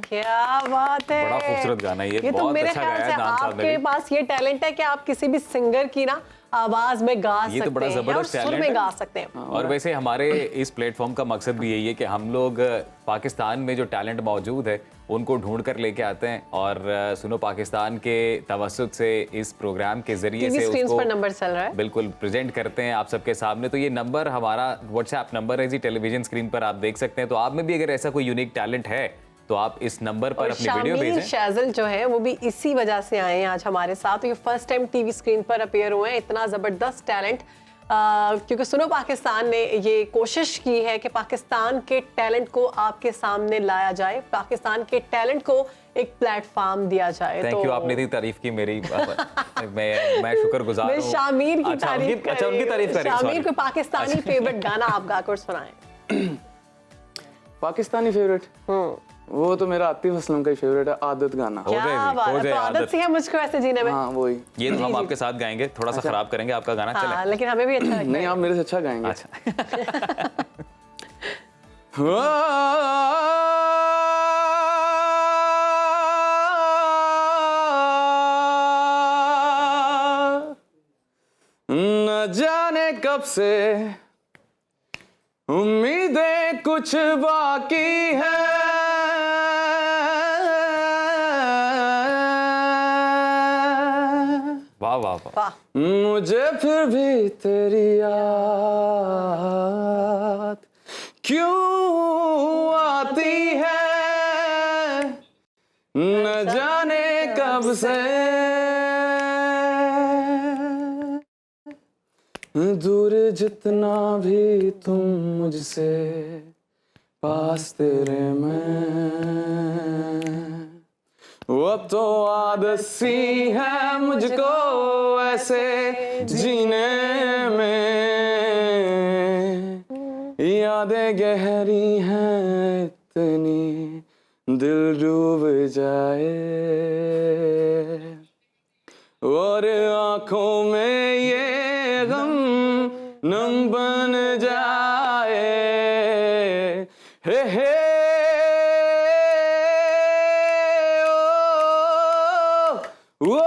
S2: क्या बात है,
S1: बड़ा खूबसूरत गाना है ये
S2: तो
S1: बहुत
S2: मेरे
S1: अच्छा
S2: ख्याल
S1: गाया
S2: से
S1: है नाम साहब ने
S2: आपके
S1: भी।
S2: पास ये टैलेंट है कि आप किसी भी सिंगर की ना आवाज में गा
S1: ये तो बड़ा
S2: सकते हैं और
S1: जबरदस्त
S2: सुर
S1: टैलेंट
S2: में
S1: है।
S2: गा सकते हैं।
S1: और वैसे हमारे इस प्लेटफॉर्म का मकसद भी यही है कि हम लोग पाकिस्तान में जो टैलेंट मौजूद है उनको ढूंढ कर लेके आते हैं और सुनो पाकिस्तान के तवस्सुत से इस प्रोग्राम के जरिए
S2: टीवी
S1: से
S2: स्क्रीन्स
S1: उसको
S2: पर नंबर चल रहा है,
S1: बिल्कुल प्रेजेंट करते हैं आप सबके सामने। तो ये नंबर हमारा व्हाट्सएप नंबर है जी, टेलीविजन स्क्रीन पर आप देख सकते हैं। तो आप में भी अगर ऐसा कोई यूनिक टैलेंट है तो आप इस नंबर पर अपनी वीडियो
S2: शामिर
S1: भेजें।
S2: शैज़ल जो है वो भी इसी वजह से आए हैं आज हमारे साथ। तो ये फर्स्ट टाइम टीवी स्क्रीन पर अपीयर हुए हैं, इतना ज़बरदस्त टैलेंट। क्योंकि सुनो पाकिस्तान ने ये कोशिश की है कि पाकिस्तान के टैलेंट को आपके सामने लाया जाए, पाकिस्तान के टैलेंट को एक प्लेटफॉर्म दिया जाए।
S1: थैंक यू, आपने इतनी तारीफ की मेरी मैं शुक्रगुजार
S2: मैं
S1: हूं।
S2: शामिर की
S1: अच्छा,
S2: तारीफ
S1: उनकी तारीफ करें।
S2: शामिर को पाकिस्तानी फेवरेट गाना आप गाकर सुनाएं।
S8: पाकिस्तानी फेवरेट वो तो मेरा आतिफ असलम का ही फेवरेट है, आदत गाना।
S1: हो
S2: क्या
S1: जाए
S2: बात है,
S1: हो जाए
S2: तो आदत सी है मुझको ऐसे जीने में।
S8: हाँ वही।
S1: ये तो हम आपके साथ गाएंगे, थोड़ा सा खराब करेंगे आपका गाना, चले।
S2: हाँ, लेकिन हमें भी अच्छा लगता
S8: नहीं
S2: है।
S8: आप मेरे से अच्छा गाएंगे।
S1: अच्छा
S8: न जाने कब से उम्मीदें कुछ बाकी है,
S1: वाह वाह वाह।
S2: वाह,
S8: मुझे फिर भी तेरी याद क्यों आती है, न जाने कब से दूर जितना भी तुम मुझसे, पास तेरे मैं, वो अब तो आदत सी है मुझको ऐसे जीने में, यादें गहरी हैं इतनी दिल डूब जाए, और आंखों में ये गम नम बन जाए, हे ओ, आ,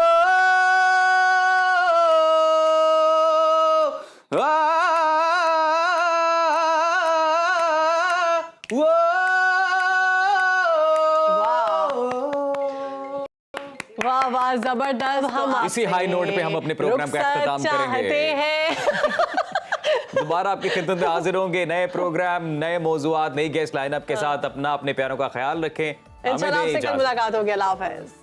S8: ओ,
S2: वाह वाह, जबरदस्त। हम
S1: इसी हाई नोट पे हम अपने प्रोग्राम का अख्ताम करेंगे।
S2: हैं
S1: दोबारा आपकी खिदमत में हाजिर होंगे, नए प्रोग्राम, नए मौजूआत, नई गेस्ट लाइनअप के साथ। अपना अपने प्यारों का ख्याल रखें। हमें
S2: इंशाल्लाह
S1: दें
S2: आपसे कल
S1: इजाज़त।
S2: मुलाकात होगी। अल्लाह हाफ़िज़।